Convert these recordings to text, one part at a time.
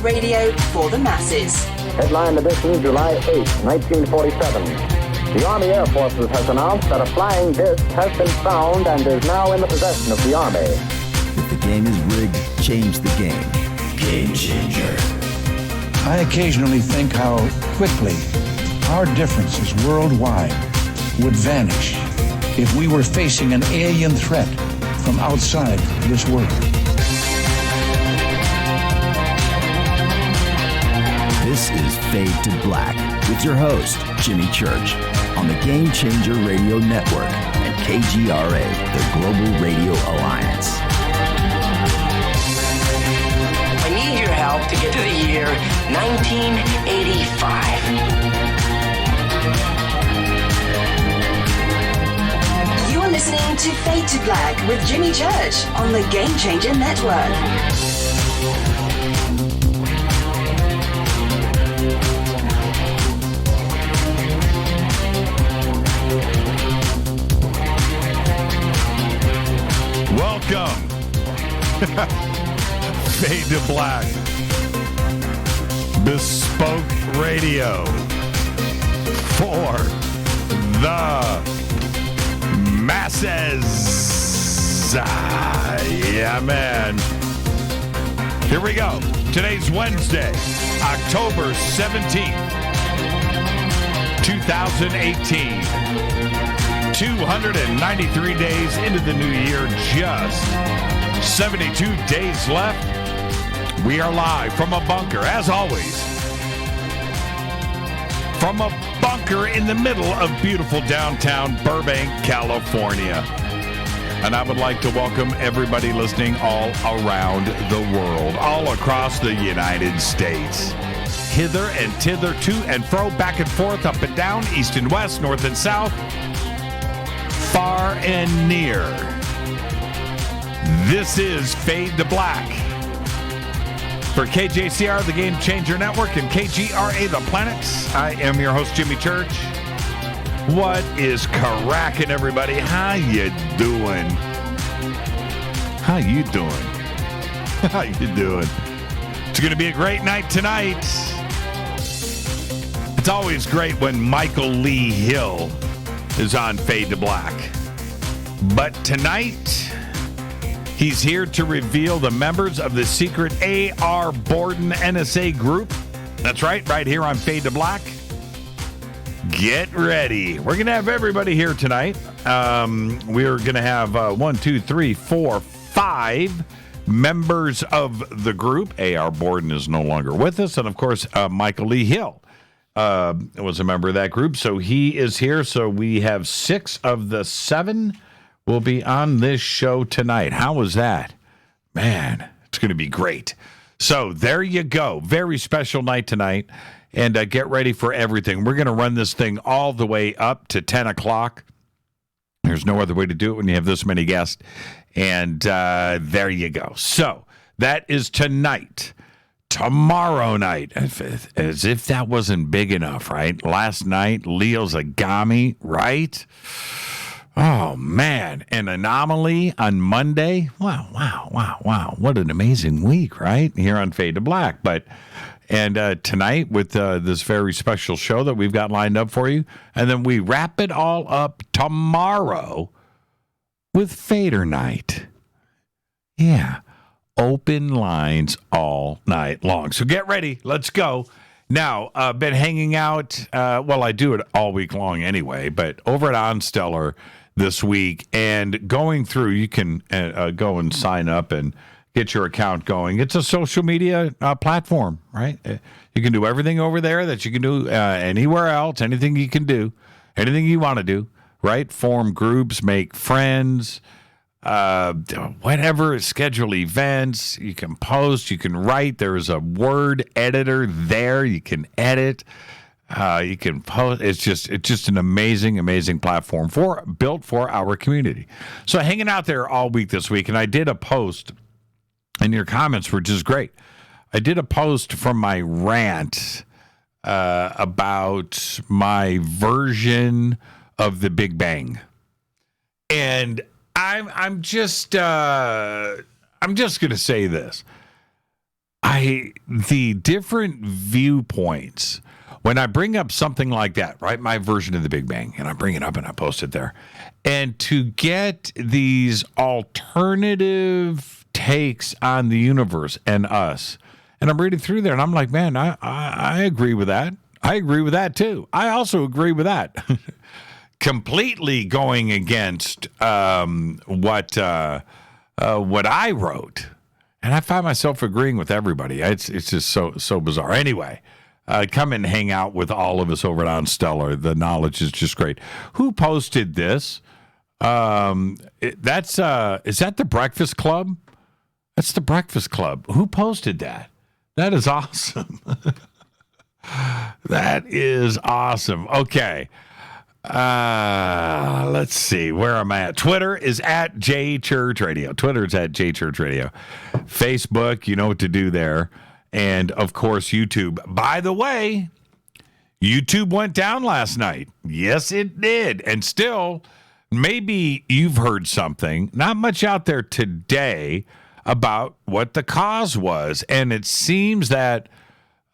radio for the masses. Headline edition, July 8, 1947. The Army Air Forces has announced that a flying disc has been found and is now in the possession of the Army. If the game is rigged, change the game. Game changer. I occasionally think how quickly our differences worldwide would vanish if we were facing an alien threat from outside this world. This is Fade to Black with your host, Jimmy Church, on the Game Changer Radio Network and KGRA, the Global Radio Alliance. I need your help to get to the year 1985. You are listening to Fade to Black with Jimmy Church on the Game Changer Network. Welcome. Fade to Black. Bespoke radio for the masses. Yeah, man. Here we go. Today's Wednesday, October 17th, 2018. 293 days into the new year, just 72 days left. We are live from a bunker, as always, from a bunker in the middle of beautiful downtown Burbank, California. And I would like to welcome everybody listening all around the world, all across the United States. Hither and thither, to and fro, back and forth, up and down, east and west, north and south, far and near. This is Fade to Black for KJCR, the Game Changer Network, and KGRA, the Planets. I am your host, Jimmy Church. What is cracking, everybody? How you doing? How you doing? How you doing? It's going to be a great night tonight. It's always great when Michael Lee Hill is on Fade to Black. But tonight, he's here to reveal the members of the secret AR Borden NSA group. That's right here on Fade to Black. Get ready. We're going to have everybody here tonight. We're going to have 5 members of the group. AR Borden is no longer with us. And, of course, Michael Lee Hill was a member of that group, so he is here. So we have 6 of the 7 will be on this show tonight. How was that? Man, it's going to be great. So there you go. Very special night tonight, and get ready for everything. We're going to run this thing all the way up to 10 o'clock. There's no other way to do it when you have this many guests, and there you go. So that is tonight. Tomorrow night, as if that wasn't big enough, right? Last night, Leo Zagami, right? Oh, man. An Anomaly on Monday. Wow. What an amazing week, right? Here on Fade to Black. And tonight with this very special show that we've got lined up for you. And then we wrap it all up tomorrow with Fader Night. Yeah. Open lines all night long. So get ready. Let's go. Now, been hanging out. Well, I do it all week long anyway, but over at OnStellar this week and going through, you can go and sign up and get your account going. It's a social media platform, right? You can do everything over there that you can do anywhere else, anything you can do, anything you want to do, right? Form groups, make friends, whatever, schedule events. You can post, you can write. There is a word editor there. You can edit. You can post. It's just an amazing platform built for our community. So hanging out there all week this week, and I did a post, and your comments were just great. I did a post from my rant about my version of the Big Bang, and I'm just going to say this. the different viewpoints when I bring up something like that, right? My version of the Big Bang, and I bring it up and I post it there, and to get these alternative takes on the universe and us, and I'm reading through there, and I'm like, man, I agree with that. I agree with that too. I also agree with that. Completely going against what I wrote. And I find myself agreeing with everybody. It's just so bizarre. Anyway, come and hang out with all of us over on Stellar. The knowledge is just great. Who posted this? Is that the Breakfast Club? That's the Breakfast Club. Who posted that? That is awesome. That is awesome. Okay. Let's see. Where am I at? Twitter is at JChurchRadio. Twitter is at JChurchRadio. Facebook, you know what to do there. And, of course, YouTube. By the way, YouTube went down last night. Yes, it did. And still, maybe you've heard something. Not much out there today about what the cause was. And it seems that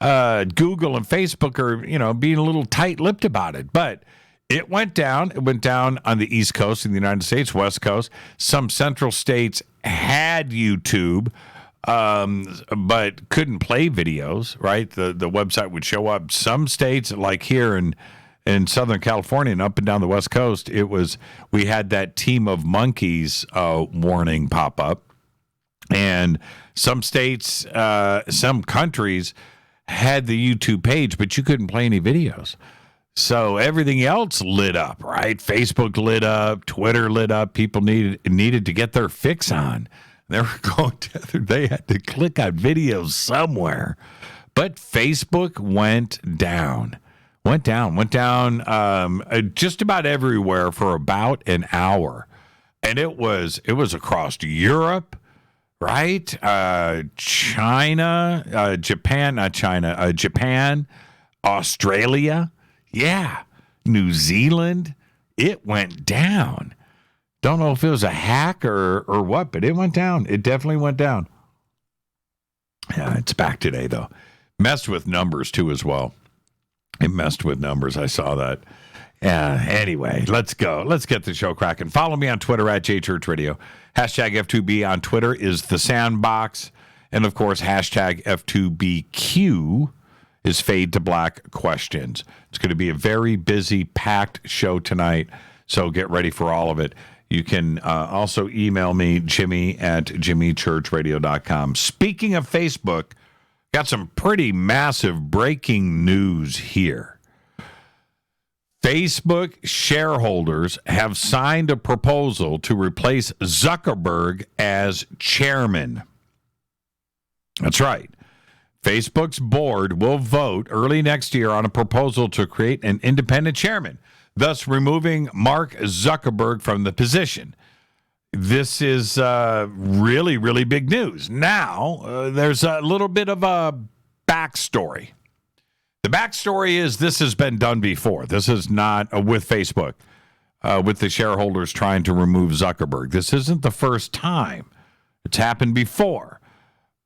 Google and Facebook are, being a little tight-lipped about it. But it went down. It went down on the East Coast in the United States, West Coast. Some central states had YouTube, but couldn't play videos, right? The website would show up. Some states, like here in Southern California and up and down the West Coast, we had that team of monkeys warning pop up. And some states, some countries had the YouTube page, but you couldn't play any videos. So everything else lit up, right? Facebook lit up, Twitter lit up. People needed to get their fix on. They were going they had to click on videos somewhere. But Facebook went down just about everywhere for about an hour. And it was across Europe, right? China, Japan, Australia. Yeah, New Zealand, it went down. Don't know if it was a hack or what, but it went down. It definitely went down. Yeah, it's back today, though. Messed with numbers, too, as well. It messed with numbers. I saw that. Anyway, let's go. Let's get the show cracking. Follow me on Twitter at JChurchRadio. Hashtag F2B on Twitter is the Sandbox. And, of course, hashtag F2BQ is Fade to Black Questions. It's going to be a very busy, packed show tonight, so get ready for all of it. You can also email me, Jimmy at jimmychurchradio.com. Speaking of Facebook, got some pretty massive breaking news here. Facebook shareholders have signed a proposal to replace Zuckerberg as chairman. That's right. Facebook's board will vote early next year on a proposal to create an independent chairman, thus removing Mark Zuckerberg from the position. This is really, really big news. Now, there's a little bit of a backstory. The backstory is this has been done before. This is not with Facebook, with the shareholders trying to remove Zuckerberg. This isn't the first time. It's happened before.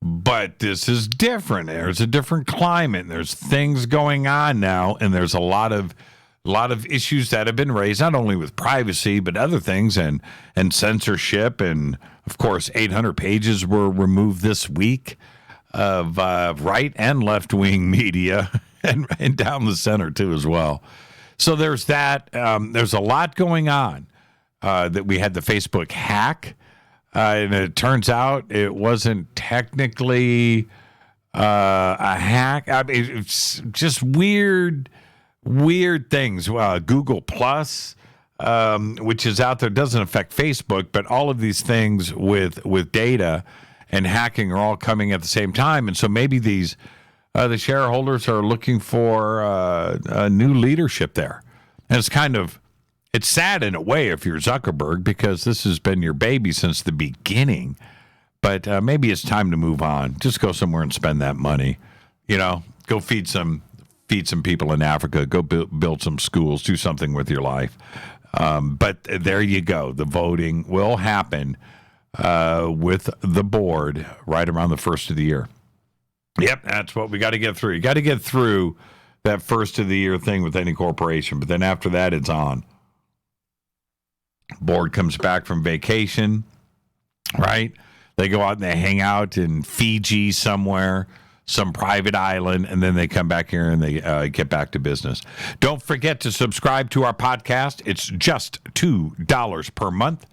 But this is different. There's a different climate. And there's things going on now, and there's a lot of issues that have been raised, not only with privacy, but other things and censorship. And, of course, 800 pages were removed this week of right and left-wing media and down the center, too, as well. So there's that. There's a lot going on that we had the Facebook hack. And it turns out it wasn't technically a hack. I mean, it's just weird things. Google Plus, which is out there, doesn't affect Facebook, but all of these things with data and hacking are all coming at the same time. And so maybe the shareholders are looking for a new leadership there. And it's sad in a way if you're Zuckerberg, because this has been your baby since the beginning. But maybe it's time to move on. Just go somewhere and spend that money. Go feed some people in Africa. Go build some schools. Do something with your life. But there you go. The voting will happen with the board right around the first of the year. Yep, that's what we got to get through. You got to get through that first of the year thing with any corporation, but then after that, it's on. Board comes back from vacation, right? They go out and they hang out in Fiji somewhere, some private island, and then they come back here and they get back to business. Don't forget to subscribe to our podcast. It's just $2 per month.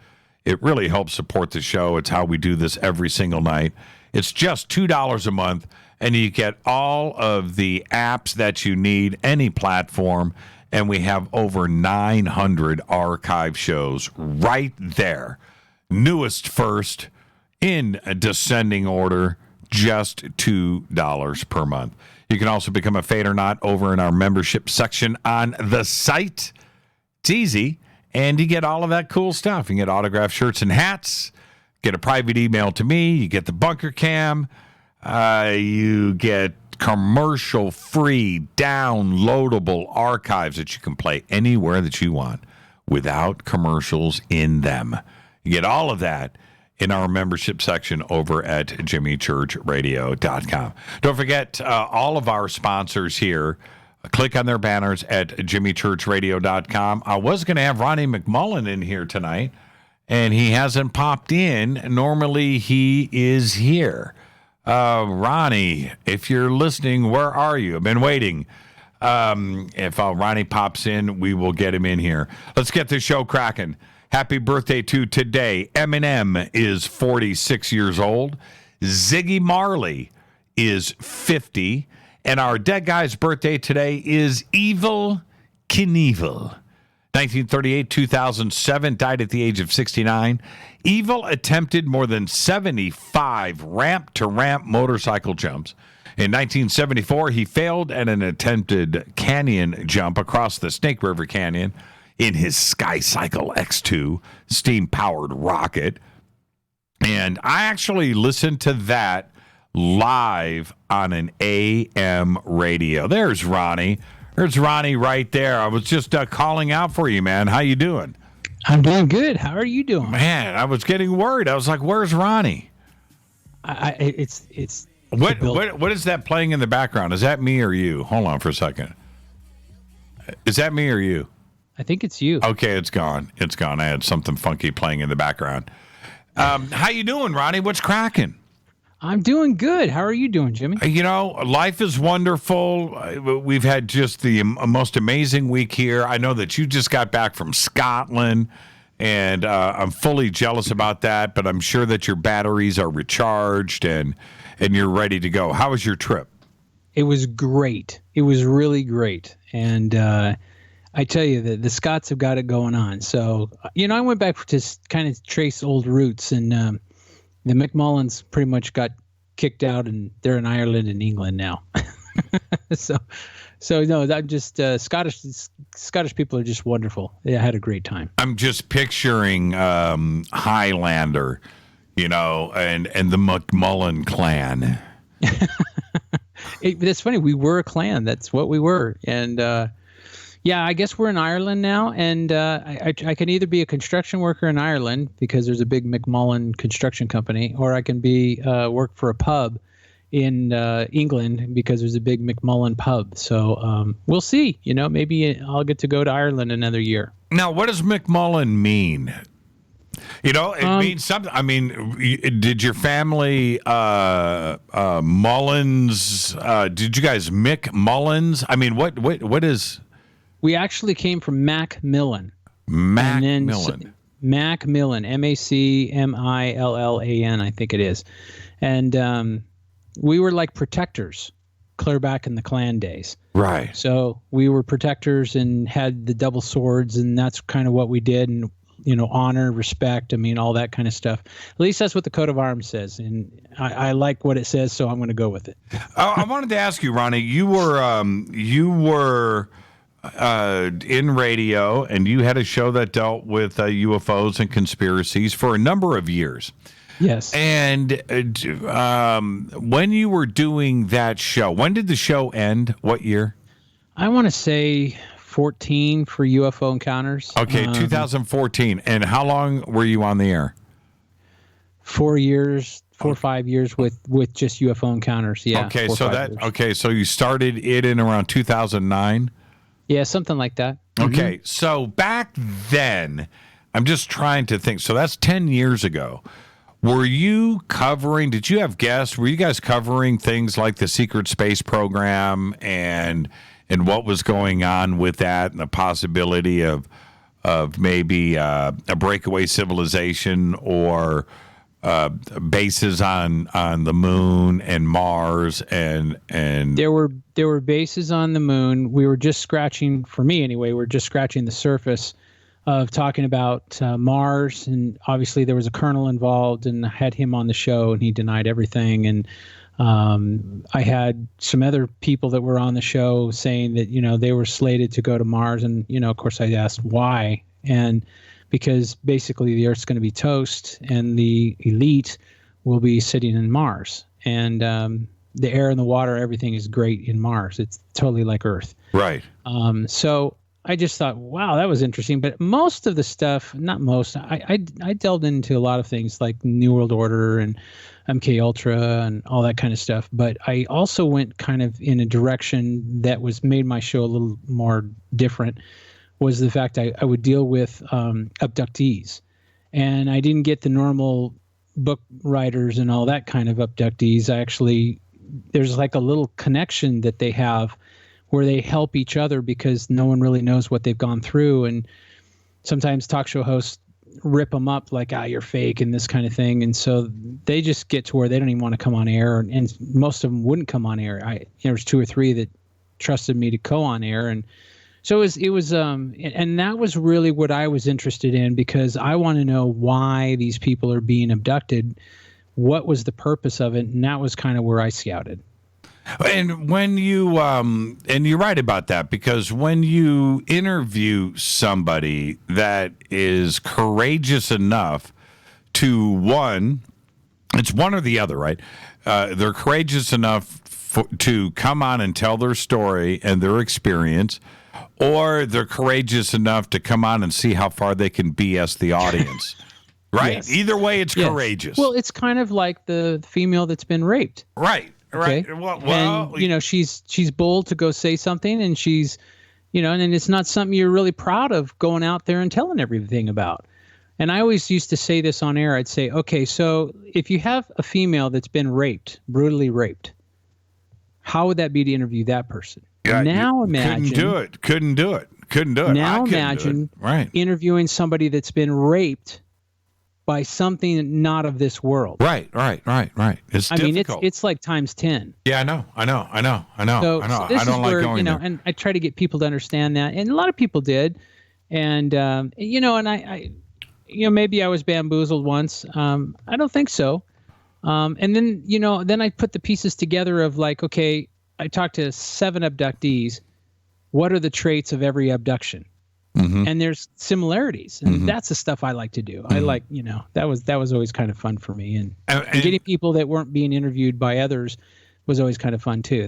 It really helps support the show. It's how we do this every single night. It's just $2 a month, and you get all of the apps that you need, any platform, and we have over 900 archive shows right there. Newest first, in a descending order, just $2 per month. You can also become a Fade or Not over in our membership section on the site. It's easy, and you get all of that cool stuff. You can get autographed shirts and hats, get a private email to me, you get the bunker cam, you get commercial-free, downloadable archives that you can play anywhere that you want without commercials in them. You get all of that in our membership section over at jimmychurchradio.com. Don't forget all of our sponsors here. Click on their banners at jimmychurchradio.com. I was going to have Ronnie McMullen in here tonight, and he hasn't popped in. Normally, he is here. Ronnie, if you're listening, where are you? I've been waiting. If Ronnie pops in, we will get him in here. Let's get the show cracking. Happy birthday to today. Eminem is 46 years old. Ziggy Marley is 50. And our dead guy's birthday today is Evel Knievel. 1938-2007, died at the age of 69. Evel attempted more than 75 ramp-to-ramp motorcycle jumps. In 1974, he failed at an attempted canyon jump across the Snake River Canyon in his SkyCycle X2 steam-powered rocket. And I actually listened to that live on an AM radio. There's Ronnie. There's Ronnie right there. I was just calling out for you, man. How you doing? I'm doing good. How are you doing? Man, I was getting worried. I was like, "Where's Ronnie?" It's what is that playing in the background? Is that me or you? Hold on for a second. Is that me or you? I think it's you. Okay, it's gone. It's gone. I had something funky playing in the background. How you doing, Ronnie? What's cracking? I'm doing good. How are you doing, Jimmy? You know, life is wonderful. We've had just the most amazing week here. I know that you just got back from Scotland, and I'm fully jealous about that, but I'm sure that your batteries are recharged and you're ready to go. How was your trip? It was great. It was really great. And I tell you, the Scots have got it going on. So, I went back to kind of trace old roots, and the McMullens pretty much got kicked out, and they're in Ireland and England now. so no, that just Scottish people are just wonderful. I had a great time. I'm just picturing Highlander, and the McMullen clan. That's funny. We were a clan. That's what we were, and. Yeah, I guess we're in Ireland now, and I can either be a construction worker in Ireland because there's a big McMullen construction company, or I can be work for a pub in England because there's a big McMullen pub. So we'll see. Maybe I'll get to go to Ireland another year. Now, what does McMullen mean? It means something. I mean, did your family Mullins? Did you guys McMullens? I mean, what is? We actually came from Macmillan. Macmillan. Macmillan, Macmillan, I think it is. And we were like protectors clear back in the clan days. Right. So we were protectors and had the double swords, and that's kind of what we did. And, honor, respect, all that kind of stuff. At least that's what the coat of arms says. And I like what it says, so I'm going to go with it. I wanted to ask you, Ronnie, you were in radio, and you had a show that dealt with UFOs and conspiracies for a number of years. Yes. And when you were doing that show, when did the show end? What year? I want to say 14 for UFO Encounters. Okay, 2014. And how long were you on the air? 4 years. 4 or 5 years with just UFO encounters. Yeah. Okay, 4 or so 5 years. so you started it in around 2009. Yeah, something like that. Okay, so back then, I'm just trying to think. So that's 10 years ago. Did you have guests? Were you guys covering things like the secret space program and what was going on with that and the possibility of maybe a breakaway civilization or bases on the moon and Mars and there were bases on the moon. We were just scratching, for me anyway, we're just scratching the surface of talking about Mars, and obviously there was a colonel involved, and I had him on the show, and he denied everything. And I had some other people that were on the show saying that they were slated to go to Mars, and of course I asked why, and because basically the Earth's going to be toast, and the elite will be sitting in Mars, and the air and the water, everything is great in Mars. It's totally like Earth. Right. So I just thought, wow, that was interesting. But most of the stuff, not most, I delved into a lot of things like New World Order and MK Ultra and all that kind of stuff. But I also went kind of in a direction that made my show a little more different, was the fact I would deal with abductees. And I didn't get the normal book writers and all that kind of abductees. There's like a little connection that they have where they help each other because no one really knows what they've gone through. And sometimes talk show hosts rip them up like, you're fake and this kind of thing. And so they just get to where they don't even want to come on air. And most of them wouldn't come on air. There was 2 or 3 that trusted me to go on air. And so it was and that was really what I was interested in, because I want to know why these people are being abducted. What was the purpose of it? And that was kind of where I scouted. And when you and you're right about that, because when you interview somebody that is courageous enough to it's one or the other, right? They're courageous enough to come on and tell their story and their experience, or they're courageous enough to come on and see how far they can BS the audience. Right? Yes. Either way, it's courageous. Well, it's kind of like the female that's been raped. Right. Right. Okay? Well, and she's bold to go say something, and she's, and it's not something you're really proud of going out there and telling everything about. And I always used to say this on air. I'd say, okay, so if you have a female that's been raped, brutally raped, how would that be to interview that person? Yeah, now imagine. Couldn't do it. Now imagine interviewing somebody that's been raped by something not of this world. Right. It's difficult. It's like times 10. Yeah, I know. So this I don't like going there. And I try to get people to understand that, and a lot of people did. And and I maybe I was bamboozled once. I don't think so. And then then I put the pieces together of like, okay, I talked to 7 abductees. What are the traits of every abduction? Mm-hmm. And there's similarities, and that's the stuff I like to do. I like, that was always kind of fun for me, and getting people that weren't being interviewed by others was always kind of fun too.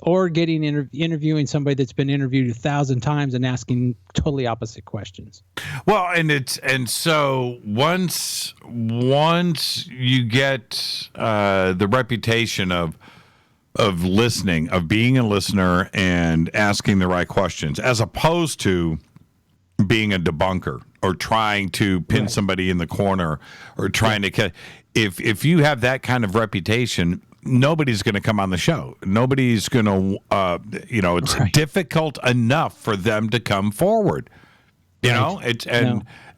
Or getting interviewing somebody that's been interviewed 1,000 times and asking totally opposite questions. Well, and so once you get the reputation of listening, of being a listener and asking the right questions, as opposed to being a debunker or trying to pin somebody in the corner or trying to if you have that kind of reputation, nobody's going to come on the show. Nobody's going to it's difficult enough for them to come forward. Totally.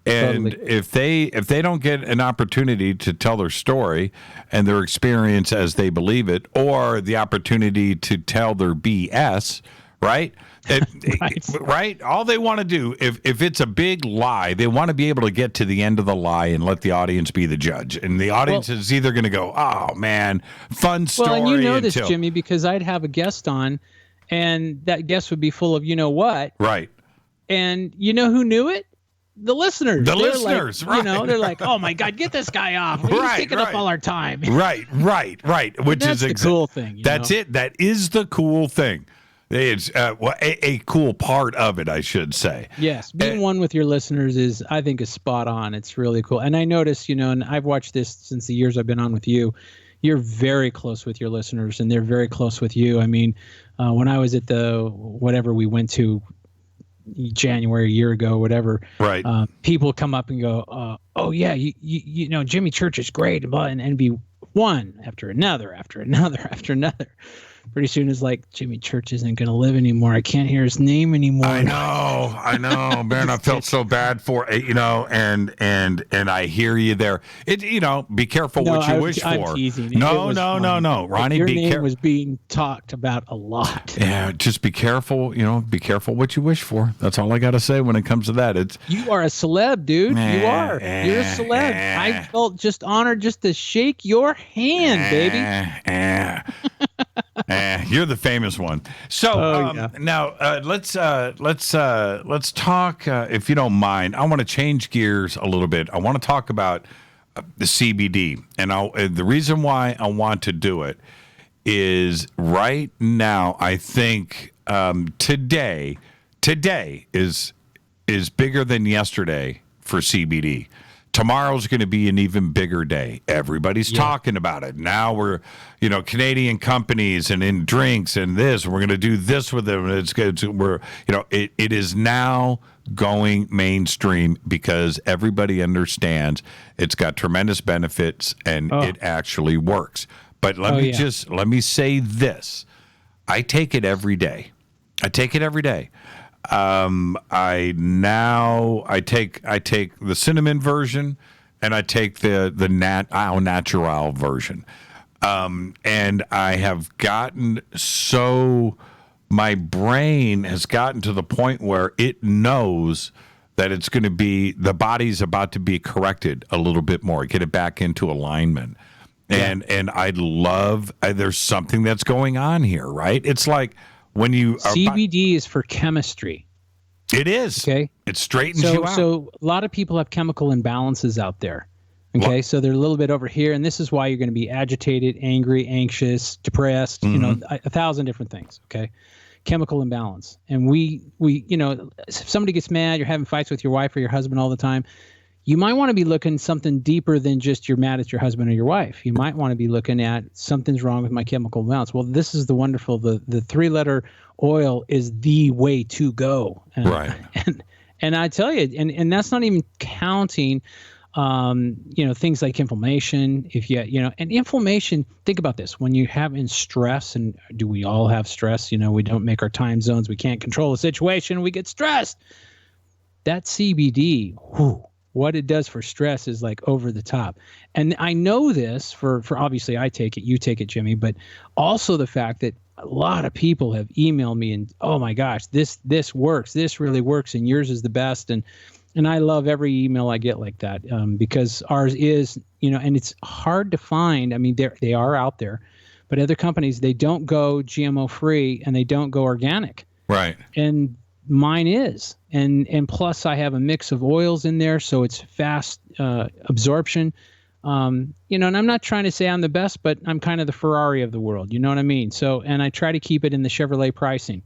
If they don't get an opportunity to tell their story and their experience as they believe it, or the opportunity to tell their BS, right? Right. All they want to do, if it's a big lie, they want to be able to get to the end of the lie and let the audience be the judge. And the audience is either going to go, "Oh man, fun story." Well, and this, Jimmy, because I'd have a guest on, and that guest would be full of what, right? And who knew it? The listeners. Right? They're like, "Oh my God, get this guy off! He's taking up all our time." Right. Which that's is the cool thing. That's it. That is the cool thing. It's a cool part of it, I should say. Yes, being one with your listeners is, I think, is spot on. It's really cool. And I noticed, and I've watched this since the years I've been on with you. You're very close with your listeners, and they're very close with you. I mean, when I was at the whatever we went to January a year ago, whatever, right? People come up and go, "Oh yeah, you know, Jimmy Church is great," and be one after another, after another, after another. Pretty soon it's like, Jimmy Church isn't going to live anymore. I can't hear his name anymore. I know, man. I felt so bad for it, and I hear you there. Be careful what you wish I'm for. Teasing. No, Ronnie, your name was being talked about a lot. Yeah, just be careful. Be careful what you wish for. That's all I got to say when it comes to that. You are a celeb, dude. You are. You're a celeb. I felt just honored just to shake your hand, baby. You're the famous one. So now let's talk, if you don't mind. I want to change gears a little bit. I want to talk about the CBD, and the reason why I want to do it is right now. I think today is bigger than yesterday for CBD. Tomorrow's going to be an even bigger day. Everybody's talking about it. Now we're, Canadian companies and in drinks and this, we're going to do this with them. It's good. It is now going mainstream because everybody understands it's got tremendous benefits and it actually works. But let me say this. I take it every day. I take the cinnamon version and I take the au natural version. And I have gotten my brain has gotten to the point where it knows that it's going to be, the body's about to be corrected a little bit more, get it back into alignment. And I love, there's something that's going on here, right? It's like, when you CBD is for chemistry. It is. Okay. It straightens you out. So a lot of people have chemical imbalances out there. Okay. So they're a little bit over here. And this is why you're going to be agitated, angry, anxious, depressed, 1,000 different things. Okay. Chemical imbalance. And we, if somebody gets mad, you're having fights with your wife or your husband all the time, you might want to be looking something deeper than just you're mad at your husband or your wife. You might want to be looking at something's wrong with my chemical balance. Well, this is the 3-letter oil is the way to go. Right. And I tell you, and that's not even counting, things like inflammation. And inflammation, think about this. When you have stress, and do we all have stress? We don't make our time zones. We can't control the situation. We get stressed. That CBD, what it does for stress is like over the top. And I know this for obviously I take it, you take it, Jimmy, but also the fact that a lot of people have emailed me and, oh my gosh, this works. This really works. And yours is the best. And I love every email I get like that because ours is, and it's hard to find. I mean, they are out there, but other companies, they don't go GMO free and they don't go organic. Right. And mine is, and plus I have a mix of oils in there, so it's fast absorption. And I'm not trying to say I'm the best, but I'm kind of the Ferrari of the world. You know what I mean? So, and I try to keep it in the Chevrolet pricing.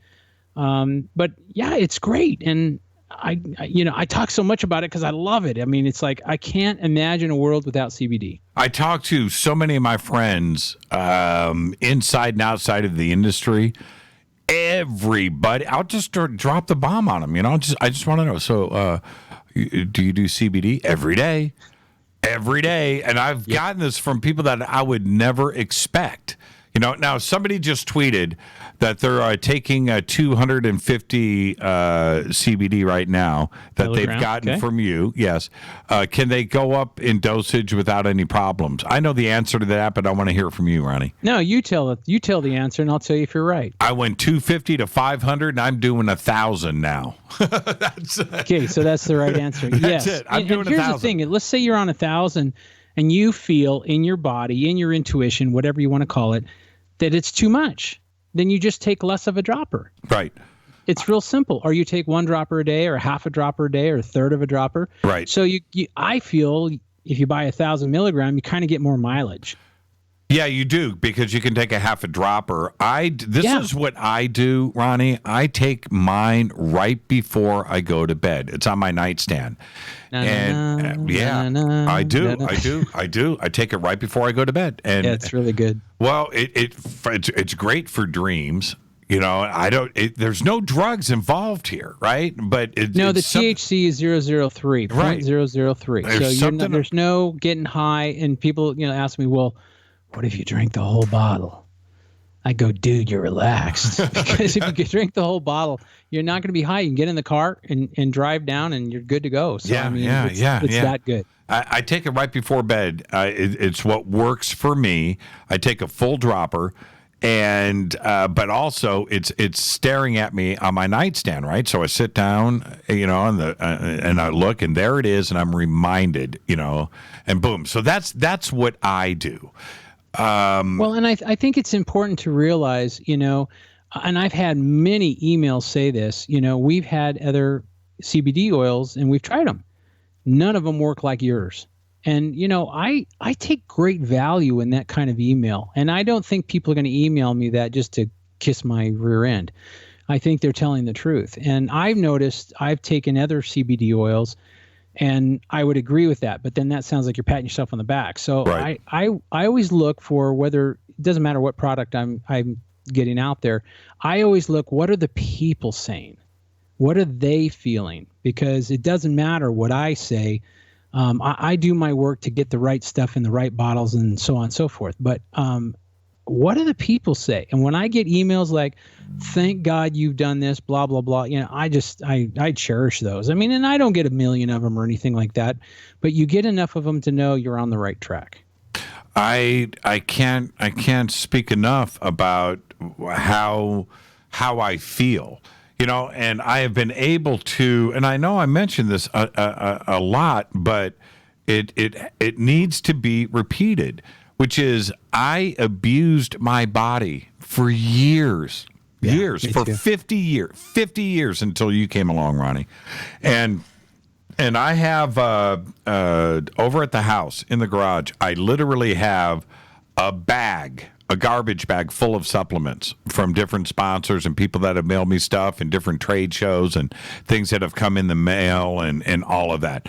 But yeah, it's great, and I talk so much about it because I love it. I mean, it's like I can't imagine a world without CBD. I talk to so many of my friends inside and outside of the industry. Everybody, I'll just drop the bomb on them. I just want to know. So, do you do CBD every day? Every day, and I've gotten this from people that I would never expect. Now somebody just tweeted that they're taking 250 CBD right now that they've gotten from you. Yes. Can they go up in dosage without any problems? I know the answer to that, but I want to hear from you, Ronnie. No, you tell the answer, and I'll tell you if you're right. I went 250 to 500, and I'm doing 1,000 now. Okay, so that's the right answer. That's it. I'm doing 1,000. Here's the thing. Let's say you're on 1,000, and you feel in your body, in your intuition, whatever you want to call it, that it's too much. Then you just take less of a dropper. Right. It's real simple. Or you take 1 dropper a day, or half a dropper a day, or a third of a dropper. Right. So I feel if you buy 1,000 milligram, you kind of get more mileage. Yeah, you do, because you can take a half a dropper. This is what I do, Ronnie. I take mine right before I go to bed. It's on my nightstand. I do. I take it right before I go to bed. And it's really good. Well, it's great for dreams. You know, there's no drugs involved here, right? But the THC is 003, right. 0.003. So there's no getting high. And people, ask me, well, what if you drink the whole bottle? I go, dude, you're relaxed. Because if you drink the whole bottle, you're not going to be high. You can get in the car and drive down, and you're good to go. So, it's that good. I take it right before bed. It's what works for me. I take a full dropper, and but also it's staring at me on my nightstand, right? So I sit down, and I look, and there it is, and I'm reminded, and boom. So that's what I do. Well, and I think it's important to realize, and I've had many emails say this, we've had other CBD oils and we've tried them. None of them work like yours. And, I take great value in that kind of email. And I don't think people are going to email me that just to kiss my rear end. I think they're telling the truth. And I've noticed I've taken other CBD oils, and I would agree with that, but then that sounds like you're patting yourself on the back. So right. I always look for whether, it doesn't matter what product I'm getting out there. I always look, what are the people saying? What are they feeling? Because it doesn't matter what I say. I do my work to get the right stuff in the right bottles and so on and so forth. But what do the people say? And when I get emails like, thank God you've done this, blah, blah, blah, I cherish those. I mean, and I don't get a million of them or anything like that, but you get enough of them to know you're on the right track. I can't speak enough about how I feel, and I have been able to, and I know I mentioned this a lot, but it needs to be repeated, which is I abused my body for years, for 50 years until you came along, Ronnie. And I have over at the house in the garage, I literally have a garbage bag full of supplements from different sponsors and people that have mailed me stuff and different trade shows and things that have come in the mail and all of that.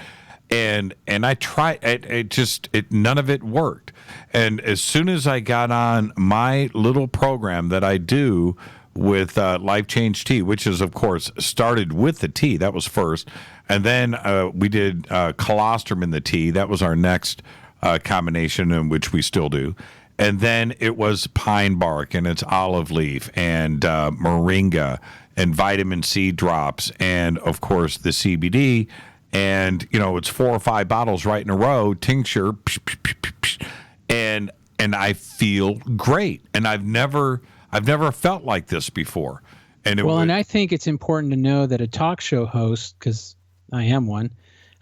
And I tried it none of it worked. And as soon as I got on my little program that I do with Life Change Tea, which is, of course, started with the tea. That was first. And then we did colostrum in the tea. That was our next combination, in which we still do. And then it was pine bark, and it's olive leaf, and moringa, and vitamin C drops, and, of course, the CBD. And, it's 4 or 5 bottles right in a row, tincture, and I feel great. And I've never felt like this before. And and I think it's important to know that a talk show host, because I am one,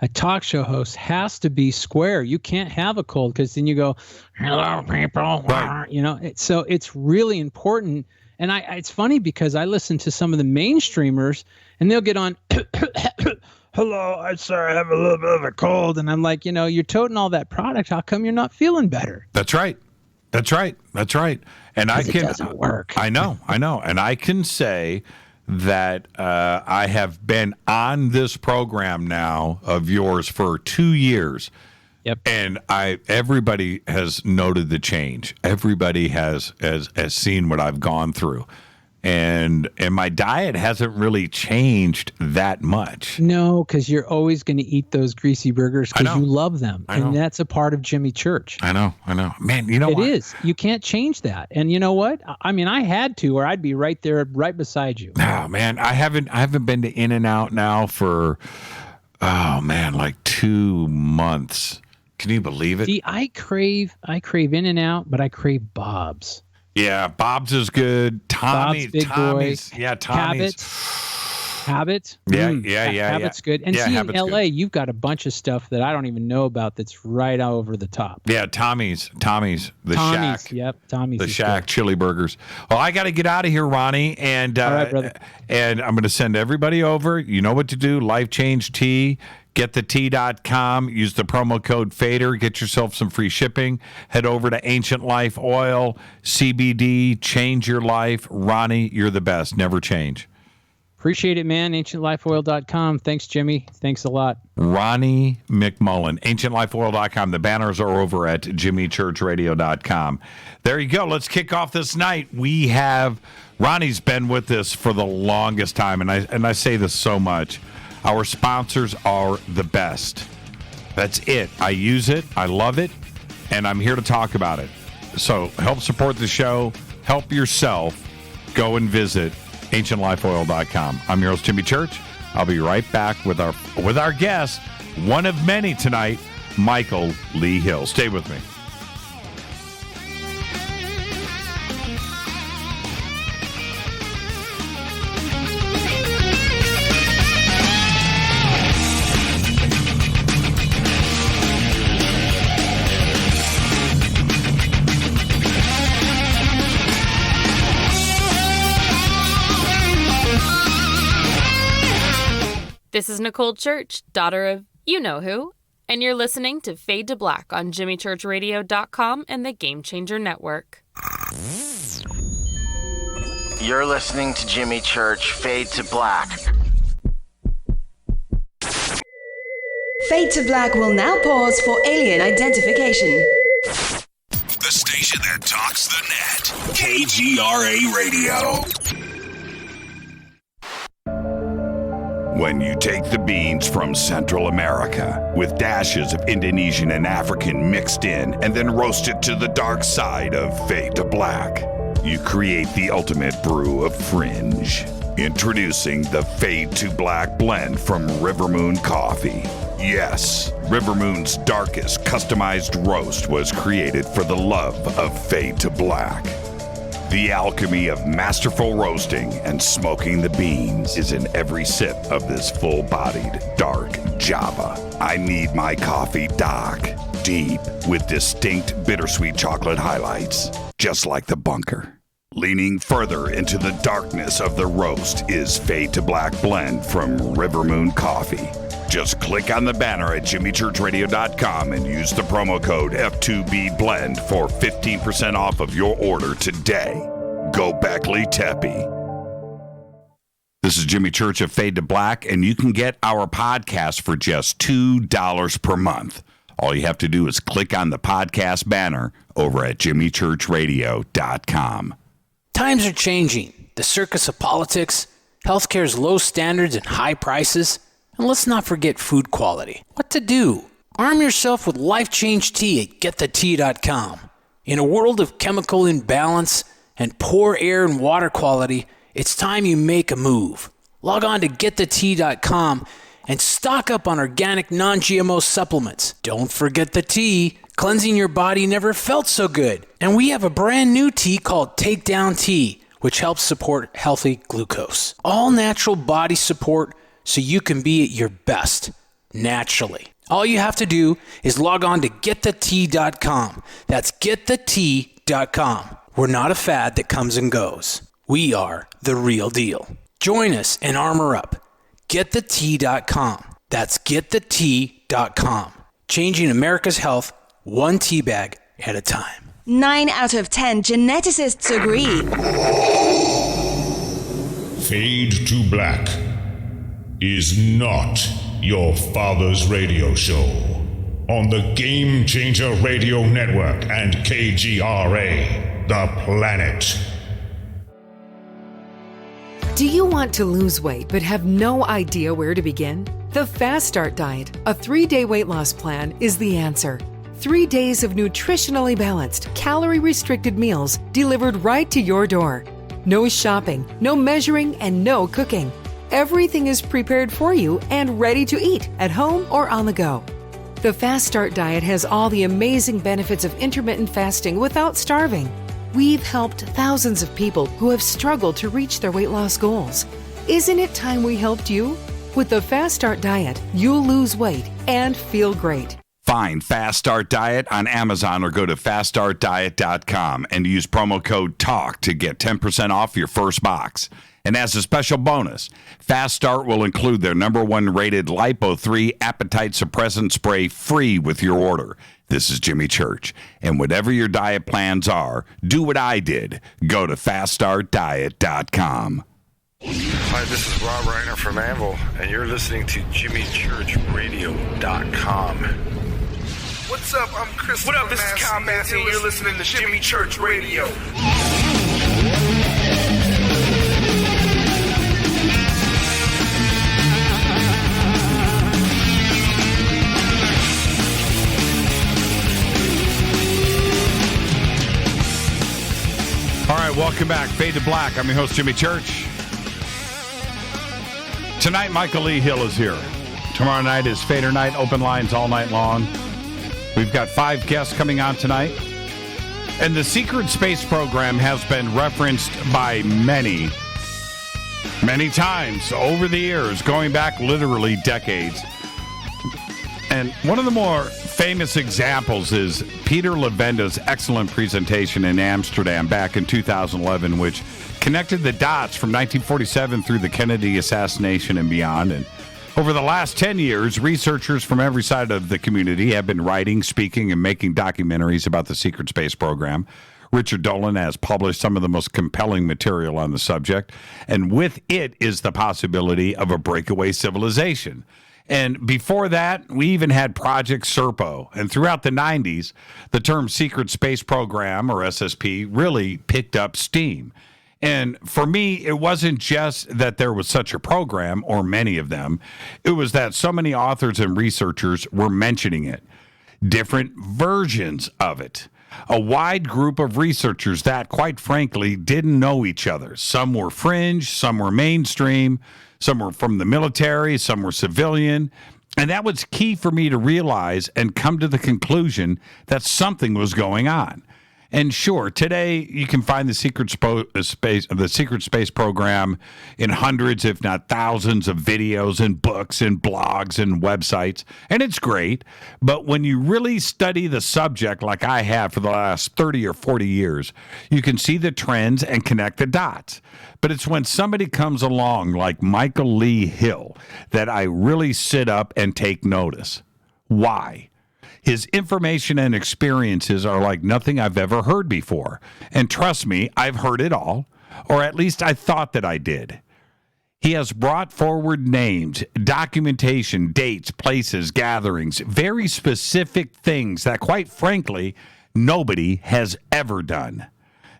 a talk show host has to be square. You can't have a cold, because then you go, hello, people. Right. So it's really important. And it's funny because I listen to some of the mainstreamers, and they'll get on, hello, I'm sorry, I have a little bit of a cold. And I'm like, you're toting all that product. How come you're not feeling better? That's right. And it doesn't work. I know. And I can say that I have been on this program now of yours for 2 years. Yep. And everybody has noted the change. Everybody has seen what I've gone through. And my diet hasn't really changed that much. No, because you're always going to eat those greasy burgers because you love them. And that's a part of Jimmy Church. I know. Man, you know what? It is. You can't change that. And you know what? I mean, I had to, or I'd be right there, right beside you. Oh, man. I haven't been to In-N-Out now for, like 2 months. Can you believe it? See, I crave In-N-Out, but I crave Bob's. Yeah, Bob's is good. Tommy's. Big Boy. Yeah, Tommy's. Cabot. Habit? Yeah. Habit's good. And see, in LA, you've got a bunch of stuff that I don't even know about that's right over the top. Yeah, Tommy's, the Shack. Yep, Tommy's. The Shack chili burgers. Well, I got to get out of here, Ronnie, and all right, brother. And I'm going to send everybody over. You know what to do. Life Change Tea. GetTheTea.com. Use the promo code FADER. Get yourself some free shipping. Head over to Ancient Life Oil, CBD. Change your life. Ronnie, you're the best. Never change. Appreciate it, man. AncientLifeOil.com. Thanks, Jimmy. Thanks a lot. Ronnie McMullen. AncientLifeOil.com. The banners are over at JimmyChurchRadio.com. There you go. Let's kick off this night. We have Ronnie's been with us for the longest time, and I say this so much. Our sponsors are the best. That's it. I use it. I love it. And I'm here to talk about it. So help support the show. Help yourself. Go and visit AncientLifeOil.com. I'm your host, Jimmy Church. I'll be right back with our guest, one of many tonight, Michael Lee Hill. Stay with me. This is Nicole Church, daughter of you-know-who, and you're listening to Fade to Black on JimmyChurchRadio.com and the Game Changer Network. You're listening to Jimmy Church, Fade to Black. Fade to Black will now pause for alien identification. The station that talks the net. KGRA Radio. When you take the beans from Central America with dashes of Indonesian and African mixed in and then roast it to the dark side of Fade to Black, you create the ultimate brew of fringe. Introducing the Fade to Black blend from River Moon Coffee. Yes, River Moon's darkest customized roast was created for the love of Fade to Black. The alchemy of masterful roasting and smoking the beans is in every sip of this full-bodied, dark Java. I need my coffee dark, deep, with distinct bittersweet chocolate highlights, just like the bunker. Leaning further into the darkness of the roast is Fade to Black blend from River Moon Coffee. Just click on the banner at JimmyChurchRadio.com and use the promo code F2BBLEND for 15% off of your order today. Go Beckley Teppy. This is Jimmy Church of Fade to Black, and you can get our podcast for just $2 per month. All you have to do is click on the podcast banner over at JimmyChurchRadio.com. Times are changing. The circus of politics, healthcare's low standards and high prices, and let's not forget food quality. What to do? Arm yourself with Life Change Tea at GetTheTea.com. In a world of chemical imbalance and poor air and water quality, it's time you make a move. Log on to GetTheTea.com and stock up on organic non-GMO supplements. Don't forget the tea. Cleansing your body never felt so good. And we have a brand new tea called Takedown Tea, which helps support healthy glucose. All natural body support so you can be at your best, naturally. All you have to do is log on to GetTheTea.com. That's GetTheTea.com. We're not a fad that comes and goes. We are the real deal. Join us and armor up. GetTheTea.com. That's GetTheTea.com. Changing America's health one tea bag at a time. 9 out of 10 geneticists agree. Fade to Black is not your father's radio show on the Game Changer Radio Network and KGRA, the planet. Do you want to lose weight but have no idea where to begin? The Fast Start Diet, a 3-day weight loss plan, is the answer. 3 days of nutritionally balanced, calorie-restricted meals delivered right to your door. No shopping, no measuring, and no cooking. Everything is prepared for you and ready to eat at home or on the go. The Fast Start Diet has all the amazing benefits of intermittent fasting without starving. We've helped thousands of people who have struggled to reach their weight loss goals. Isn't it time we helped you? With the Fast Start Diet, you'll lose weight and feel great. Find Fast Start Diet on Amazon or go to faststartdiet.com and use promo code TALK to get 10% off your first box. And as a special bonus, Fast Start will include their #1 rated Lipo3 appetite suppressant spray free with your order. This is Jimmy Church. And whatever your diet plans are, do what I did. Go to faststartdiet.com. Hi, this is Rob Reiner from Anvil, and you're listening to JimmyChurchRadio.com. What's up? I'm Chris. What up? This is Kyle Massey, and you're listening to Jimmy Church Radio. All right, welcome back. Fade to Black. I'm your host, Jimmy Church. Tonight, Michael Lee Hill is here. Tomorrow night is Fader Night, open lines all night long. We've got 5 guests coming on tonight. And the secret space program has been referenced by many times over the years, going back literally decades. And one of the more famous examples is Peter Levenda's excellent presentation in Amsterdam back in 2011, which connected the dots from 1947 through the Kennedy assassination and beyond. And over the last 10 years, researchers from every side of the community have been writing, speaking, and making documentaries about the secret space program. Richard Dolan has published some of the most compelling material on the subject, and with it is the possibility of a breakaway civilization. And before that, we even had Project Serpo. And throughout the 90s, the term Secret Space Program, or SSP, really picked up steam. And for me, it wasn't just that there was such a program, or many of them. It was that so many authors and researchers were mentioning it. Different versions of it. A wide group of researchers that, quite frankly, didn't know each other. Some were fringe, some were mainstream, some were from the military, some were civilian. And that was key for me to realize and come to the conclusion that something was going on. And sure, today you can find the secret space program in hundreds, if not thousands, of videos and books and blogs and websites, and it's great. But when you really study the subject, like I have for the last 30 or 40 years, you can see the trends and connect the dots. But it's when somebody comes along like Michael Lee Hill that I really sit up and take notice. Why? His information and experiences are like nothing I've ever heard before. And trust me, I've heard it all, or at least I thought that I did. He has brought forward names, documentation, dates, places, gatherings, very specific things that, quite frankly, nobody has ever done.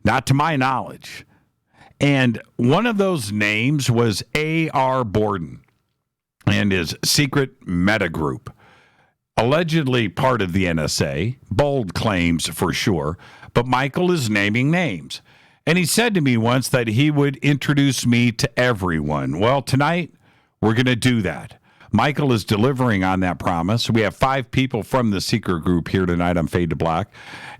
Not to my knowledge. And one of those names was AR Borden and his secret meta group. Allegedly part of the NSA, bold claims for sure, but Michael is naming names. And he said to me once that he would introduce me to everyone. Well, tonight, we're going to do that. Michael is delivering on that promise. We have 5 people from the secret group here tonight on Fade to Black.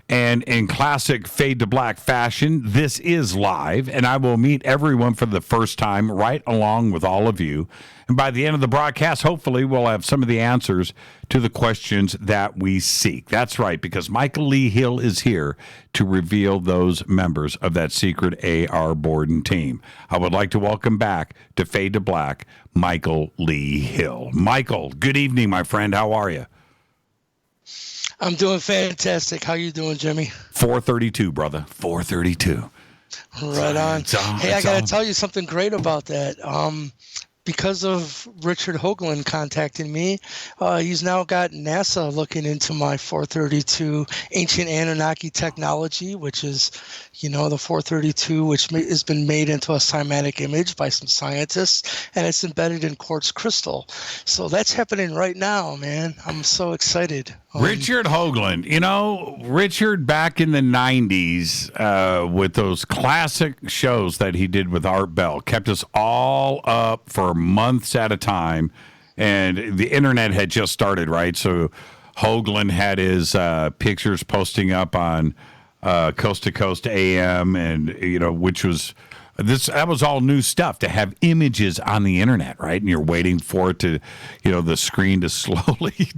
And in classic Fade to Black fashion, this is live, and I will meet everyone for the first time right along with all of you. And by the end of the broadcast, hopefully, we'll have some of the answers to the questions that we seek. That's right, because Michael Lee Hill is here to reveal those members of that secret AR Borden team. I would like to welcome back to Fade to Black, Michael Lee Hill. Michael, good evening, my friend. How are you? I'm doing fantastic. How you doing, Jimmy? 432, brother. 432. Right on. Hey, I got to tell you something great about that. Because of Richard Hoagland contacting me, he's now got NASA looking into my 432 ancient Anunnaki technology, which is, the 432, which has been made into a cymatic image by some scientists, and it's embedded in quartz crystal. So that's happening right now, man. I'm so excited. Richard Hoagland, Richard back in the 90s with those classic shows that he did with Art Bell kept us all up for months at a time, and the internet had just started, right? So Hoagland had his pictures posting up on Coast to Coast AM, and which was that was all new stuff to have images on the internet, right? And you're waiting for it to, the screen to slowly,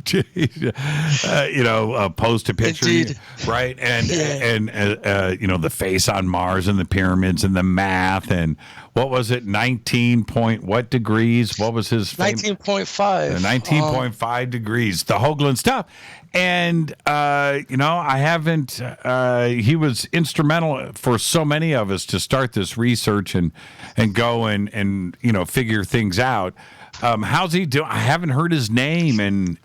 post a picture, Indeed. right? And the face on Mars and the pyramids and the math and what was it? 19 point what degrees? What was his 19.5. 19.5 degrees. The Hoagland stuff. And, I haven't, he was instrumental for so many of us to start this research and go and figure things out. How's he doing? I haven't heard his name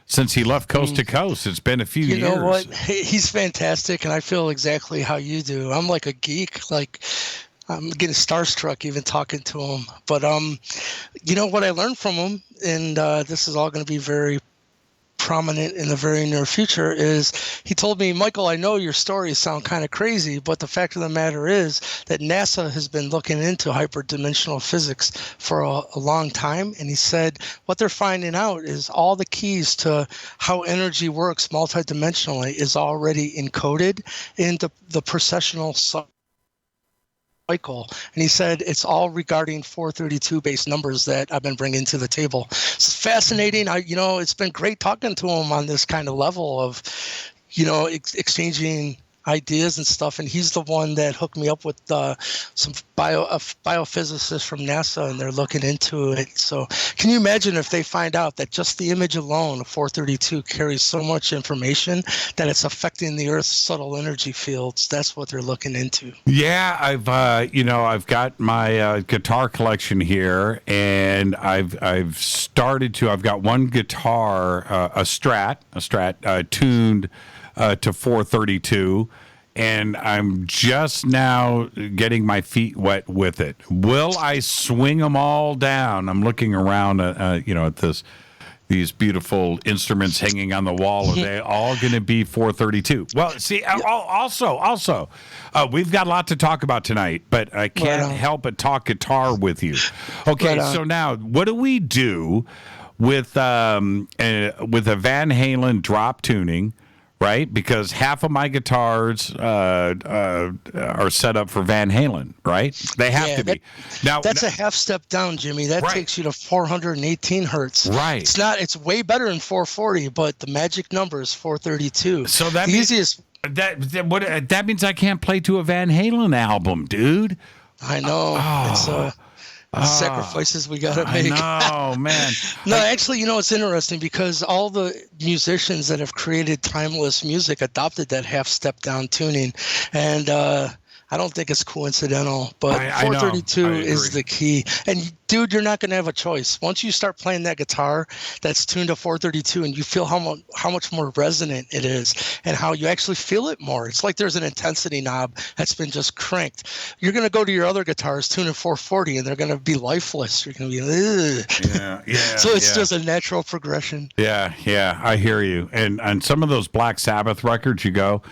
since he left Coast to Coast. It's been a few years. You know what? He's fantastic, and I feel exactly how you do. I'm like a geek. Like, I'm getting starstruck even talking to him. But, what I learned from him, and this is all going to be very prominent in the very near future, is he told me, Michael, I know your stories sound kind of crazy, but the fact of the matter is that NASA has been looking into hyperdimensional physics for a long time. And he said what they're finding out is all the keys to how energy works multidimensionally is already encoded in the precessional cycle. And he said it's all regarding 432 based numbers that I've been bringing to the table. It's fascinating. It's been great talking to him on this kind of level of, exchanging ideas and stuff. And he's the one that hooked me up with some biophysicists from NASA, and they're looking into it. So can you imagine if they find out that just the image alone of 432 carries so much information that it's affecting the Earth's subtle energy fields? That's what they're looking into. Yeah, I've got my guitar collection here, and I've got one guitar, a Strat tuned to 432, and I'm just now getting my feet wet with it. Will I swing them all down? I'm looking around, at these beautiful instruments hanging on the wall. Are they all going to be 432? Well, see, also, we've got a lot to talk about tonight, but I can't help but talk guitar with you. Okay, so now, what do we do with a Van Halen drop tuning? Right, because half of my guitars are set up for Van Halen. Right, they have to be. That's a half step down, Jimmy. That takes you to 418 hertz. Right. It's way better than 440, but the magic number is 432. So that means I can't play to a Van Halen album, dude. I know. It's sacrifices we gotta make. Oh man. No, actually, it's interesting because all the musicians that have created timeless music adopted that half step down tuning, and I don't think it's coincidental, but 432 is the key. And dude, you're not going to have a choice. Once you start playing that guitar that's tuned to 432 and you feel how much more resonant it is and how you actually feel it more. It's like there's an intensity knob that's been just cranked. You're going to go to your other guitars tuned to 440 and they're going to be lifeless. You're going to be, ugh. Yeah. So it's just a natural progression. Yeah, I hear you. And on some of those Black Sabbath records, you go,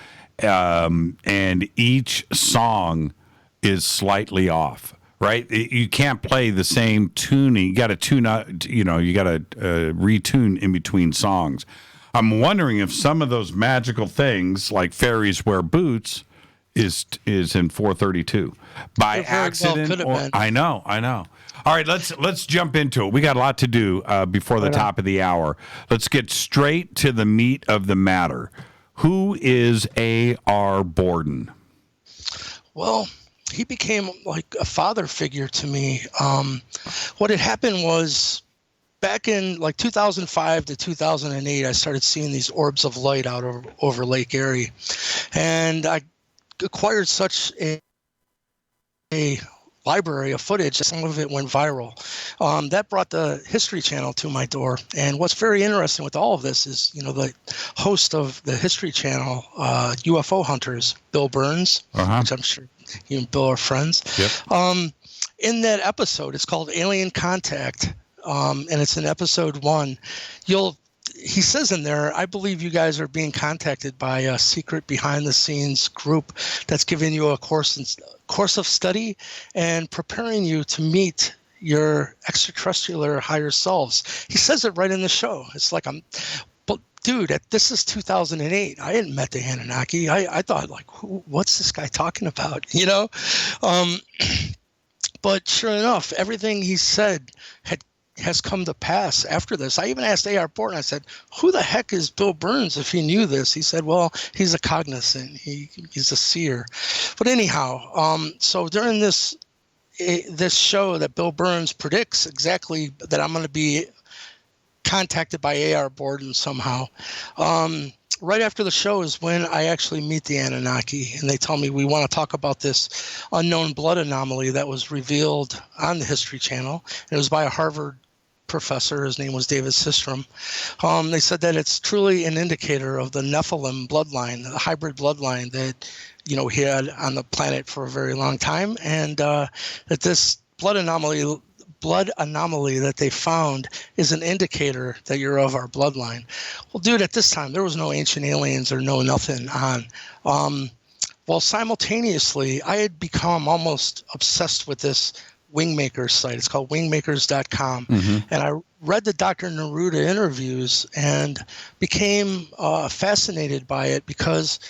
and each song is slightly off, right? You can't play the same tuning. You got to tune up, you got to retune in between songs. I'm wondering if some of those magical things like Fairies Wear Boots is in 432 by accident. I know. All right, let's jump into it. We got a lot to do before the top of the hour. Let's get straight to the meat of the matter. Who is AR Borden? Well, he became like a father figure to me. What had happened was back in like 2005 to 2008, I started seeing these orbs of light out over Lake Erie. And I acquired such a library of footage. Some of it went viral. That brought the History Channel to my door. And what's very interesting with all of this is, the host of the History Channel, UFO Hunters, Bill Burns, which I'm sure you and Bill are friends. Yep. In that episode, it's called Alien Contact, and it's in episode 1. He says in there, I believe you guys are being contacted by a secret behind-the-scenes group that's giving you a course of study and preparing you to meet your extraterrestrial higher selves. He says it right in the show. It's like, but dude, this is 2008. I hadn't met the Anunnaki. I thought, like, what's this guy talking about? You know? But sure enough, everything he said has come to pass after this. I even asked AR Borden, I said, who the heck is Bill Burns if he knew this? He said, well, he's a cognizant. He's a seer. But anyhow, so during this show that Bill Burns predicts exactly that I'm going to be contacted by AR Borden somehow. Right after the show is when I actually meet the Anunnaki, and they tell me we want to talk about this unknown blood anomaly that was revealed on the History Channel. And it was by a Harvard professor. His name was David Systrom. They said that it's truly an indicator of the Nephilim bloodline, the hybrid bloodline that we had on the planet for a very long time, and that this blood anomaly that they found is an indicator that you're of our bloodline. Well, dude, at this time, there was no ancient aliens or no nothing on. Well, simultaneously, I had become almost obsessed with this Wingmakers site. It's called wingmakers.com. And I read the Dr. Neruda interviews and became fascinated by it because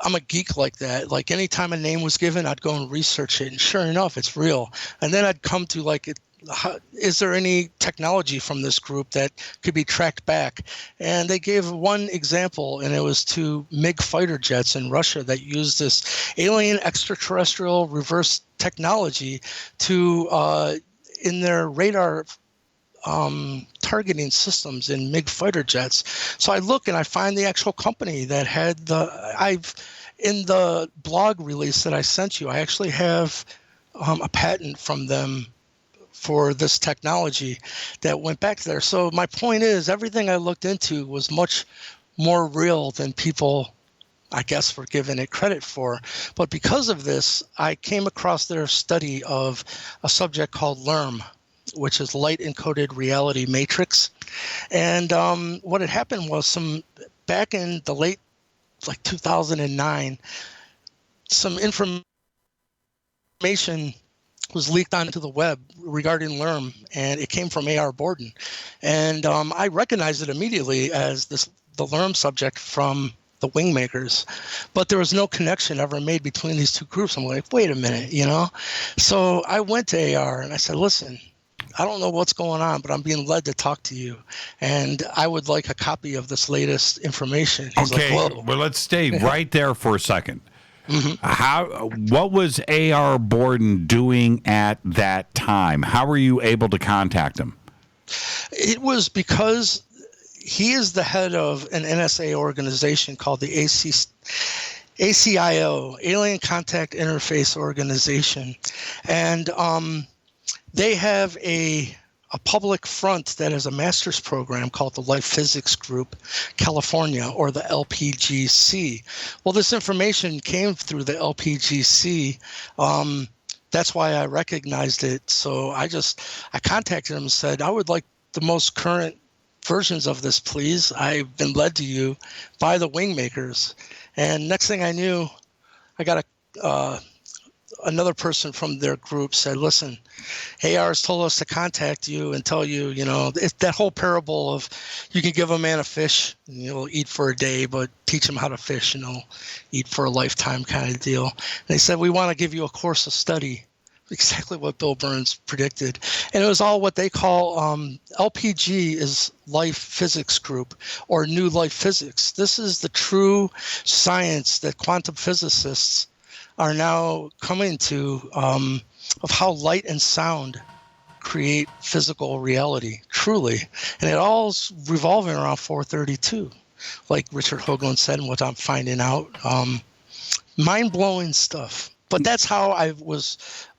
I'm a geek like that. Like anytime a name was given, I'd go and research it. And sure enough, it's real. And then I'd come to is there any technology from this group that could be tracked back? And they gave one example, and it was to MiG fighter jets in Russia that used this alien extraterrestrial reverse technology to, in their radar targeting systems in MiG fighter jets. So I look and I find the actual company that had in the blog release that I sent you, I actually have a patent from them for this technology that went back there. So my point is, everything I looked into was much more real than people, I guess, were giving it credit for. But because of this, I came across their study of a subject called LERM, which is Light Encoded Reality Matrix. And what had happened was back in the late 2009, some information was leaked onto the web regarding LERM, and it came from AR Borden. And I recognized it immediately as the LERM subject from the Wingmakers, but there was no connection ever made between these two groups. I'm like, wait a minute, So I went to AR and I said, listen, I don't know what's going on, but I'm being led to talk to you, and I would like a copy of this latest information. He's okay, well, let's stay right there for a second. What was AR Borden doing at that time? How were you able to contact him? It was because he is the head of an NSA organization called the ACIO, Alien Contact Interface Organization. And they have a public front that is a master's program called the Life Physics Group California, or the LPGC. Well, this information came through the LPGC. That's why I recognized it. So I contacted him and said, I would like the most current versions of this, please. I've been led to you by the Wingmakers. And next thing I knew, I got another person from their group said, listen, AR has told us to contact you and tell you, it's that whole parable of you can give a man a fish and he'll eat for a day, but teach him how to fish and he'll eat for a lifetime kind of deal. And they said, we want to give you a course of study, exactly what Bill Burns predicted. And it was all what they call LPG is Life Physics Group, or New Life Physics. This is the true science that quantum physicists are now coming to, of how light and sound create physical reality, truly. And it all's revolving around 432, like Richard Hoagland said, and what I'm finding out. Mind-blowing stuff. But that's how I was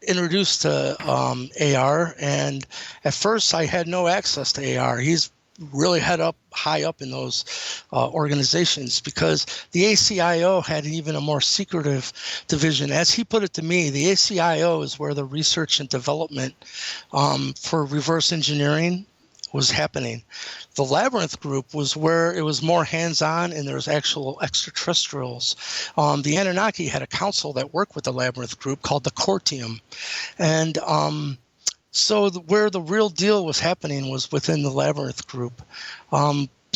introduced to AR. And at first, I had no access to AR. He's really high up in those organizations, because the ACIO had even a more secretive division. As he put it to me, the ACIO is where the research and development for reverse engineering was happening. The Labyrinth group was where it was more hands-on, and there's actual extraterrestrials. The Anunnaki had a council that worked with the Labyrinth group called the Cortium. And so where the real deal was happening was within the Labyrinth group.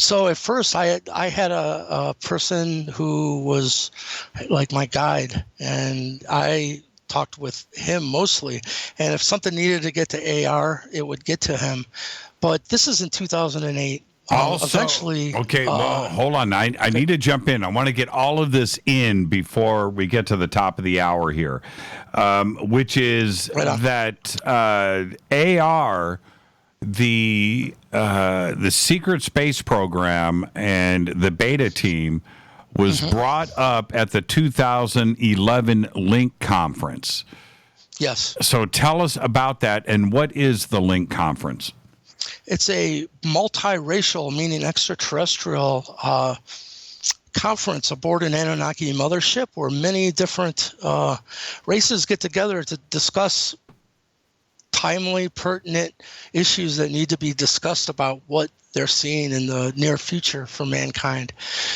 So at first, I had a person who was like my guide, and I talked with him mostly. And if something needed to get to AR, it would get to him. But this is in 2008. Eventually, okay, well, hold on. I need to jump in. I want to get all of this in before we get to the top of the hour here, which is that AR, the secret space program and the beta team was brought up at the 2011 Link conference. Yes. So tell us about that, and what is the Link conference? It's a multiracial, meaning extraterrestrial, conference aboard an Anunnaki mothership where many different races get together to discuss timely, pertinent issues that need to be discussed about what they're seeing in the near future for mankind.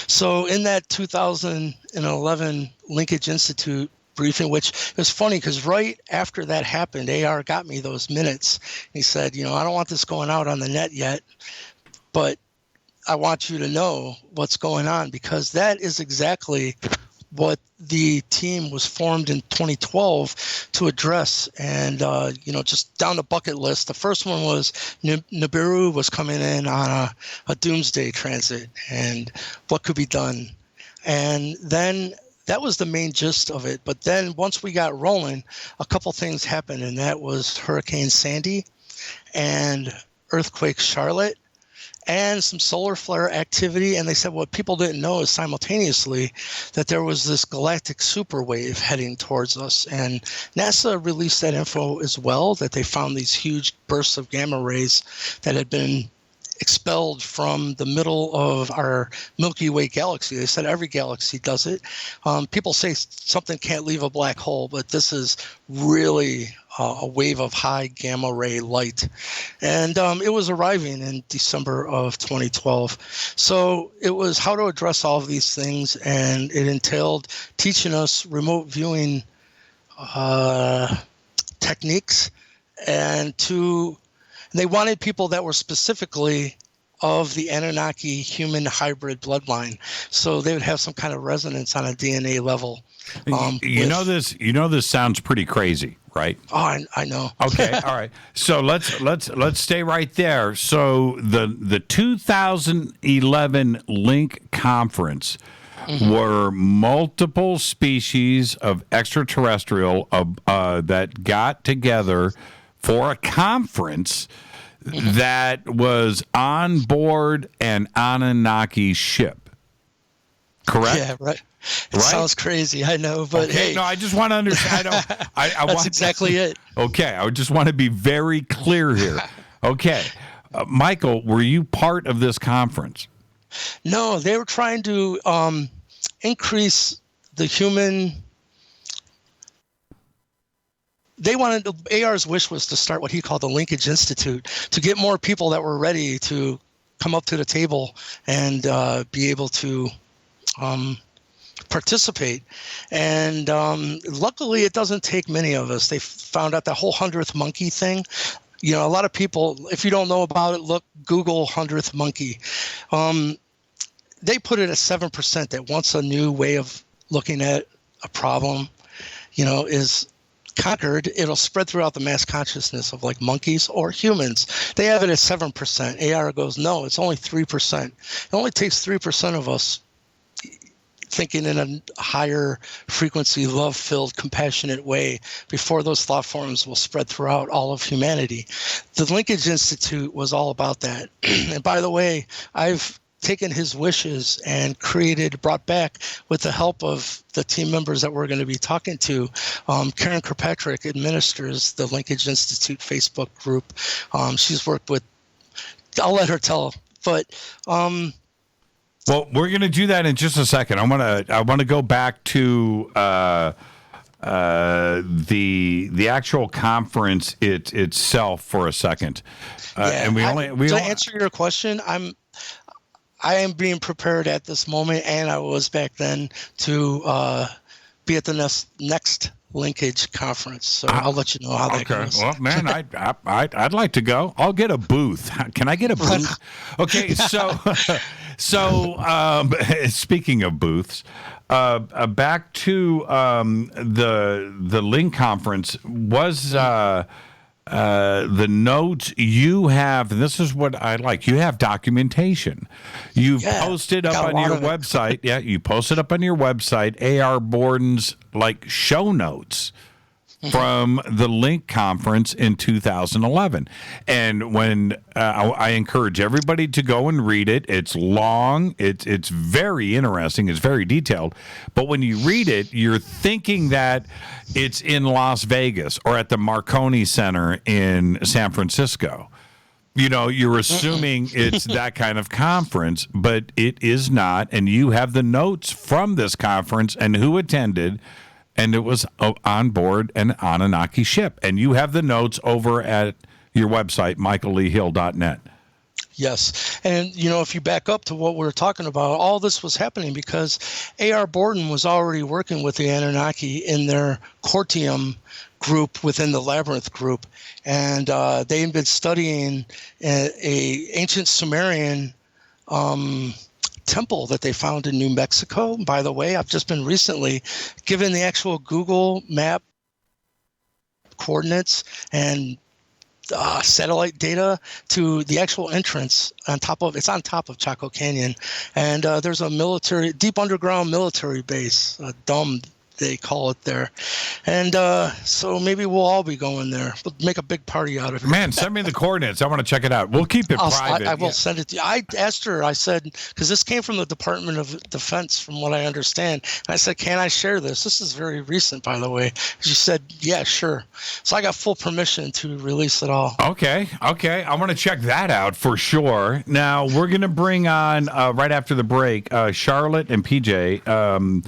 So in that 2011 Linkage Institute briefing, which is funny because right after that happened, AR got me those minutes. He said, I don't want this going out on the net yet, but I want you to know what's going on, because that is exactly what the team was formed in 2012 to address. And, just down the bucket list, the first one was Nibiru was coming in on a doomsday transit and what could be done. And then that was the main gist of it. But then once we got rolling, a couple things happened, and that was Hurricane Sandy and Earthquake Charlotte and some solar flare activity. And they said what people didn't know is simultaneously that there was this galactic superwave heading towards us. And NASA released that info as well, that they found these huge bursts of gamma rays that had been expelled from the middle of our Milky Way galaxy. They said every galaxy does it. People say something can't leave a black hole, but this is really a wave of high gamma ray light. And it was arriving in December of 2012. So it was how to address all of these things, and it entailed teaching us remote viewing techniques, and they wanted people that were specifically of the Anunnaki human hybrid bloodline, so they would have some kind of resonance on a DNA level. This sounds pretty crazy, right? Oh, I know. Okay, all right. So let's stay right there. So the 2011 Link conference were multiple species of extraterrestrial that got together for a conference that was on board an Anunnaki ship. Correct? Yeah, right. It sounds crazy, I know, but okay, hey. No, I just want to understand. That's exactly it. Okay, I just want to be very clear here. Okay, Michael, were you part of this conference? No, they were trying to increase the human. They wanted, AR's wish was to start what he called the Linkage Institute, to get more people that were ready to come up to the table and be able to participate. And luckily, it doesn't take many of us. They found out the whole 100th monkey thing. A lot of people, if you don't know about it, Google 100th monkey. They put it at 7% that once a new way of looking at a problem, is conquered, it'll spread throughout the mass consciousness of like monkeys or humans. They have it at 7%. AR goes, no, it's only 3%. It only takes 3% of us thinking in a higher frequency, love-filled, compassionate way before those thought forms will spread throughout all of humanity. The Linkage Institute was all about that. And by the way, I've taken his wishes and brought back, with the help of the team members that we're going to be talking to. Karen Kirkpatrick administers the Linkage Institute Facebook group. She's worked with, I'll let her tell, but well, we're going to do that in just a second. I want to go back to the actual conference itself for a second. And to answer your question, I am being prepared at this moment, and I was back then, to be at the next linkage conference. So I'll let you know how that goes. Well, man, I'd like to go. I'll get a booth. Can I get a booth? Okay, so speaking of booths, back to the Link conference was the notes you have, and this is what I like, you have documentation. You've posted up on your website. Yeah, you posted up on your website AR Borden's show notes from the Link conference in 2011. And when I encourage everybody to go and read it. It's long, it's very interesting, it's very detailed. But when you read it, you're thinking that it's in Las Vegas or at the Marconi Center in San Francisco. You're assuming it's that kind of conference, but it is not. And you have the notes from this conference and who attended. And it was on board an Anunnaki ship. And you have the notes over at your website, michaelleehill.net. Yes. And, if you back up to what we're talking about, all this was happening because AR Borden was already working with the Anunnaki in their Cortium group within the Labyrinth group. And they had been studying a ancient Sumerian temple that they found in New Mexico. By the way, I've just been recently given the actual Google map coordinates and satellite data to the actual entrance on top of Chaco Canyon. And there's a deep underground military base, a dome they call it there. And so maybe we'll all be going there. We'll make a big party out of it. Man, send me the coordinates. I want to check it out. We'll keep it private. I will send it to you. I asked her, I said, because this came from the Department of Defense, from what I understand. And I said, can I share this? This is very recent, by the way. She said, yeah, sure. So I got full permission to release it all. Okay. I want to check that out for sure. Now, we're going to bring on, right after the break, Charlotte and PJ.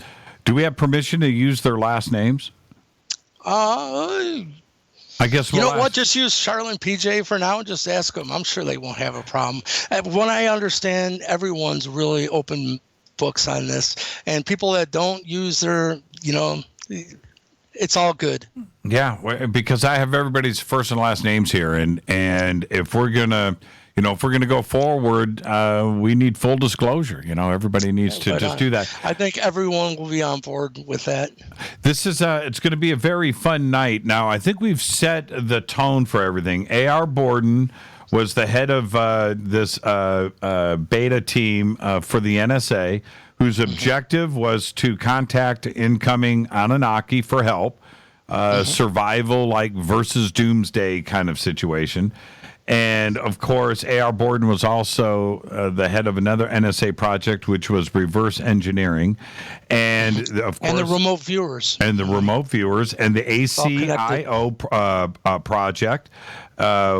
Do we have permission to use their last names? I guess you know what? Just use Charlotte and PJ for now and just ask them. I'm sure they won't have a problem. When I understand, everyone's really open books on this, and people that don't use their, it's all good. Yeah, because I have everybody's first and last names here, and if we're gonna go forward, we need full disclosure. Everybody needs to just do that. I think everyone will be on board with that. This is it's going to be a very fun night. Now, I think we've set the tone for everything. AR Borden was the head of this beta team for the NSA, whose objective was to contact incoming Anunnaki for help, survival versus doomsday kind of situation. And, of course, A.R. Borden was also the head of another NSA project, which was reverse engineering. And, of course... And the remote viewers. And the remote viewers. And the ACIO project,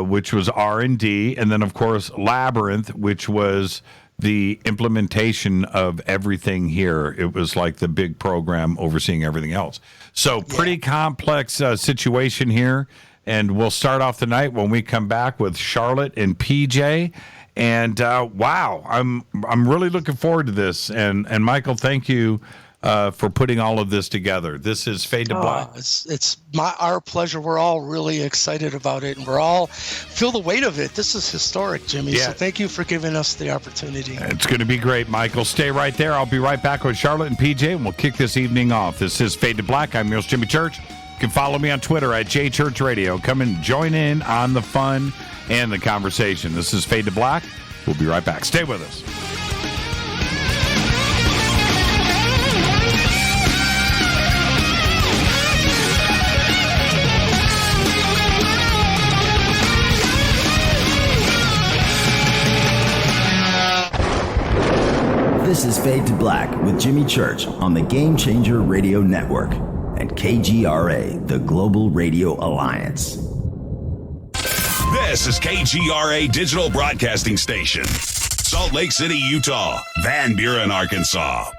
which was R&D. And then, of course, Labyrinth, which was the implementation of everything here. It was like the big program overseeing everything else. So, pretty complex situation here. And we'll start off the night when we come back with Charlotte and PJ. And wow, I'm really looking forward to this. And Michael, thank you for putting all of this together. This is Fade to Black. It's our pleasure. We're all really excited about it, and we're all feel the weight of it. This is historic, Jimmy. Yeah. So thank you for giving us the opportunity. It's going to be great, Michael. Stay right there. I'll be right back with Charlotte and PJ, and we'll kick this evening off. This is Fade to Black. I'm your host, Jimmy Church. You can follow me on Twitter at JChurchRadio. Come and join in on the fun and the conversation. This is Fade to Black. We'll be right back. Stay with us. This is Fade to Black with Jimmy Church on the Game Changer Radio Network and KGRA, the Global Radio Alliance. This is KGRA Digital Broadcasting Station, Salt Lake City, Utah, Van Buren, Arkansas.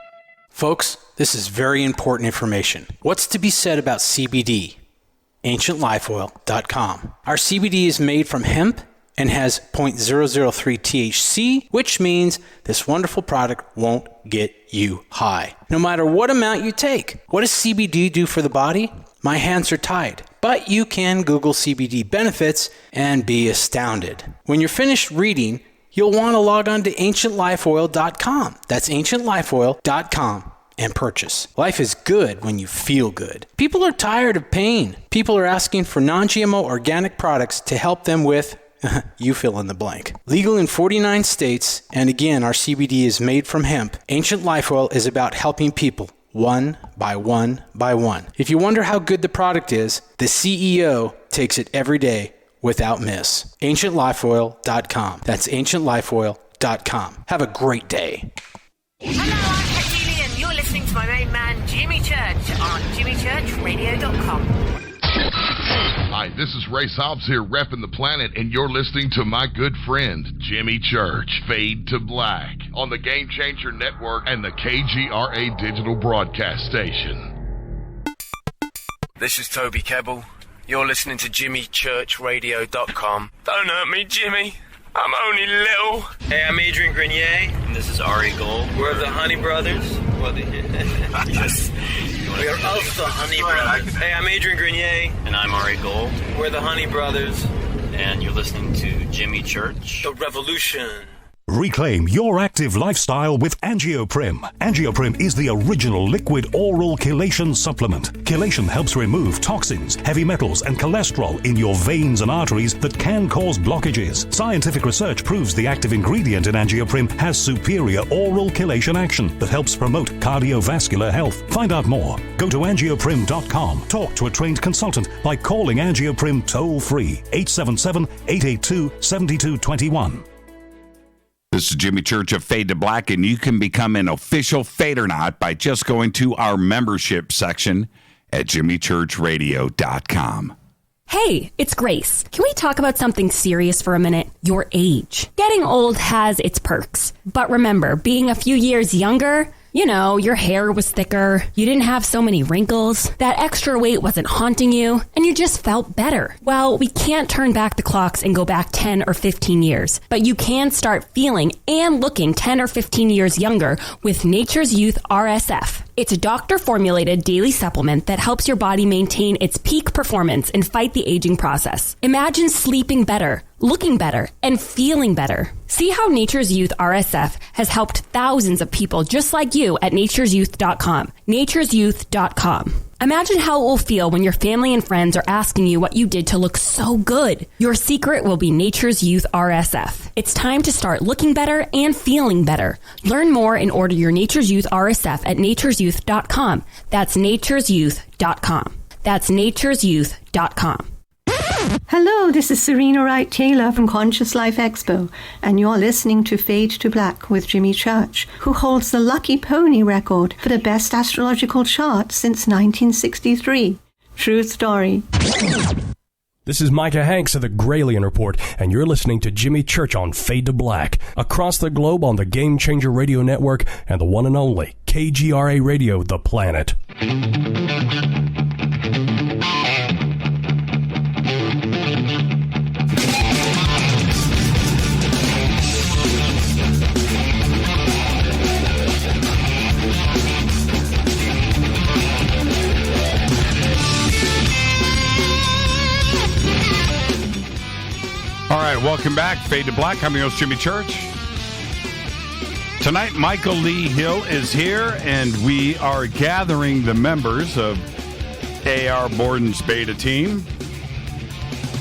Folks, this is very important information. What's to be said about CBD? AncientLifeOil.com. Our CBD is made from hemp and has 0.003 THC, which means this wonderful product won't get you high, no matter what amount you take. What does CBD do for the body? My hands are tied. But you can Google CBD benefits and be astounded. When you're finished reading, you'll want to log on to ancientlifeoil.com. That's ancientlifeoil.com and purchase. Life is good when you feel good. People are tired of pain. People are asking for non-GMO organic products to help them with you fill in the blank. Legal in 49 states, and again, our CBD is made from hemp. Ancient Life Oil is about helping people one by one by one. If you wonder how good the product is, the CEO takes it every day without miss. AncientLifeOil.com. That's AncientLifeOil.com. Have a great day. Hello, I'm Katie and you're listening to my main man, Jimmy Church, on JimmyChurchRadio.com. Hi, this is Ray Hobbs here, repping the planet, and you're listening to my good friend, Jimmy Church, Fade to Black, on the Game Changer Network and the KGRA Digital Broadcast Station. This is Toby Kebbell. You're listening to JimmyChurchRadio.com. Don't hurt me, Jimmy. I'm only little. Hey, I'm Adrian Grenier, and this is Ari Gold. We're the Honey Brothers. Yes. We are of the Honey Brothers. Hey, I'm Adrian Grenier, and I'm Ari Gold. We're the Honey Brothers, and you're listening to Jimmy Church. The Revolution. Reclaim your active lifestyle with Angioprim. Angioprim is the original liquid oral chelation supplement. Chelation helps remove toxins, heavy metals, and cholesterol in your veins and arteries that can cause blockages. Scientific research proves the active ingredient in Angioprim has superior oral chelation action that helps promote cardiovascular health. Find out more. Go to angioprim.com. Talk to a trained consultant by calling Angioprim toll-free 877-882-7221. This is Jimmy Church of Fade to Black, and you can become an official Fadernaut by just going to our membership section at jimmychurchradio.com. Hey, it's Grace. Can we talk about something serious for a minute? Your age. Getting old has its perks. But remember, being a few years younger, you know, your hair was thicker, you didn't have so many wrinkles, that extra weight wasn't haunting you, and you just felt better. Well, we can't turn back the clocks and go back 10 or 15 years, but you can start feeling and looking 10 or 15 years younger with Nature's Youth RSF. It's a doctor-formulated daily supplement that helps your body maintain its peak performance and fight the aging process. Imagine sleeping better, looking better, and feeling better. See how Nature's Youth RSF has helped thousands of people just like you at nature'syouth.com. nature'syouth.com. Imagine how it will feel when your family and friends are asking you what you did to look so good. Your secret will be Nature's Youth RSF. It's time to start looking better and feeling better. Learn more and order your Nature's Youth RSF at nature'syouth.com. That's nature'syouth.com. That's nature'syouth.com. Hello, this is Serena Wright Taylor from Conscious Life Expo, and you're listening to Fade to Black with Jimmy Church, who holds the Lucky Pony record for the best astrological chart since 1963. True story. This is Micah Hanks of the Gralien Report, and you're listening to Jimmy Church on Fade to Black, across the globe on the Game Changer Radio Network and the one and only KGRA Radio, The Planet. All right, welcome back. Fade to Black. I'm your host, Jimmy Church. Tonight, Michael Lee Hill is here, and we are gathering the members of AR Borden's beta team.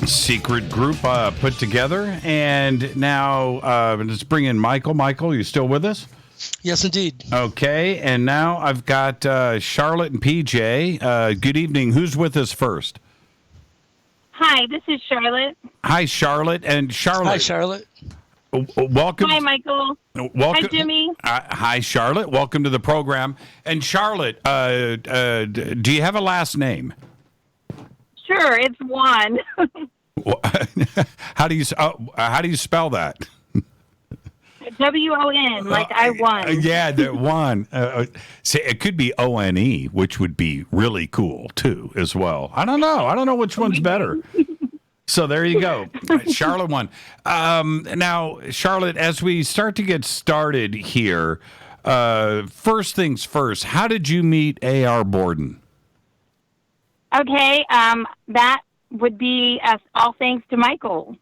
Secret group put together. And now let's bring in Michael. Michael, you still with us? Yes, indeed. Okay, and now I've got Charlotte and PJ. Good evening. Who's with us first? Hi, this is Charlotte. Hi, Charlotte. And Charlotte. Hi, Charlotte. Welcome. Hi, Michael. Welcome. Hi, Jimmy. Hi, Charlotte. Welcome to the program. And Charlotte, do you have a last name? Sure, it's Juan. How do you spell that? W-O-N, like I won. Yeah, that Juan. See, it could be O-N-E, which would be really cool, too, as well. I don't know which one's better. So there you go. Charlotte won. Now, Charlotte, as we start to get started here, first things first, how did you meet AR Borden? Okay, that would be all thanks to Michael.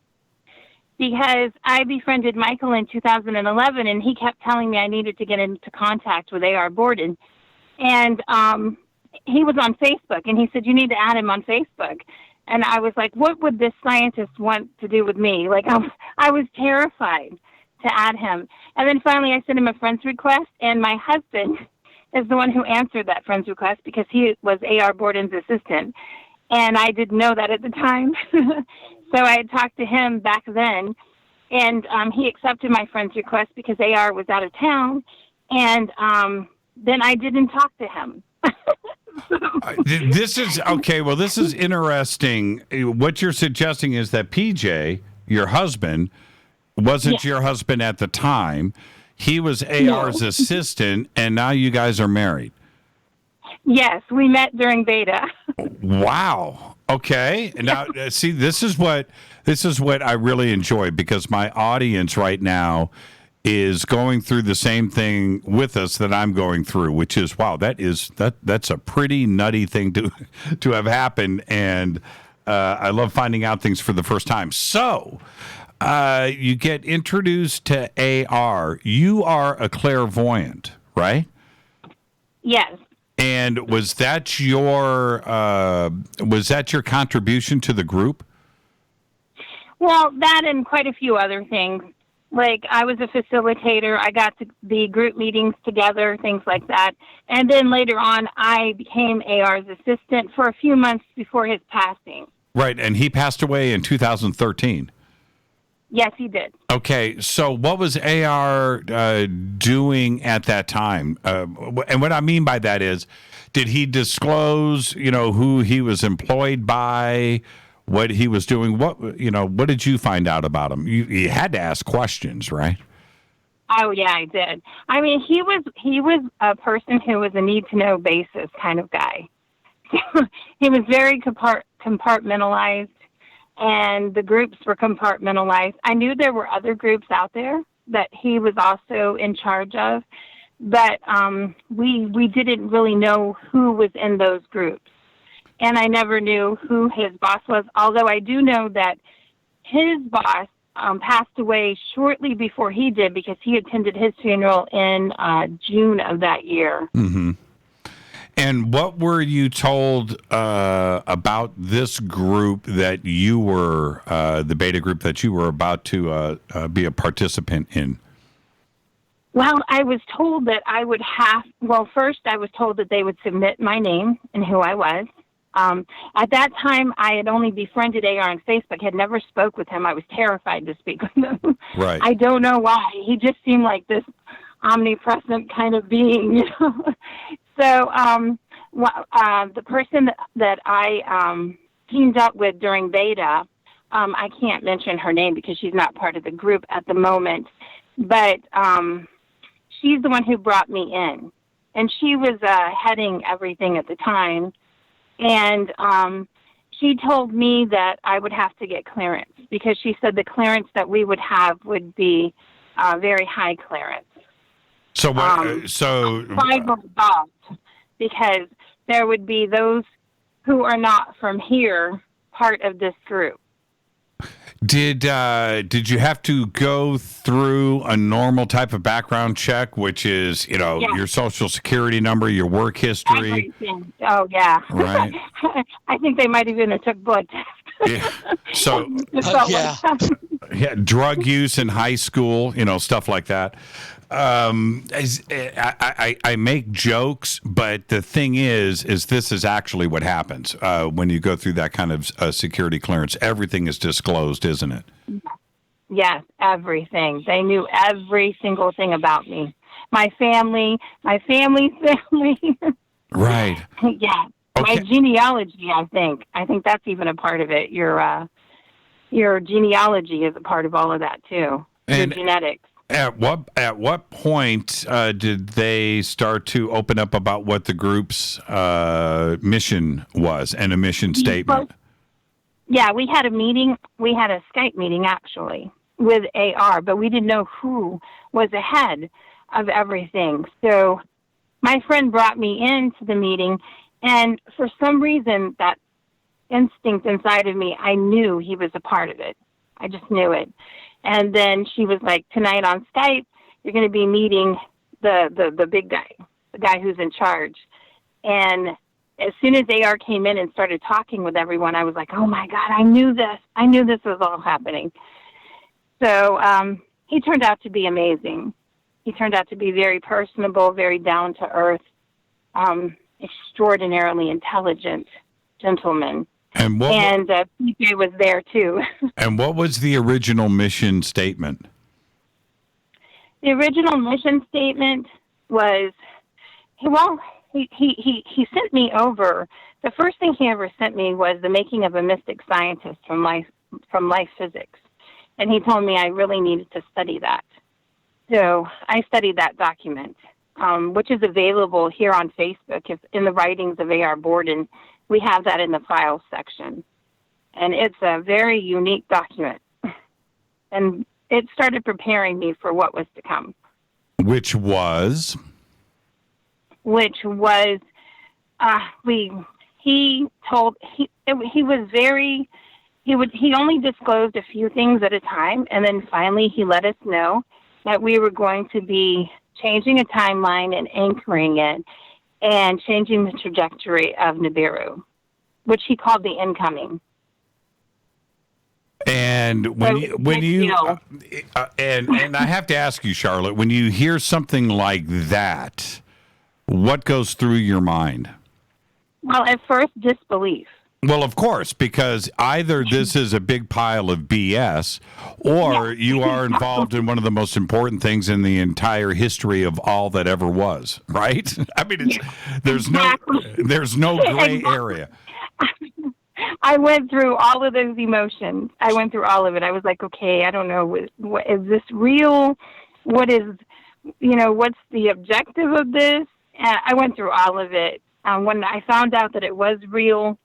Because I befriended Michael in 2011, and he kept telling me I needed to get into contact with AR Borden. And he was on Facebook, and he said, you need to add him on Facebook. And I was like, what would this scientist want to do with me? Like, I was terrified to add him. And then finally I sent him a friend's request, and my husband is the one who answered that friend's request because he was AR Borden's assistant. And I didn't know that at the time. So I had talked to him back then, and he accepted my friend's request because AR was out of town, and then I didn't talk to him. This is okay. Well, this is interesting. What you're suggesting is that PJ, your husband, wasn't your husband at the time. He was AR's assistant, and now you guys are married. Yes, we met during beta. Wow. Okay. Now, see, this is what I really enjoy, because my audience right now is going through the same thing with us that I'm going through, which is, wow, that's a pretty nutty thing to have happened, and I love finding out things for the first time. So, you get introduced to AR. You are a clairvoyant, right? Yes. And was that your contribution to the group? Well, that and quite a few other things. Like, I was a facilitator. I got the group meetings together, things like that. And then later on, I became AR's assistant for a few months before his passing. Right, and he passed away in 2013. Yes, he did. Okay, so what was AR doing at that time? And what I mean by that is, did he disclose, who he was employed by, what he was doing? What did you find out about him? You had to ask questions, right? Oh yeah, I did. I mean, he was a person who was a need-to-know basis kind of guy. He was very compartmentalized. And the groups were compartmentalized. I knew there were other groups out there that he was also in charge of, but we didn't really know who was in those groups. And I never knew who his boss was, although I do know that his boss passed away shortly before he did, because he attended his funeral in June of that year. Mm-hmm. And what were you told about this group that you were, the beta group that you were about to be a participant in? Well, I was told that first I was told that they would submit my name and who I was. At that time, I had only befriended AR on Facebook, had never spoke with him. I was terrified to speak with him. Right. I don't know why. He just seemed like this omnipresent kind of being, So the person that I teamed up with during beta, I can't mention her name because she's not part of the group at the moment, but she's the one who brought me in. And she was heading everything at the time. And she told me that I would have to get clearance, because she said the clearance that we would have would be very high clearance. So what? Because there would be those who are not from here part of this group. Did you have to go through a normal type of background check, which is your social security number, your work history? Everything. Oh yeah. Right. I think they might even have took blood tests. Yeah. So drug use in high school, stuff like that. I make jokes, but the thing is this is actually what happens when you go through that kind of security clearance. Everything is disclosed, isn't it? Yes, everything. They knew every single thing about me. My family. Right. Yeah. Okay. My genealogy, I think that's even a part of it. Your genealogy is a part of all of that too. And your genetics. At what point did they start to open up about what the group's mission was and a mission statement? Yeah, we had a meeting. We had a Skype meeting actually with AR, but we didn't know who was ahead of everything. So my friend brought me into the meeting, and for some reason that instinct inside of me, I knew he was a part of it. I just knew it. And then she was like, tonight on Skype, you're going to be meeting the big guy, the guy who's in charge. And as soon as AR came in and started talking with everyone, I was like, oh my God, I knew this. I knew this was all happening. So he turned out to be amazing. He turned out to be very personable, very down to earth, extraordinarily intelligent gentleman. And PJ was there too. And what was the original mission statement? The original mission statement was, he sent me over. The first thing he ever sent me was the making of a mystic scientist from life physics. And he told me I really needed to study that. So I studied that document, which is available here on Facebook. If in the writings of AR Borden, we have that in the files section. And it's a very unique document. And it started preparing me for what was to come. He only disclosed a few things at a time, and then finally he let us know that we were going to be changing a timeline and anchoring it and changing the trajectory of Nibiru, which he called the incoming. And and I have to ask you, Charlotte, when you hear something like that, what goes through your mind? Well, at first, disbelief. Well, of course, because either this is a big pile of BS, or you are involved in one of the most important things in the entire history of all that ever was, right? I mean, there's no gray area. I went through all of those emotions. I went through all of it. I was like, okay, I don't know. What is this real? What is, what's the objective of this? And I went through all of it. When I found out that it was real,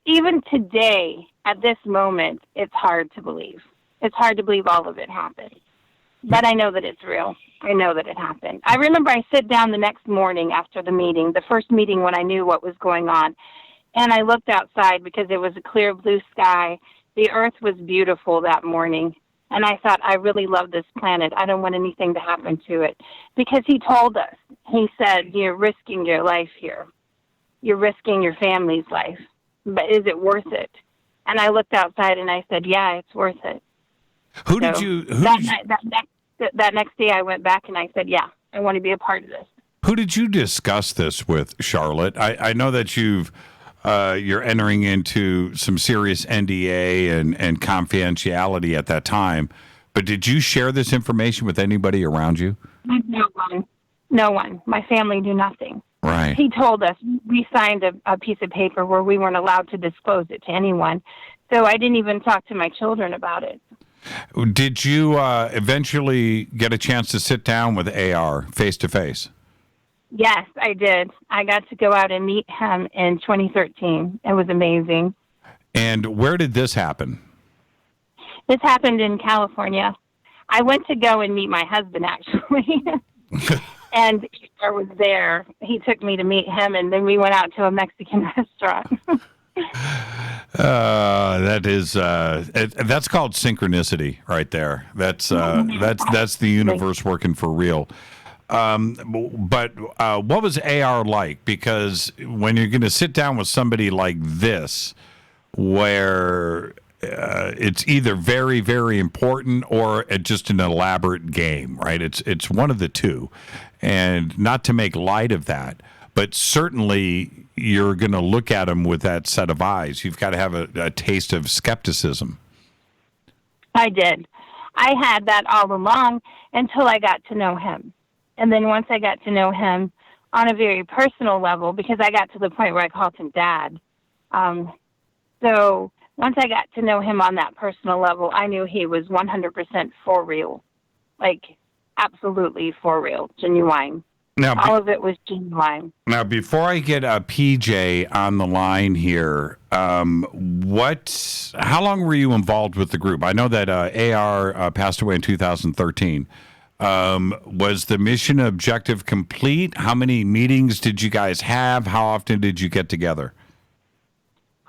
even today, at this moment, it's hard to believe. It's hard to believe all of it happened. But I know that it's real. I know that it happened. I remember I sit down the next morning after the meeting, the first meeting when I knew what was going on, and I looked outside because it was a clear blue sky. The earth was beautiful that morning. And I thought, I really love this planet. I don't want anything to happen to it. Because he told us, he said, you're risking your life here. You're risking your family's life. But is it worth it? And I looked outside and I said, yeah, it's worth it. That next day I went back and I said, yeah, I want to be a part of this. Who did you discuss this with, Charlotte? I know that you're entering into some serious NDA and confidentiality at that time, but did you share this information with anybody around you? No one. My family knew nothing. Right. He told us, we signed a piece of paper where we weren't allowed to disclose it to anyone. So I didn't even talk to my children about it. Did you eventually get a chance to sit down with AR face to face? Yes, I did. I got to go out and meet him in 2013. It was amazing. And where did this happen? This happened in California. I went to go and meet my husband, actually. And I was there. He took me to meet him, and then we went out to a Mexican restaurant. That's called synchronicity right there. That's the universe working for real. But what was AR like? Because when you're going to sit down with somebody like this, where it's either very, very important or just an elaborate game, right? It's one of the two. And not to make light of that, but certainly you're going to look at them with that set of eyes. You've got to have a taste of skepticism. I did. I had that all along until I got to know him. And then once I got to know him on a very personal level, because I got to the point where I called him Dad. So once I got to know him on that personal level, I knew he was 100% for real. Like, absolutely for real, genuine. Now, all of it was genuine. Now, before I get PJ on the line here, how long were you involved with the group? I know that AR passed away in 2013. Was the mission objective complete? How many meetings did you guys have? How often did you get together?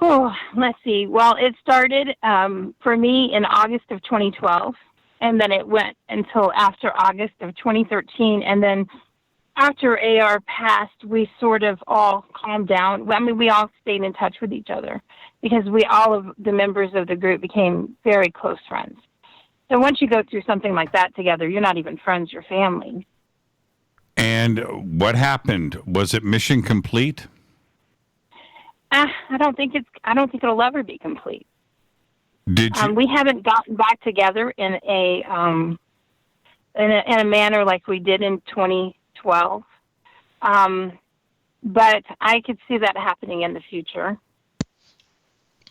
Let's see. Well, it started for me in August of 2012, and then it went until after August of 2013. And then after AR passed, we sort of all calmed down. I mean, we all stayed in touch with each other because all of the members of the group became very close friends. So once you go through something like that together, you're not even friends, you're family. And what happened? Was it mission complete? I don't think it'll ever be complete. Did you? We haven't gotten back together in a manner like we did in 2012. But I could see that happening in the future.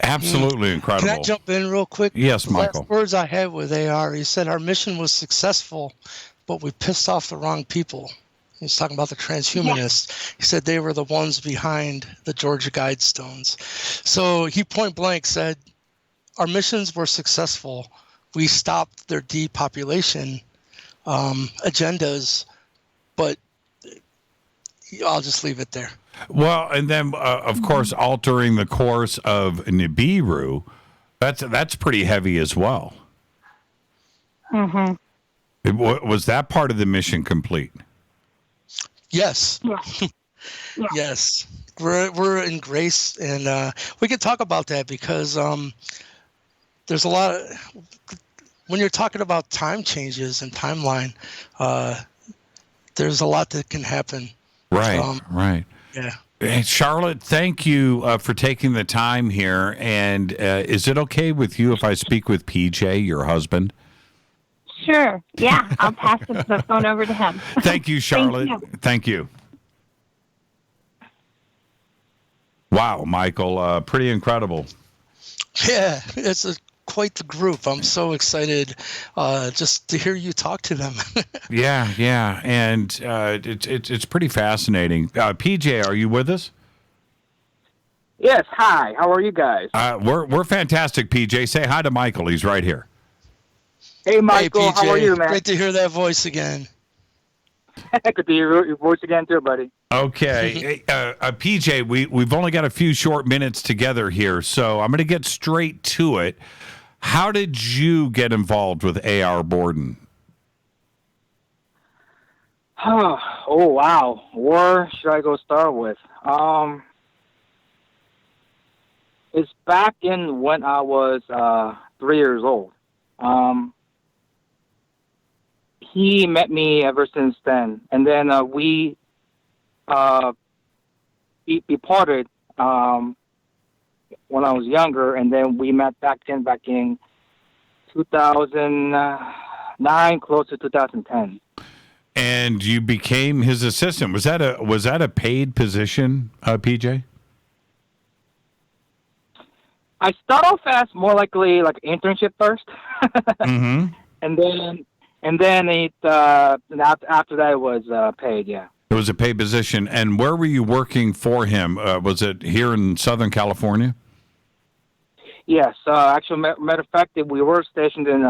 Absolutely incredible. Can I jump in real quick? Yes, Michael. The last words I had with AR, he said our mission was successful, but we pissed off the wrong people. He's talking about the transhumanists. Yeah. He said they were the ones behind the Georgia Guidestones. So he point blank said, our missions were successful. We stopped their depopulation agendas, but I'll just leave it there. Well, and then, of course, altering the course of Nibiru, that's pretty heavy as well. Mm-hmm. Was that part of the mission complete? Yes. Yeah. Yeah. Yes. We're in grace, and we can talk about that because there's a lot of, when you're talking about time changes and timeline, there's a lot that can happen. Right, right. Yeah. And Charlotte, thank you for taking the time here. And is it okay with you if I speak with PJ, your husband? Sure. Yeah, I'll pass the phone over to him. Thank you, Charlotte. Thank you. Wow, Michael, pretty incredible. Yeah, it's quite the group. I'm so excited just to hear you talk to them. Yeah, and it's pretty fascinating. PJ, are you with us? Yes. Hi. How are you guys? We're fantastic. PJ, say hi to Michael. He's right here. Hey, Michael. Hey, PJ. How are you, man? Great to hear that voice again. Good to hear your voice again, too, buddy. Okay. PJ, we've only got a few short minutes together here, so I'm going to get straight to it. How did you get involved with AR Borden? Oh, wow. Where should I go start with? It's back in when I was 3 years old. He met me ever since then. And then we parted when I was younger, and then we met back in 2009, close to 2010. And you became his assistant. Was that a paid position, PJ? I started off as more likely like internship first, mm-hmm. and then it after that it was paid. Yeah, it was a paid position. And where were you working for him? Was it here in Southern California? Yes, actually, matter of fact, we were stationed in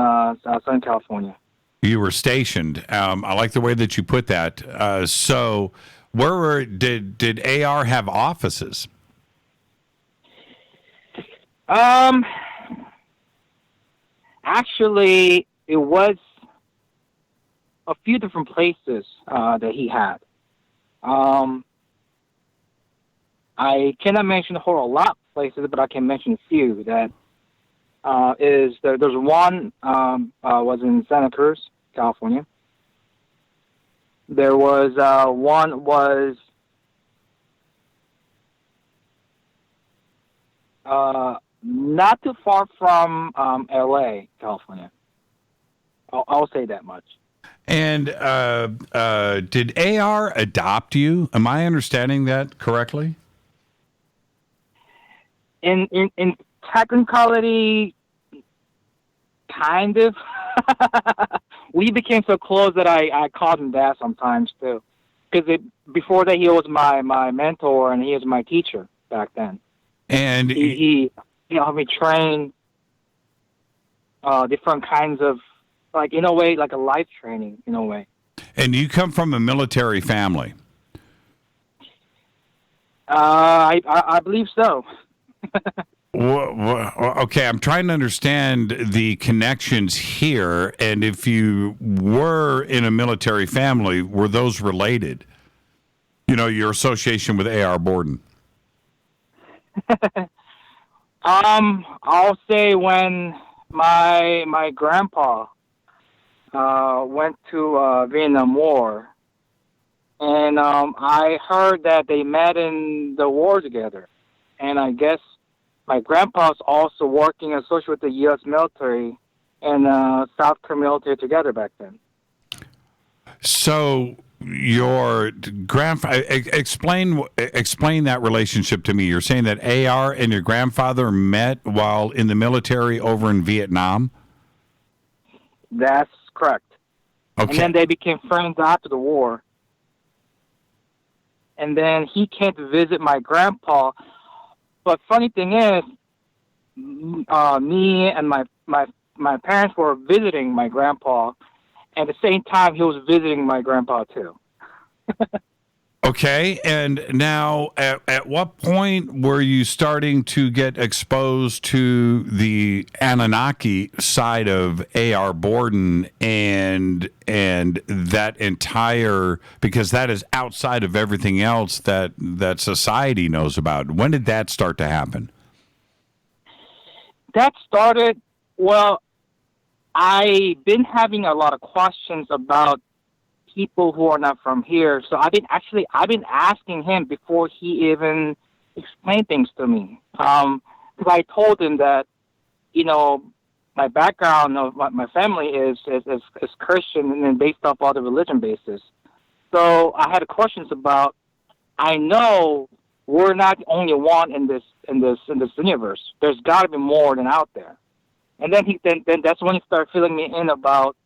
Southern California. You were stationed. I like the way that you put that. So, did AR have offices? Actually, it was a few different places that he had. I cannot mention a whole lot of places, but I can mention a few. That there's one was in Santa Cruz, California. There was one was not too far from LA, California. I'll say that much. And did AR adopt you? Am I understanding that correctly? In technicality, kind of. We became so close that I called him Dad sometimes too, because before that he was my mentor and he was my teacher back then. And he helped me train different kinds of, like, in a way, like a life training in a way. And you come from a military family? I believe so. Okay, I'm trying to understand the connections here, and if you were in a military family, were those related? You know, your association with AR Borden. I'll say when my grandpa went to Vietnam War, and I heard that they met in the war together, and I guess my grandpa's also working associated with the U.S. military and South Korean military together back then. So your explain that relationship to me. You're saying that AR and your grandfather met while in the military over in Vietnam? That's correct. Okay. And then they became friends after the war. And then he came to visit my grandpa. But funny thing is, me and my parents were visiting my grandpa. At the same time, he was visiting my grandpa, too. Okay, and now at what point were you starting to get exposed to the Anunnaki side of AR Borden and that entire, because that is outside of everything else that society knows about? When did that start to happen? That started, well, I've been having a lot of questions about people who are not from here. So I've been asking him before he even explained things to me. Because I told him that, you know, my background of my family is Christian and then based off other religion bases. So I had questions about, I know we're not the only one in this universe. There's got to be more than out there. And then that's when he started filling me in about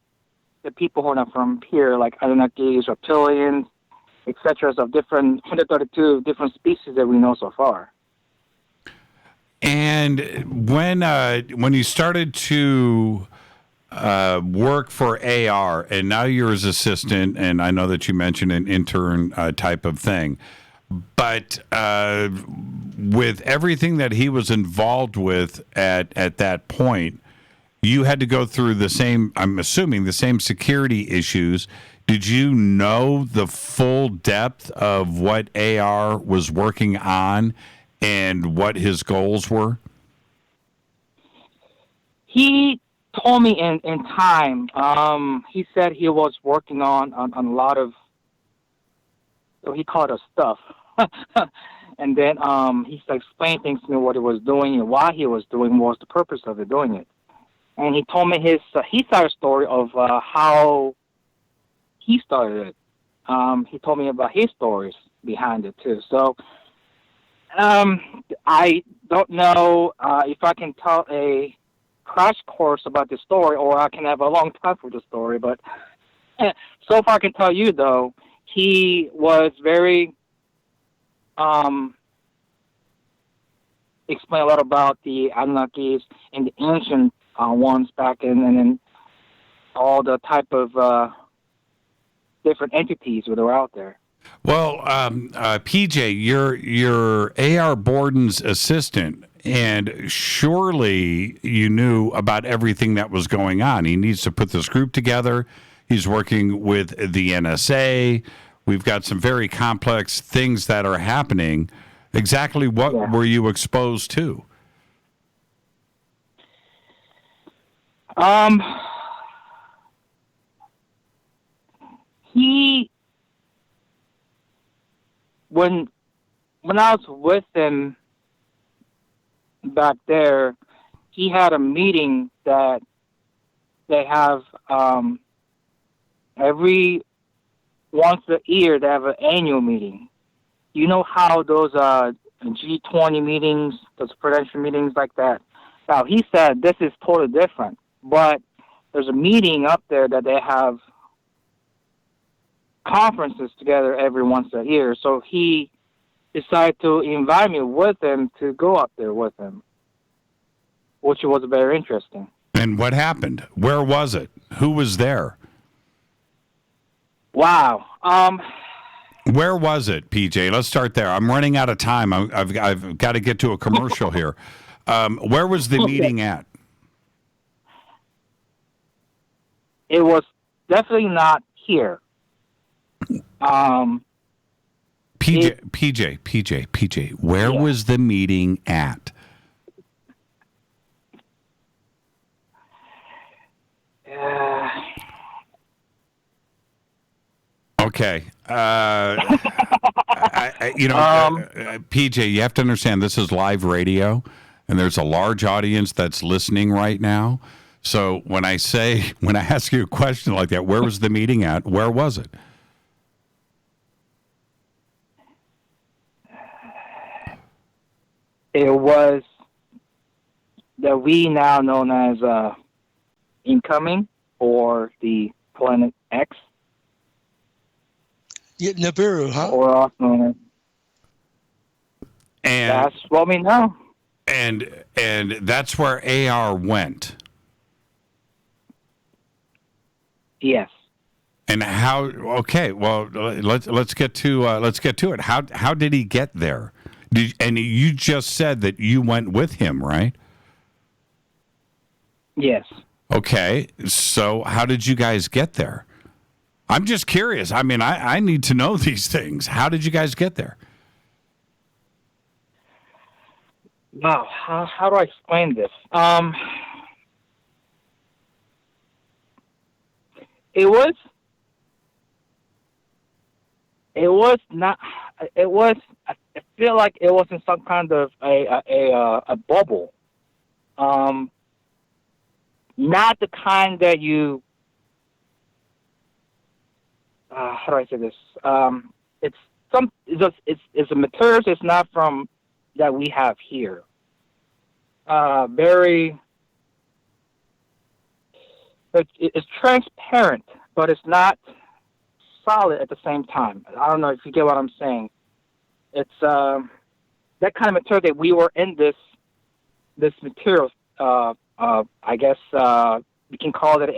the people who are not from here, like Anunnakis, reptilians, etc., of different 132 different species that we know so far. And when you started to work for AR, and now you're his assistant, and I know that you mentioned an intern type of thing, but with everything that he was involved with at that point, you had to go through the same, I'm assuming, the same security issues. Did you know the full depth of what AR was working on and what his goals were? He told me in time. He said he was working on a lot of, so he called it stuff. And then he explained things to me, what he was doing and why he was doing, what was the purpose of it, doing it. And he told me his side story of how he started it. He told me about his stories behind it, too. So I don't know if I can tell a crash course about the story or I can have a long time for the story. But so far I can tell you, though, he was very... explain a lot about the Anunnakis and the ancient ones back in, and then all the type of different entities that are out there. Well, PJ, you're AR Borden's assistant, and surely you knew about everything that was going on. He needs to put this group together. He's working with the NSA. We've got some very complex things that are happening. Exactly what were you exposed to? When I was with him back there, he had a meeting that they have every once a year. They have an annual meeting. You know how those G20 meetings, those presidential meetings like that. Now, he said this is totally different, but there's a meeting up there that they have conferences together every once a year. So he decided to invite me with him to go up there with him, which was very interesting. And what happened? Where was it? Who was there? Wow. Where was it, PJ? Let's start there. I'm running out of time. I've got to get to a commercial here. Where was the meeting at? It was definitely not here. PJ, where was the meeting at? Okay. PJ, you have to understand this is live radio, and there's a large audience that's listening right now. So when I ask you a question like that, where was the meeting at? Where was it? It was that we now known as incoming, or the Planet X. Yeah, Nibiru, huh? Or also, and that's what we know. And that's where AR went. Yes. And how? Okay, well, let's get to it. How did he get there? And you just said that you went with him, right? Yes. Okay, so how did you guys get there? I'm just curious. I mean, I need to know these things. How did you guys get there? Wow, how do I explain this? It was. I feel like it was in some kind of a bubble. Not the kind that you. How do I say this? It's a materials. It's not from that we have here. It's transparent, but it's not solid at the same time. I don't know if you get what I'm saying. It's that kind of material that we were in this material. I guess we can call it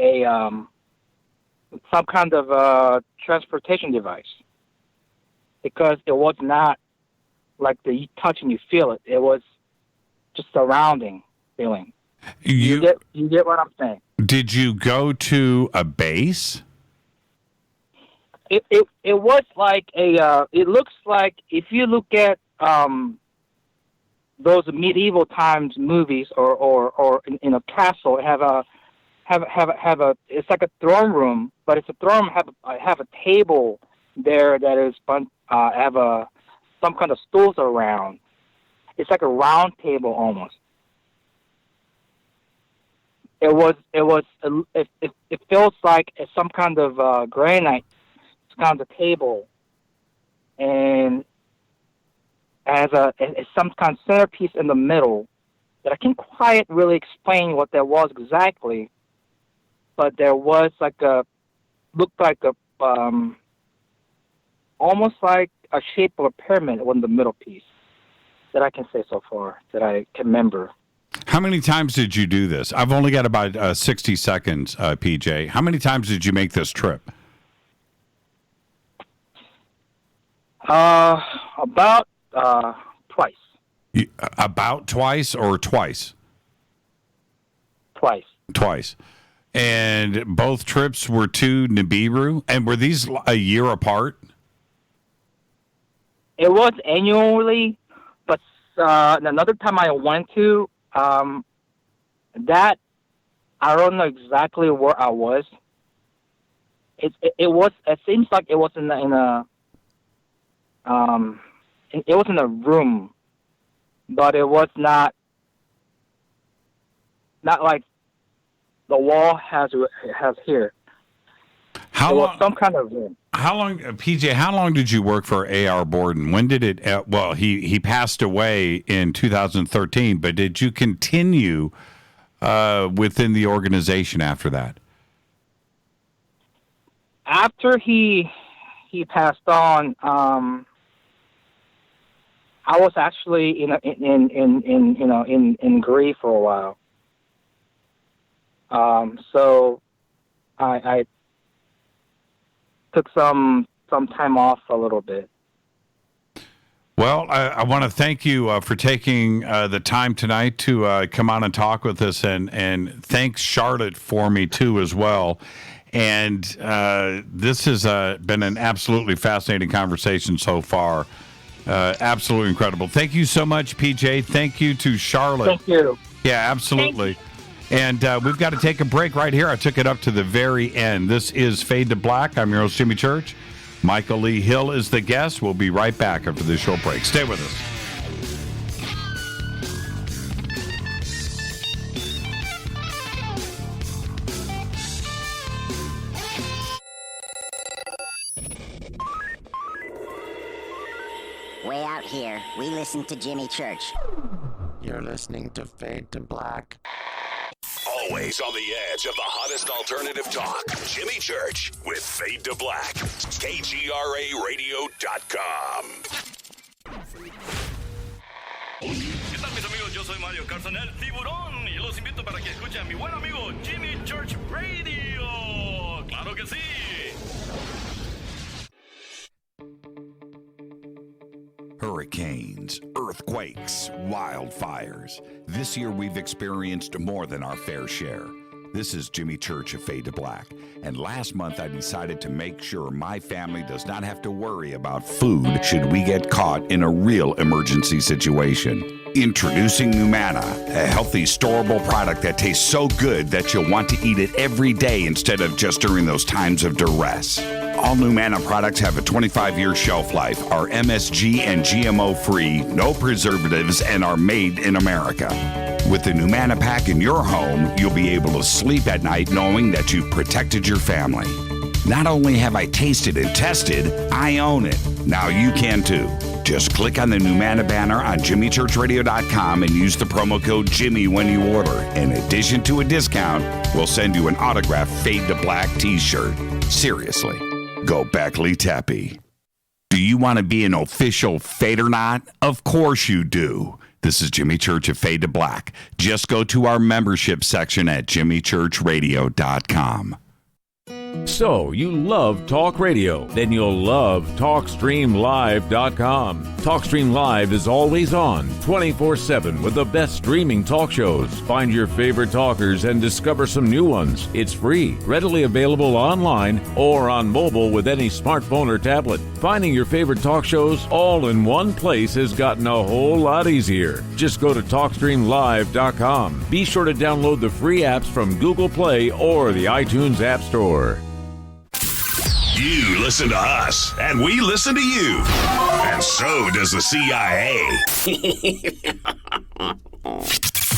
some kind of transportation device, because it was not like the touch and you feel it. It was just surrounding feeling. You get what I'm saying? Did you go to a base? It was like it looks like, if you look at those medieval times movies, or in a castle, have a it's like a throne room, but it's a throne room have a table there that is have some kind of stools around. It's like a round table almost. It feels like some kind of granite kind of table, and has some kind of centerpiece in the middle that I can't quite really explain what that was exactly, but there was looked like almost like a shape of a pyramid on the middle piece, that I can say so far, that I can remember. How many times did you do this? I've only got about 60 seconds, PJ. How many times did you make this trip? About twice. About twice or twice? Twice. Twice. And both trips were to Nibiru? And were these a year apart? It was annually, but another time I went to, that I don't know exactly where I was. It seems like it was in a it was in a room, but it was not like the wall has here. How long? Some kind of room. How long, PJ? How long did you work for AR Borden? When did it? Well, he passed away in 2013. But did you continue within the organization after that? After he passed on, I was actually in grief for a while. So I took some some time off a little bit. Well, I want to thank you for taking the time tonight to come on and talk with us, and thanks Charlotte for me too as well. And this has been an absolutely fascinating conversation so far. Absolutely incredible. Thank you so much, PJ. Thank you to Charlotte. Thank you. Yeah, absolutely. And we've got to take a break right here. I took it up to the very end. This is Fade to Black. I'm your host, Jimmy Church. Michael Lee Hill is the guest. We'll be right back after this short break. Stay with us. Way out here, we listen to Jimmy Church. You're listening to Fade to Black. Always on the edge of the hottest alternative talk. Jimmy Church with Fade to Black. KGRARadio.com. ¿Qué tal, mis amigos? Yo soy Mario Carson, el tiburón, y los invito para que escuchen a mi buen amigo Jimmy Church Radio. ¡Claro que sí! Hurricanes, earthquakes, wildfires. This year we've experienced more than our fair share. This is Jimmy Church of Fade to Black. And last month I decided to make sure my family does not have to worry about food should we get caught in a real emergency situation. Introducing Numana, a healthy, storable product that tastes so good that you'll want to eat it every day instead of just during those times of duress. All Numana products have a 25-year shelf life, are MSG and GMO-free, no preservatives, and are made in America. With the Numana pack in your home, you'll be able to sleep at night knowing that you've protected your family. Not only have I tasted and tested, I own it. Now you can too. Just click on the Numana banner on JimmyChurchRadio.com and use the promo code Jimmy when you order. In addition to a discount, we'll send you an autographed Fade to Black t-shirt. Seriously. Go Beckley Tappy. Do you want to be an official Fadernaut? Of course you do. This is Jimmy Church of Fade to Black. Just go to our membership section at JimmyChurchRadio.com. So, you love talk radio? Then you'll love TalkStreamLive.com. TalkStream Live is always on, 24/7 with the best streaming talk shows. Find your favorite talkers and discover some new ones. It's free, readily available online or on mobile with any smartphone or tablet. Finding your favorite talk shows all in one place has gotten a whole lot easier. Just go to TalkStreamLive.com. Be sure to download the free apps from Google Play or the iTunes App Store. You listen to us, and we listen to you. And so does the CIA.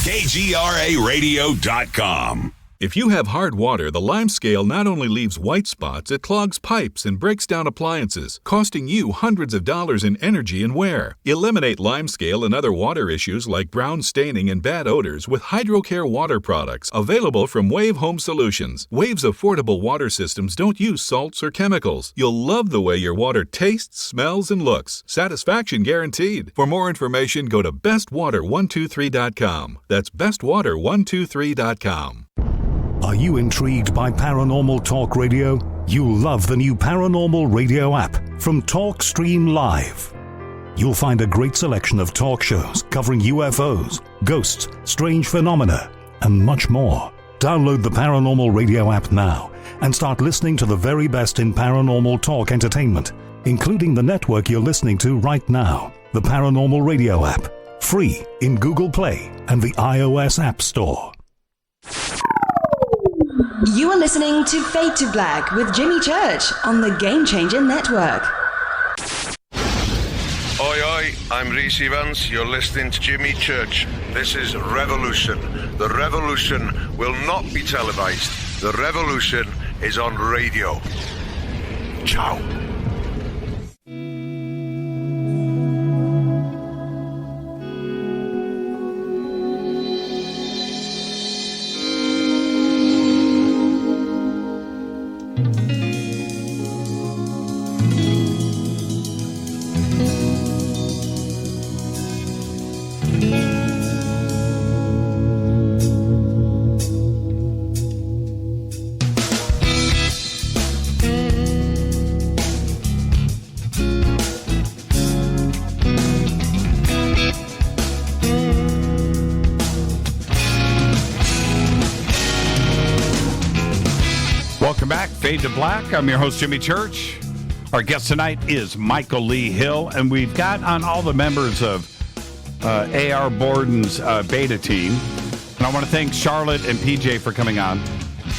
KGRARadio.com. If you have hard water, the lime scale not only leaves white spots, it clogs pipes and breaks down appliances, costing you hundreds of dollars in energy and wear. Eliminate lime scale and other water issues like brown staining and bad odors with HydroCare water products, available from Wave Home Solutions. Wave's affordable water systems don't use salts or chemicals. You'll love the way your water tastes, smells, and looks. Satisfaction guaranteed. For more information, go to bestwater123.com. That's bestwater123.com. Are you intrigued by paranormal talk radio? You'll love the new paranormal radio app from TalkStream Live. You'll find a great selection of talk shows covering UFOs, ghosts, strange phenomena, and much more. Download the paranormal radio app now and start listening to the very best in paranormal talk entertainment, including the network you're listening to right now, the Paranormal Radio app, free in Google Play and the iOS App Store. You are listening to Fade to Black with Jimmy Church on the Game Changer Network. Oi, oi, I'm Reese Evans. You're listening to Jimmy Church. This is Revolution. The revolution will not be televised. The revolution is on radio. Ciao. back. Fade to Black. I'm your host, Jimmy Church. Our guest tonight is Michael Lee Hill, and we've got on all the members of AR Borden's beta team. And I want to thank Charlotte and PJ for coming on.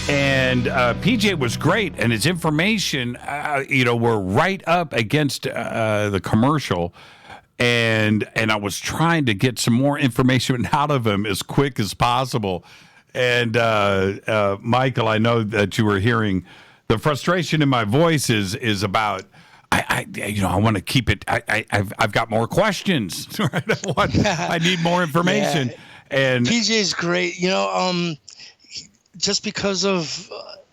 And PJ was great, and his information, were right up against the commercial. And I was trying to get some more information out of him as quick as possible. And Michael, I know that you were hearing the frustration in my voice is about. I want to keep it. I've got more questions. Right? I need more information. Yeah. And PJ's great. Just because of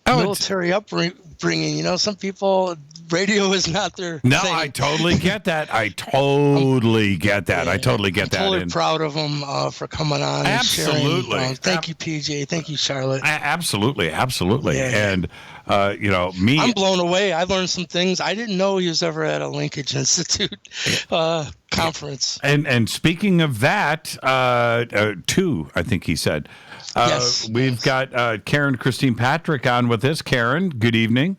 military upbringing, some people, radio is not their thing. I totally get that. I totally get that. I'm totally proud of them for coming on. Absolutely. And sharing. Thank you, PJ. Thank you, Charlotte. Absolutely. Yeah. And me, I'm blown away. I learned some things. I didn't know he was ever at a Linkage Institute conference. And speaking of that, two, I think he said. Yes. We've got Karen Christine Patrick on with us. Karen, good evening.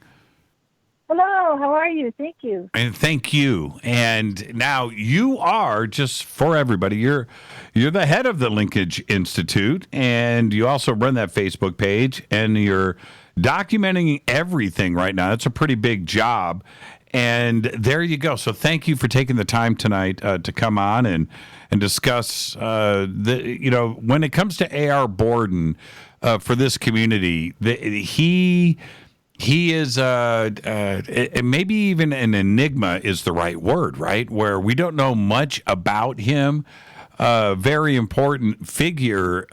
Hello, how are you? Thank you. And thank you. And now you are, just for everybody, you're the head of the Linkage Institute, and you also run that Facebook page, and you're documenting everything right now. It's a pretty big job. And there you go. So thank you for taking the time tonight to come on and discuss when it comes to AR Borden for this community, he is maybe even an enigma is the right word, right? Where we don't know much about him. Very important figure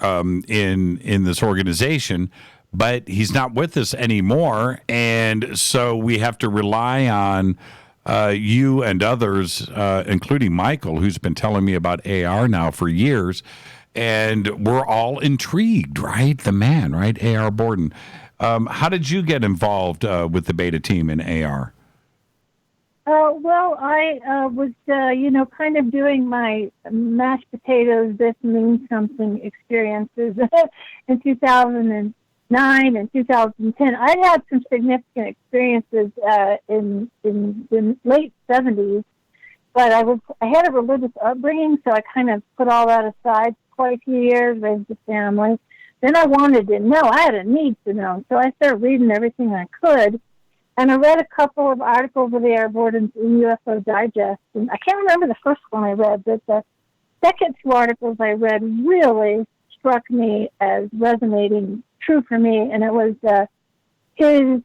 in this organization. But he's not with us anymore, and so we have to rely on you and others, including Michael, who's been telling me about AR now for years, and we're all intrigued, right? The man, right? AR Borden. How did you get involved with the beta team in AR? Well, I was, kind of doing my mashed potatoes, this means something experiences in 2009 and 2010. I had some significant experiences in the late 70s, but I had a religious upbringing, so I kind of put all that aside for quite a few years, raised a family. Then I wanted to know. I had a need to know, so I started reading everything I could, and I read a couple of articles of AR Borden in UFO Digest, and I can't remember the first one I read, but the second two articles I read really struck me as resonating true for me, and it was his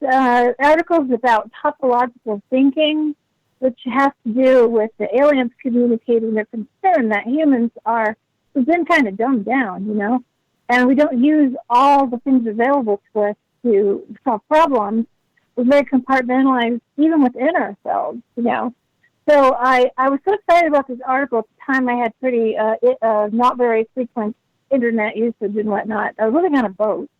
articles about topological thinking, which has to do with the aliens communicating their concern that we've been kind of dumbed down, and we don't use all the things available to us to solve problems. We're very compartmentalized, even within ourselves, So I was so excited about this article. At the time, I had pretty not very frequent internet usage and whatnot. I was living on a boat.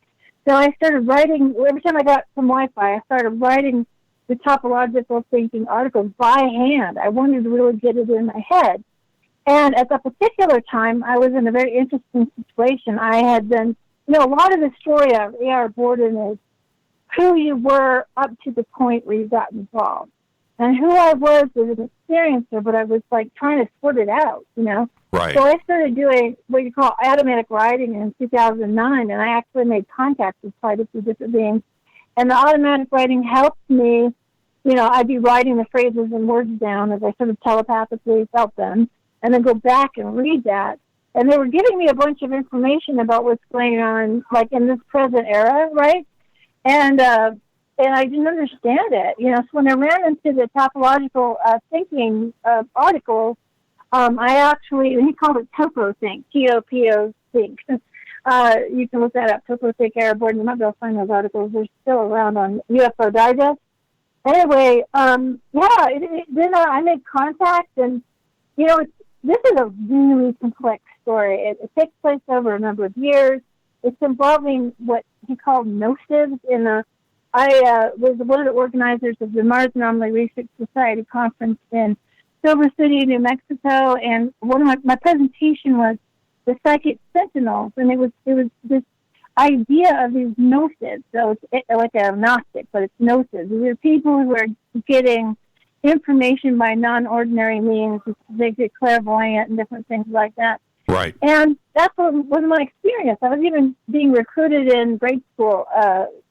So I started writing, every time I got some Wi-Fi, I started writing the topological thinking articles by hand. I wanted to really get it in my head. And at that particular time, I was in a very interesting situation. I had been, a lot of the story of AR Borden is who you were up to the point where you got involved. And who I was as an experiencer, but I was trying to sort it out, Right. So I started doing what you call automatic writing in 2009, and I actually made contact with quite a few different beings. And the automatic writing helped me, I'd be writing the phrases and words down as I sort of telepathically felt them, and then go back and read that. And they were giving me a bunch of information about what's going on, in this present era, right? And I didn't understand it, So when I ran into the topological thinking article, I actually, and he called it Topo Think, T-O-P-O Think. You can look that up, Topo Think, AR Borden. You might be able to find those articles. They're still around on UFO Digest. Anyway, then I made contact, and, this is a really complex story. It takes place over a number of years. It's involving what he called Gnosis I was one of the organizers of the Mars Anomaly Research Society conference in Silver City, New Mexico, and one of my presentation was the psychic sentinels, and it was this idea of these Gnosis. So it's like a Gnostic, but it's Gnosis. These are people who are getting information by non-ordinary means. They get clairvoyant and different things like that. Right. And that's what was my experience. I was even being recruited in grade school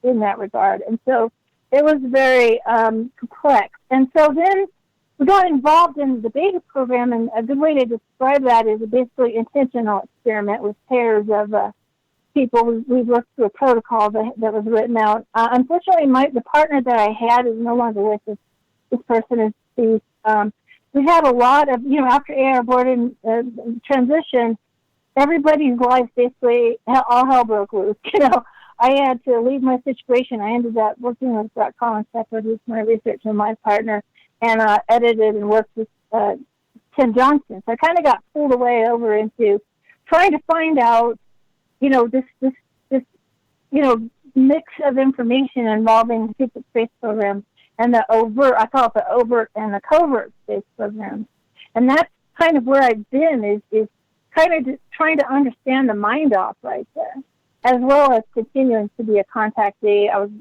in that regard. And so it was very complex. And so then we got involved in the beta program, and a good way to describe that is a basically intentional experiment with pairs of people. We worked through a protocol that was written out. Unfortunately, the partner that I had is no longer with us. This person is deceased. We had a lot of, after AR Borden transition, everybody's life basically, all hell broke loose. I had to leave my situation. I ended up working with Colin Shepard, who's my research and my partner, and edited and worked with Tim Johnson. So I kind of got pulled away over into trying to find out, this mix of information involving the secret space program and the overt, I call it the overt and the covert space programs. And that's kind of where I've been, is kind of just trying to understand the mind off right there, as well as continuing to be a contactee. I've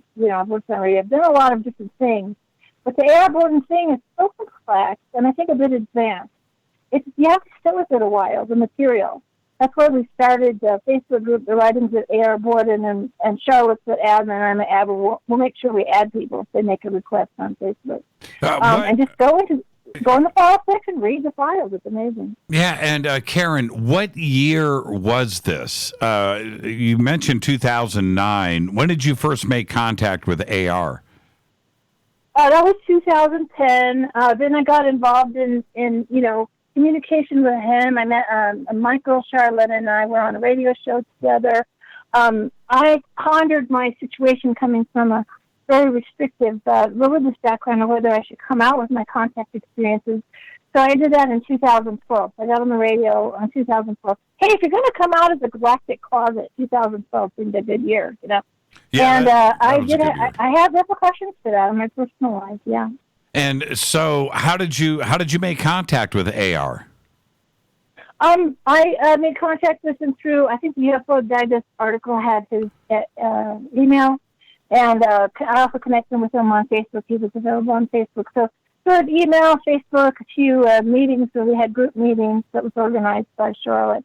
worked on radio. I've done a lot of different things. But the AR Borden thing is so complex and I think a bit advanced. You have to sit with it a while, the material. That's where we started the Facebook group, the writings at AR Borden, and Charlotte's at admin, and I'm an admin. We'll make sure we add people if they make a request on Facebook. And just go in the file section, read the files. It's amazing. Yeah, and Karen, what year was this? You mentioned 2009. When did you first make contact with AR? That was 2010. Then I got involved in communication with him. I met Michael, Charlotte, and I were on a radio show together. I pondered my situation coming from a very restrictive religious background, or whether I should come out with my contact experiences. So I did that in 2012. I got on the radio in 2012. Hey, if you're going to come out of the galactic closet, 2012 seemed a good year, Yeah, and I had repercussions for that in my personal life. Yeah. And so, how did you make contact with AR? I made contact with him through, I think the UFO Digest article had his email, and I also connected with him on Facebook. He was available on Facebook. So through email, Facebook, a few meetings. So we had group meetings that was organized by Charlotte.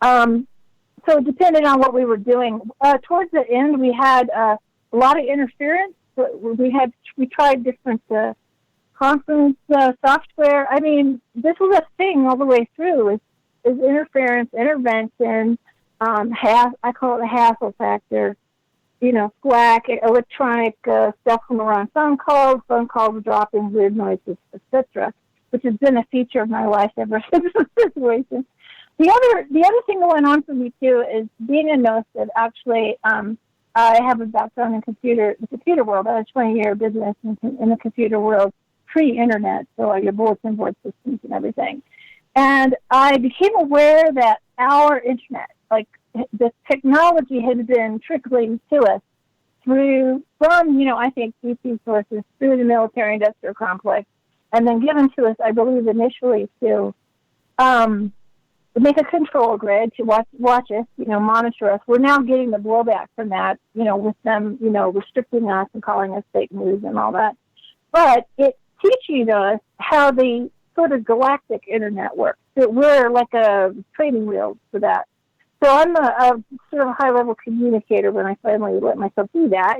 So it depended on what we were doing. Towards the end, we had a lot of interference. We tried different conference software. I mean, this was a thing all the way through. Is interference, intervention, I call it the hassle factor. Squawk, electronic stuff from around phone calls dropping, weird noises, etc., which has been a feature of my life ever since the situation. The other thing going on for me too is being a Gnosis. Actually, I have a background in the computer world. I had a 20-year business in the computer world, pre-internet, so your bulletin board systems and everything. And I became aware that our internet, like the technology, had been trickling to us from I think DC sources, through the military-industrial complex, and then given to us, I believe, initially to make a control grid to watch us, monitor us. We're now getting the blowback from that, with them, restricting us and calling us fake news and all that. But it's teaching us how the sort of galactic internet works. So we're like a training wheel for that. So I'm a sort of high-level communicator when I finally let myself do that,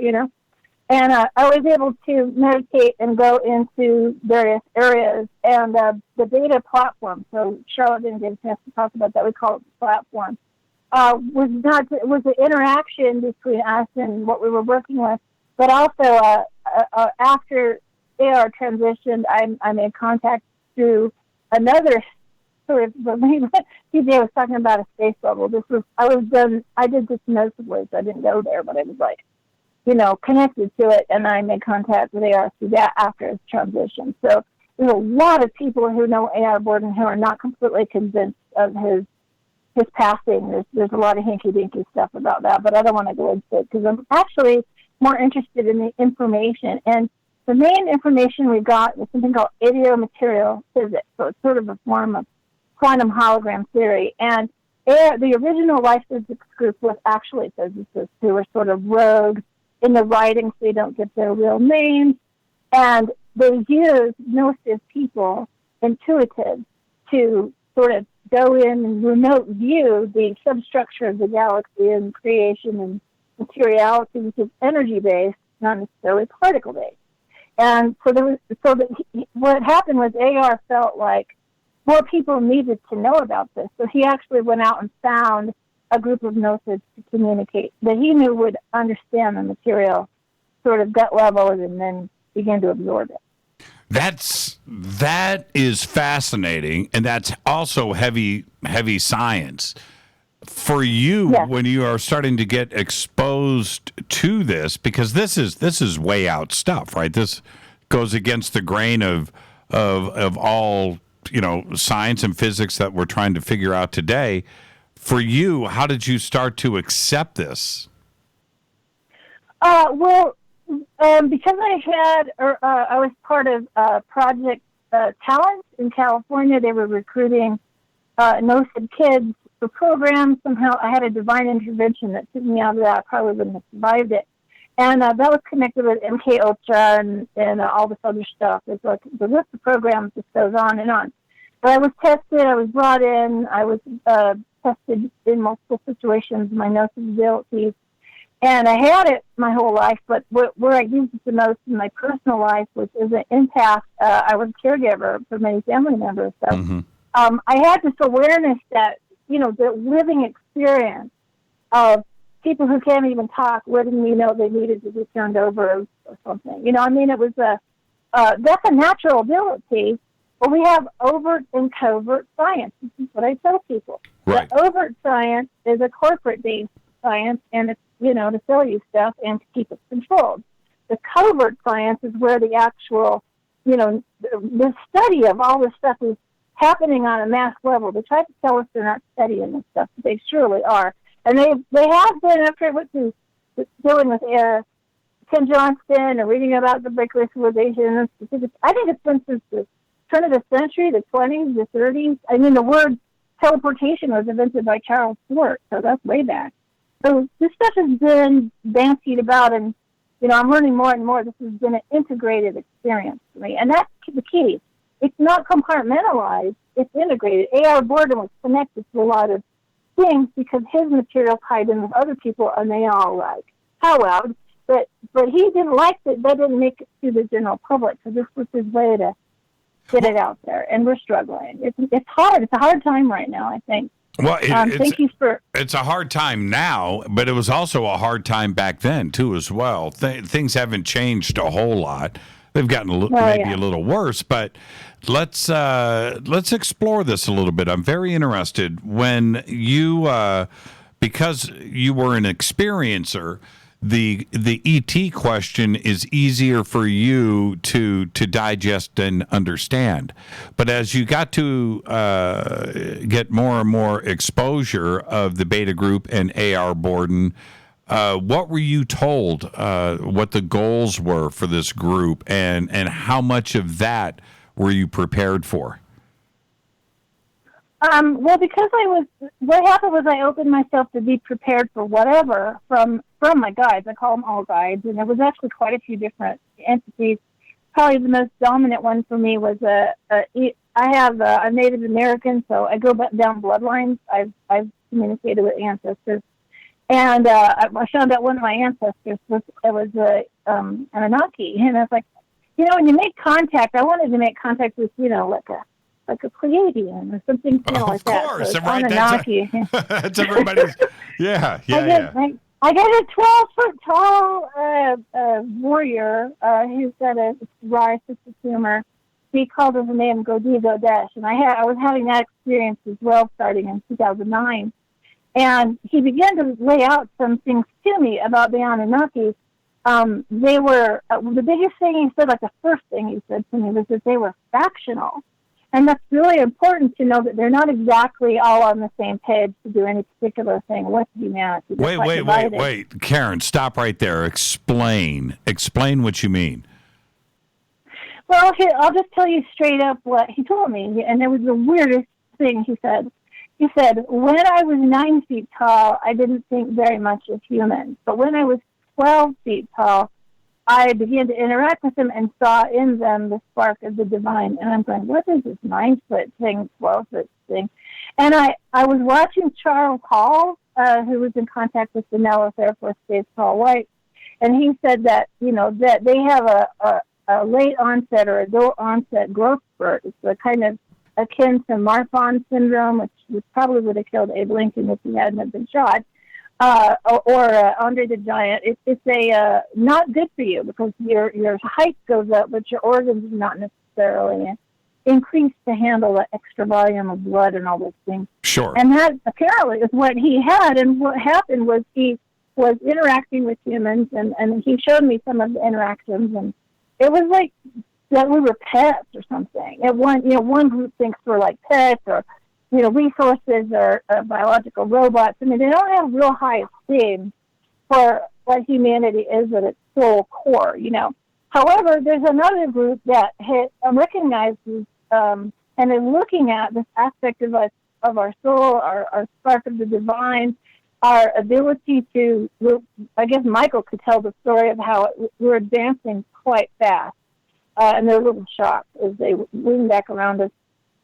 And I was able to meditate and go into various areas. And the data platform, so Charlotte didn't get a chance to talk about that, we call it the platform, was the interaction between us and what we were working with. But also, after AR transitioned, I made contact through another sort of, TJ was talking about a space bubble. I did this noticeably, so I didn't go there, but it was like, connected to it, and I made contact with AR through that after his transition. So there's a lot of people who know AR Borden who are not completely convinced of his passing. There's a lot of hinky-dinky stuff about that, but I don't want to go into it because I'm actually more interested in the information. And the main information we got was something called idiomaterial physics. So it's sort of a form of quantum hologram theory. And the original life physics group was actually physicists who were sort of rogue in the writing, so they don't get their real names. And they used Gnosis people, intuitive, to sort of go in and remote view the substructure of the galaxy and creation and materiality, which is energy-based, not necessarily particle-based. And what happened was AR felt like more people needed to know about this. So he actually went out and found a group of Gnosis to communicate that he knew would understand the material sort of gut level and then begin to absorb it. That is fascinating, and that's also heavy science. For you, when you are starting to get exposed to this, because this is way out stuff, right? This goes against the grain of all, science and physics that we're trying to figure out today. For you, how did you start to accept this? Because I was part of Project Talent in California. They were recruiting Gnosis kids for programs. Somehow I had a divine intervention that took me out of that. I probably wouldn't have survived it. And that was connected with MK Ultra and all this other stuff. It's like the list of programs just goes on and on. But I was tested. I was brought in. I was tested in multiple situations, my Gnosis abilities. And I had it my whole life, but where I used it the most in my personal life was as an empath. I was a caregiver for many family members. So I had this awareness that, the living experience of people who can't even talk letting me know they needed to be turned over or something. It was that's a natural ability, but we have overt and covert science. This is what I tell people. Right. The overt science is a corporate-based science, and it's, to sell you stuff and to keep it controlled. The covert science is where the actual, the study of all this stuff is happening on a mass level. They try to tell us they're not studying this stuff, but they surely are. And they have been, after I went through dealing with Ken Johnston and reading about the breakaway civilization and specifics. I think it's been since the turn of the century, the 20s, the 30s. I mean, the word teleportation was invented by Charles Fort, so that's way back. So this stuff has been bandied about, and, I'm learning more and more. This has been an integrated experience for me, and that's the key. It's not compartmentalized. It's integrated. AR Borden was connected to a lot of things because his material tied in with other people, and they all powwowed. But he didn't like that. They didn't make it to the general public, so this was his way to get it out there, and we're struggling. It's hard. It's a hard time right now, I think. Well, it's a hard time now, but it was also a hard time back then too, as well. Things haven't changed a whole lot. They've gotten a little worse, but let's explore this a little bit. I'm very interested when you, because you were an experiencer. The ET question is easier for you to digest and understand. But as you got to get more and more exposure of the Beta Group and AR Borden, what were you told what the goals were for this group, and how much of that were you prepared for? Well, because what happened was I opened myself to be prepared for whatever from my guides. I call them all guides, and there was actually quite a few different entities. Probably the most dominant one for me was I'm Native American, so I go down bloodlines. I've communicated with ancestors, and I found out one of my ancestors was an Anunnaki, and I was like, when you make contact, I wanted to make contact with like a Pleiadian or something like that. Of course, so right? That's everybody's. Yeah. I got a 12-foot tall warrior who's got a wry sense of humor. He called his name Godiva Dash, and I was having that experience as well, starting in 2009. And he began to lay out some things to me about the Anunnaki. They were the biggest thing he said, like the first thing he said to me, was that they were factional. And that's really important to know that they're not exactly all on the same page to do any particular thing with humanity. Wait. Karen, stop right there. Explain what you mean. Well, I'll just tell you straight up what he told me. And it was the weirdest thing he said. He said, when I was 9 feet tall, I didn't think very much of humans. But when I was 12 feet tall, I began to interact with them and saw in them the spark of the divine. And I'm going, what is this 9-foot thing, 12-foot thing? And I was watching Charles Hall, who was in contact with the Nellis Air Force Base, Paul White, and he said that, that they have a late onset or adult onset growth spurt. It's a kind of akin to Marfan syndrome, which probably would have killed Abe Lincoln if he hadn't been shot, or Andre the Giant. It's a not good for you because your height goes up, but your organs are not necessarily increased to handle the extra volume of blood and all those things. Sure. And that apparently is what he had. And what happened was he was interacting with humans, and he showed me some of the interactions, and it was like that we were pets or something. And one group thinks we're like pets or, resources or biological robots. I mean, they don't have real high esteem for what humanity is at its soul core, However, there's another group that recognizes and is looking at this aspect of us, of our soul, our spark of the divine, our ability to, I guess Michael could tell the story of how we're advancing quite fast. And they're a little shocked as they wing back around us.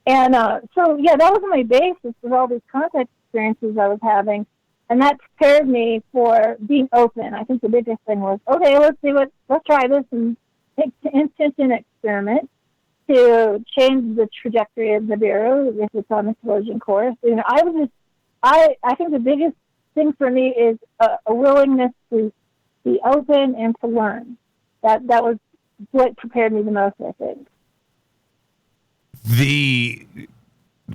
And that was my basis of all these contact experiences I was having. And that prepared me for being open. I think the biggest thing was, okay, let's try this and take the intention experiment to change the trajectory of the Bureau if it's on the collision course. I think the biggest thing for me is a willingness to be open and to learn. That was what prepared me the most, I think. The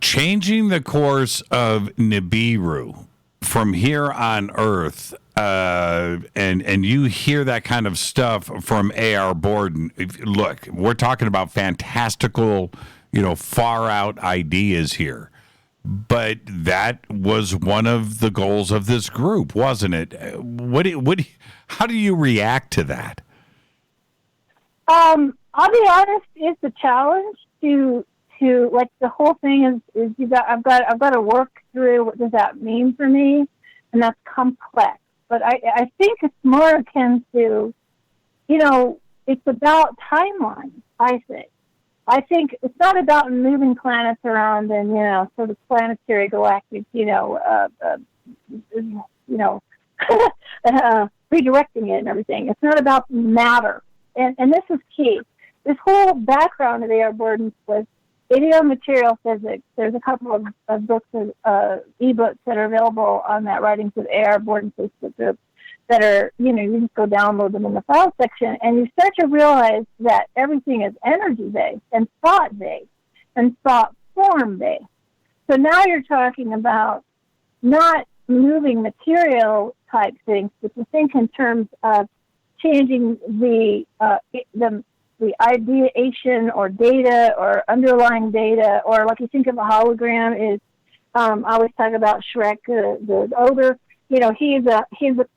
changing the course of Nibiru from here on Earth, and you hear that kind of stuff from AR Borden. Look, we're talking about fantastical, far out ideas here. But that was one of the goals of this group, wasn't it? How do you react to that? I'll be honest, it's a challenge to like the whole thing is I've got to work through what does that mean for me, and that's complex. But I think it's more akin to, it's about timelines, I think it's not about moving planets around and, sort of planetary galactic, redirecting it and everything. It's not about matter. And this is key. This whole background of AR Borden was idiomaterial physics. There's a couple of books, ebooks that are available on that Writings of AR Borden Facebook group that are, you just go download them in the file section, and you start to realize that everything is energy-based and thought-based and thought form-based. So now you're talking about not moving material type things, but to think in terms of changing the ideation or data or underlying data, or like you think of a hologram is, I always talk about Shrek, the ogre. He's a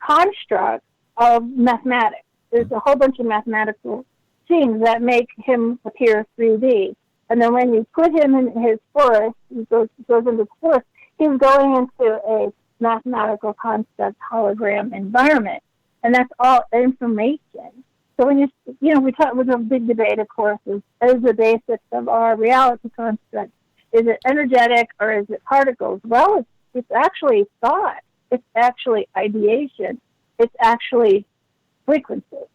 construct of mathematics. There's a whole bunch of mathematical things that make him appear 3D. And then when you put him in his forest, he goes into the forest, he's going into a mathematical construct hologram environment. And that's all information. So when we talk with a big debate, of course, is the basics of our reality construct. Is it energetic or is it particles? Well, it's actually thought. It's actually ideation. It's actually frequency.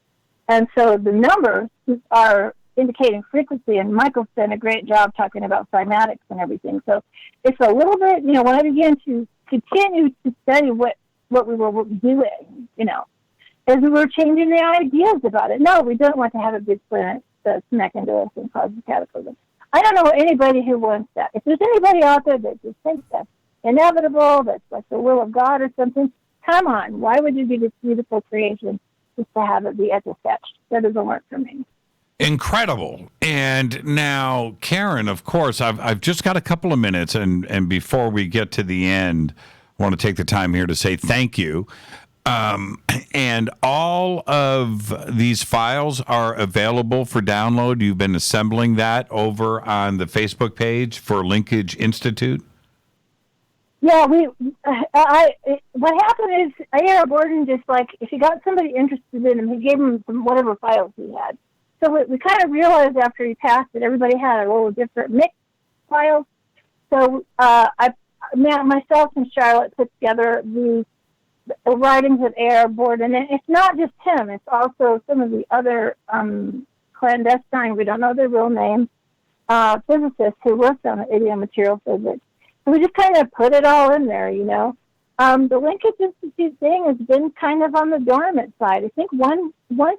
And so the numbers are indicating frequency, and Michael's done a great job talking about cymatics and everything. So it's a little bit, when I began to continue to study what we were doing, as we were changing the ideas about it. No, we don't want to have a big planet smack into us and cause a cataclysm. I don't know anybody who wants that. If there's anybody out there that just thinks that's inevitable, that's like the will of God or something, come on. Why would you do this beautiful creation just to have it be etch-a-sketched? That doesn't work for me. Incredible. And now, Karen, of course, I've just got a couple of minutes, and before we get to the end, I want to take the time here to say thank you. And all of these files are available for download. You've been assembling that over on the Facebook page for Linkage Institute? Yeah, what happened is AR Borden just if he got somebody interested in him, he gave him whatever files he had. So we kind of realized after he passed that everybody had a little different mixed files. So myself and Charlotte put together the writings of AR Borden, and it's not just him; it's also some of the other clandestine, we don't know their real name, physicists who worked on radio material physics. So we just kind of put it all in there, The Linkage Institute thing has been kind of on the dormant side. I think one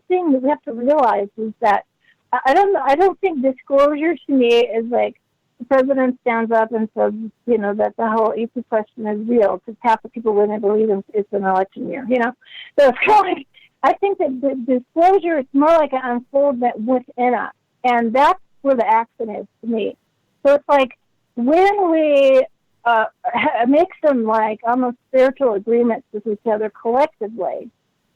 thing that we have to realize is that I don't think disclosure to me is like the president stands up and says, that the whole ET question is real, because half the people wouldn't believe it's an election year, So it's kind of I think that the disclosure is more like an unfoldment within us, and that's where the action is to me. So it's like when we make some almost spiritual agreements with each other collectively,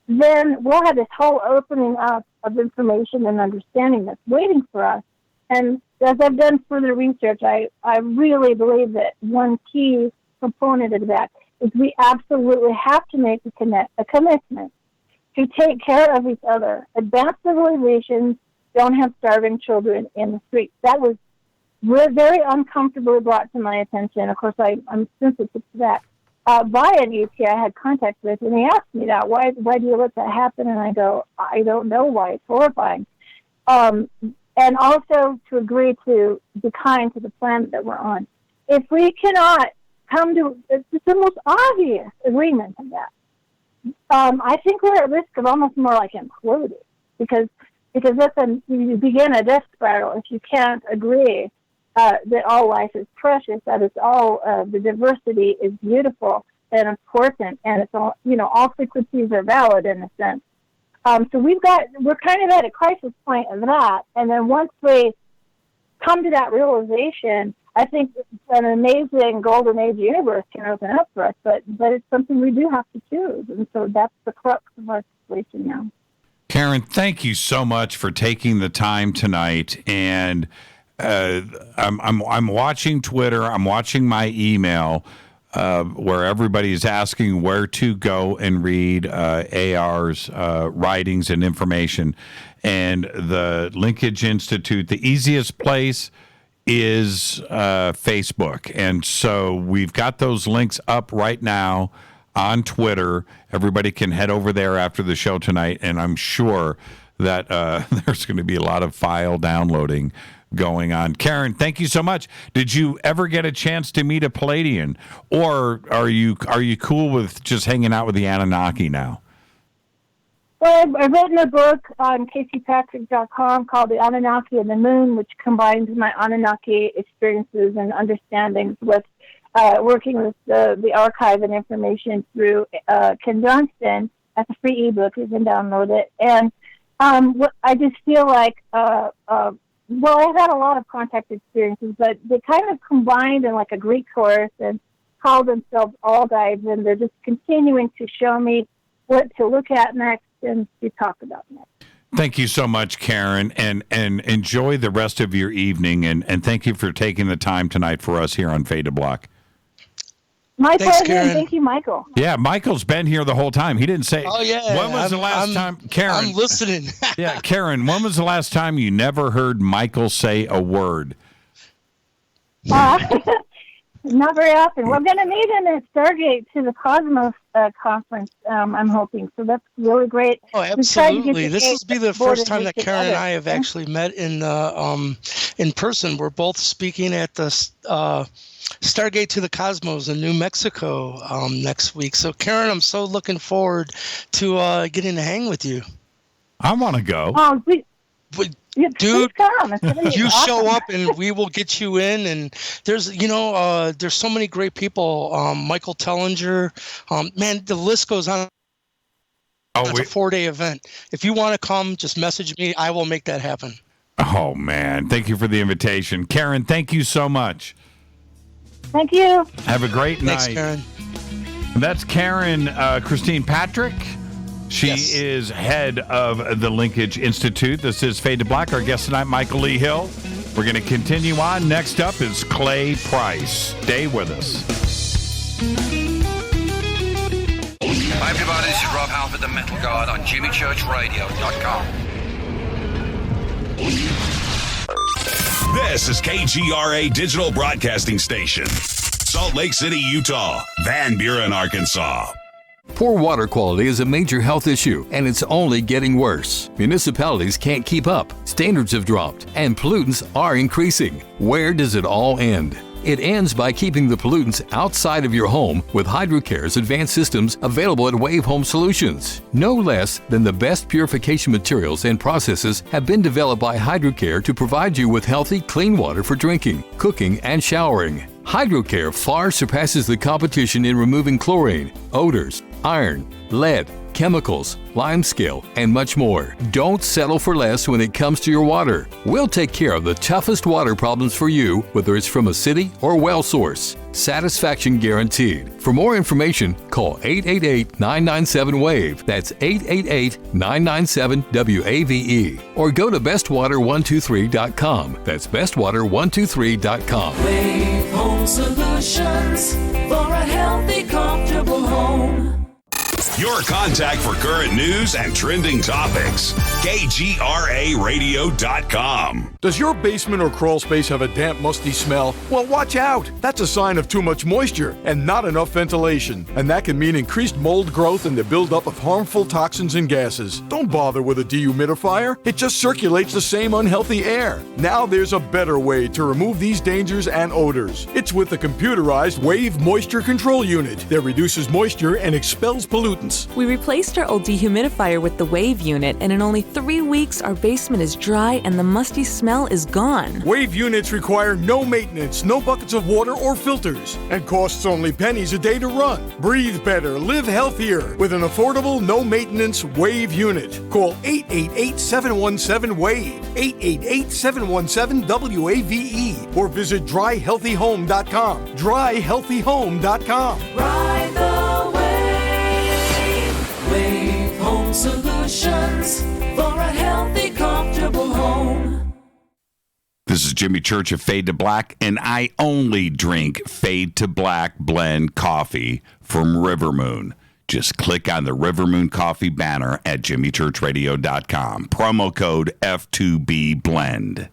then we'll have this whole opening up of information and understanding that's waiting for us. And as I've done further research, I really believe that one key component of that is we absolutely have to make a commitment to take care of each other. Advanced civilizations don't have starving children in the streets. That was very uncomfortably brought to my attention. Of course, I'm sensitive to that. By an ET I had contact with, and he asked me that, why do you let that happen? And I go, I don't know why. It's horrifying. And also to agree to be kind to the planet that we're on. If we cannot come to the most obvious agreement on that, I think we're at risk of almost more like imploding, because you begin a death spiral if you can't agree that all life is precious, that it's all the diversity is beautiful and important, and it's all all frequencies are valid in a sense. So we're kind of at a crisis point of that, and then once we come to that realization, I think an amazing golden age universe can open up for us. But it's something we do have to choose, and so that's the crux of our situation now. Karen, thank you so much for taking the time tonight. And I'm watching Twitter. I'm watching my email where everybody is asking where to go and read AR's writings and information. And the Linkage Institute, the easiest place is Facebook. And so we've got those links up right now on Twitter. Everybody can head over there after the show tonight, and I'm sure that there's going to be a lot of file downloading going on. Karen, thank you so much. Did you ever get a chance to meet a Palladian, or are you cool with just hanging out with the Anunnaki now? Well, I've written a book on caseypatrick.com called The Anunnaki and the Moon, which combines my Anunnaki experiences and understandings with working with the archive and information through Ken Johnston. That's a free ebook. You can download it. And I just feel like, I've had a lot of contact experiences, but they kind of combined in like a Greek chorus and call themselves all guides, and they're just continuing to show me what to look at next and to talk about next. Thank you so much, Karen, and enjoy the rest of your evening, and thank you for taking the time tonight for us here on Fade to Black. My pleasure, and thank you, Michael. Yeah, Michael's been here the whole time. He didn't say. Oh, yeah. When was the last time, Karen? I'm listening. Yeah, Karen, when was the last time you never heard Michael say a word? Not very often. We're going to meet him at Stargate to the Cosmos conference, I'm hoping. So that's really great. Oh, absolutely. This will be the first time that Karen and I have actually met in person. We're both speaking at the Stargate to the Cosmos in New Mexico next week. So, Karen, I'm so looking forward to getting to hang with you. I want to go. Oh, dude, you awesome. show up and we will get you in. And there's so many great people. Michael Tellinger, man, the list goes on. It's a 4-day event. If you want to come, just message me. I will make that happen. Oh, man. Thank you for the invitation. Karen, thank you so much. Thank you. Have a great night. Thanks, Karen. That's Karen Christine Patrick. She is head of the Linkage Institute. This is Fade to Black. Our guest tonight, Michael Lee Hill. We're going to continue on. Next up is Clay Price. Stay with us. Hi everybody, this is Rob Halford, the Metal Guard on JimmyChurchRadio.com. This is KGRA Digital Broadcasting Station, Salt Lake City, Utah, Van Buren, Arkansas. Poor water quality is a major health issue, and it's only getting worse. Municipalities can't keep up, standards have dropped, and pollutants are increasing. Where does it all end? It ends by keeping the pollutants outside of your home with HydroCare's advanced systems available at Wave Home Solutions. No less than the best purification materials and processes have been developed by HydroCare to provide you with healthy, clean water for drinking, cooking, and showering. HydroCare far surpasses the competition in removing chlorine, odors, iron, lead, chemicals, limescale, and much more. Don't settle for less when it comes to your water. We'll take care of the toughest water problems for you, whether it's from a city or well source. Satisfaction guaranteed. For more information, call 888-997-WAVE. That's 888-997-WAVE. Or go to bestwater123.com. That's bestwater123.com. Wave Home Solutions for a healthy, comfortable home. Your contact for current news and trending topics. KGRARadio.com. Does your basement or crawl space have a damp, musty smell? Well, watch out. That's a sign of too much moisture and not enough ventilation. And that can mean increased mold growth and the buildup of harmful toxins and gases. Don't bother with a dehumidifier. It just circulates the same unhealthy air. Now there's a better way to remove these dangers and odors. It's with the computerized Wave Moisture Control Unit that reduces moisture and expels pollutants. We replaced our old dehumidifier with the Wave unit, and in only 3 weeks, our basement is dry and the musty smell is gone. Wave units require no maintenance, no buckets of water or filters, and costs only pennies a day to run. Breathe better, live healthier with an affordable, no-maintenance Wave unit. Call 888-717-WAVE, 888-717-WAVE, or visit dryhealthyhome.com. Dryhealthyhome.com. Ride the wave. Wave Home Solutions for a healthy, comfortable home. This is Jimmy Church of Fade to Black, and I only drink Fade to Black blend coffee from River Moon. Just click on the River Moon coffee banner at jimmychurchradio.com. Promo code F2B Blend.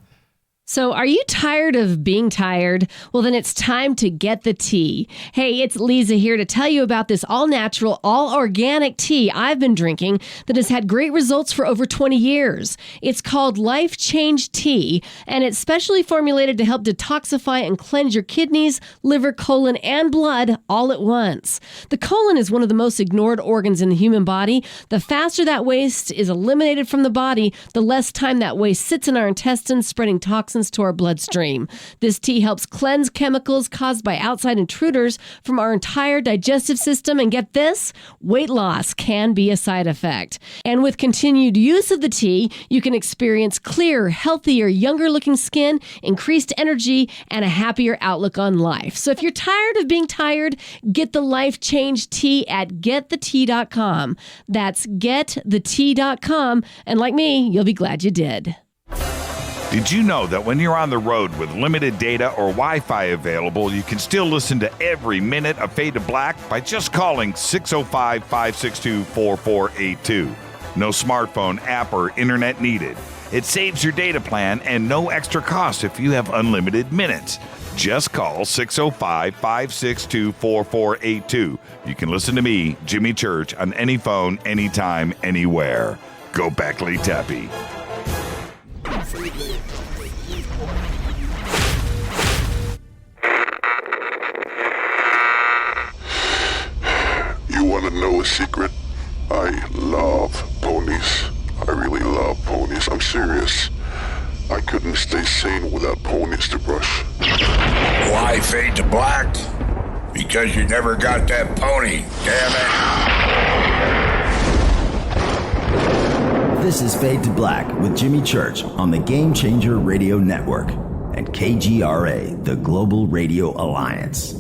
So are you tired of being tired? Well, then it's time to get the tea. Hey, it's Lisa here to tell you about this all-natural, all-organic tea I've been drinking that has had great results for over 20 years. It's called Life Change Tea, and it's specially formulated to help detoxify and cleanse your kidneys, liver, colon, and blood all at once. The colon is one of the most ignored organs in the human body. The faster that waste is eliminated from the body, the less time that waste sits in our intestines, spreading toxins to our bloodstream. This tea helps cleanse chemicals caused by outside intruders from our entire digestive system. And get this, weight loss can be a side effect. And with continued use of the tea, you can experience clearer, healthier, younger looking skin, increased energy, and a happier outlook on life. So if you're tired of being tired, get the Life Change Tea at getthetea.com. That's getthetea.com. And like me, you'll be glad you did. Did you know that when you're on the road with limited data or Wi-Fi available, you can still listen to every minute of Fade to Black by just calling 605-562-4482. No smartphone, app, or internet needed. It saves your data plan and no extra cost if you have unlimited minutes. Just call 605-562-4482. You can listen to me, Jimmy Church, on any phone, anytime, anywhere. Go Beckley Tappy. You want to know a secret? I love ponies. I really love ponies. I'm serious. I couldn't stay sane without ponies to brush. Why Fade to Black? Because you never got that pony, damn it. This is Fade to Black with Jimmy Church on the Game Changer Radio Network and KGRA, the Global Radio Alliance.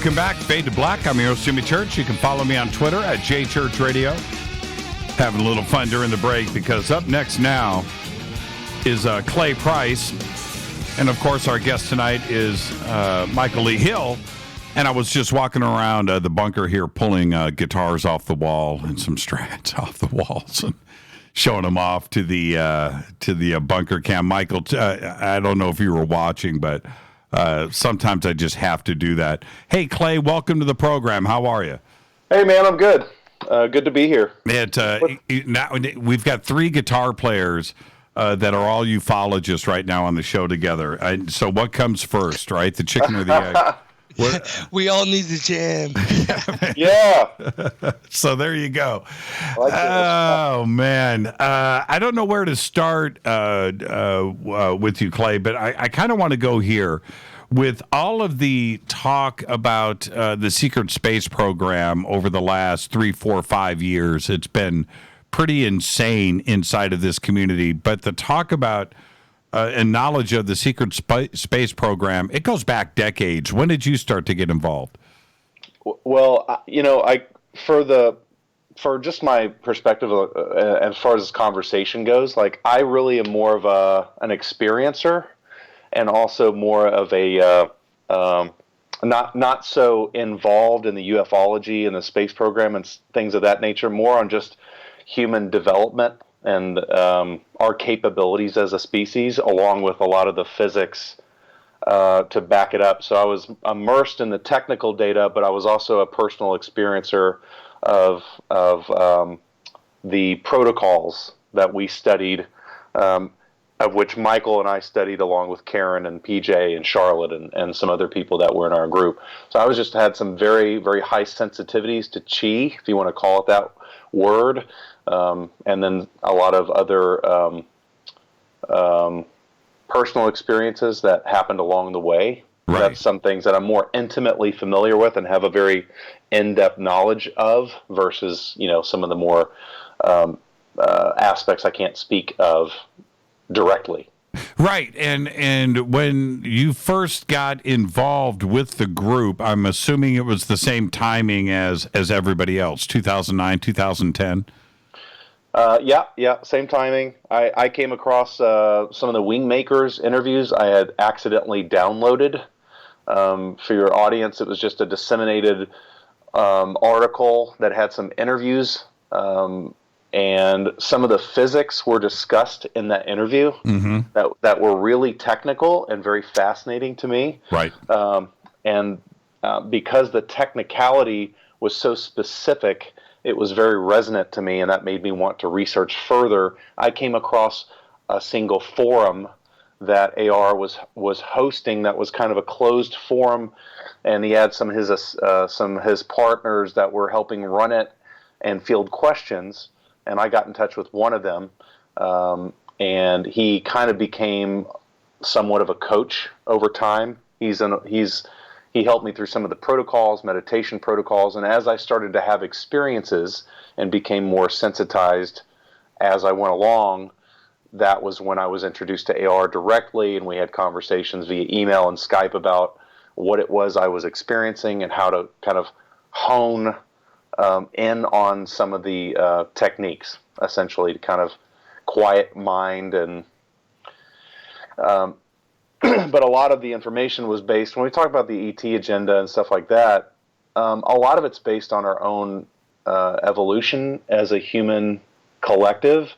Welcome back, Fade to Black. I'm your host, Jimmy Church. You can follow me on Twitter at JChurchRadio. Having a little fun during the break because up next now is Clay Price. And, of course, our guest tonight is Michael Lee Hill. And I was just walking around the bunker here pulling guitars off the wall and some Strats off the walls and showing them off to the bunker cam. Michael, I don't know if you were watching, but sometimes I just have to do that. Hey, Clay, welcome to the program. How are you? Hey, man, I'm good. Good to be here. Now we've got 3 guitar players that are all ufologists right now on the show together. So what comes first, right? The chicken or the egg? We all need to jam. Yeah. So there you go. Oh, man. I don't know where to start with you, Clay, but I kind of want to go here. With all of the talk about the secret space program over the last 3, 4, 5 years, it's been pretty insane inside of this community. But the talk about and knowledge of the secret space program, it goes back decades. When did you start to get involved? Well, for just my perspective as far as this conversation goes, like I really am more of an experiencer and also more of a not so involved in the ufology and the space program and things of that nature, more on just human development and our capabilities as a species, along with a lot of the physics to back it up. So I was immersed in the technical data, but I was also a personal experiencer of the protocols that we studied, of which Michael and I studied along with Karen and PJ and Charlotte and some other people that were in our group. So I was just had some very, very high sensitivities to chi, if you want to call it that word. And then a lot of other personal experiences that happened along the way. Right. That's some things that I'm more intimately familiar with and have a very in-depth knowledge of versus, some of the more aspects I can't speak of directly. Right. And when you first got involved with the group, I'm assuming it was the same timing as everybody else, 2009, 2010? Yeah, same timing. I came across some of the Wingmakers interviews I had accidentally downloaded. For your audience, it was just a disseminated article that had some interviews, and some of the physics were discussed in that interview that were really technical and very fascinating to me. Right. And because the technicality was so specific, it was very resonant to me, and that made me want to research further. I came across a single forum that AR was hosting that was kind of a closed forum, and he had some of his partners that were helping run it and field questions, and I got in touch with one of them, and he kind of became somewhat of a coach over time. He helped me through some of the protocols, meditation protocols, and as I started to have experiences and became more sensitized as I went along, that was when I was introduced to AR directly, and we had conversations via email and Skype about what it was I was experiencing and how to kind of hone in on some of the techniques, essentially, to kind of quiet mind and but a lot of the information was based, when we talk about the ET agenda and stuff like that, a lot of it's based on our own evolution as a human collective.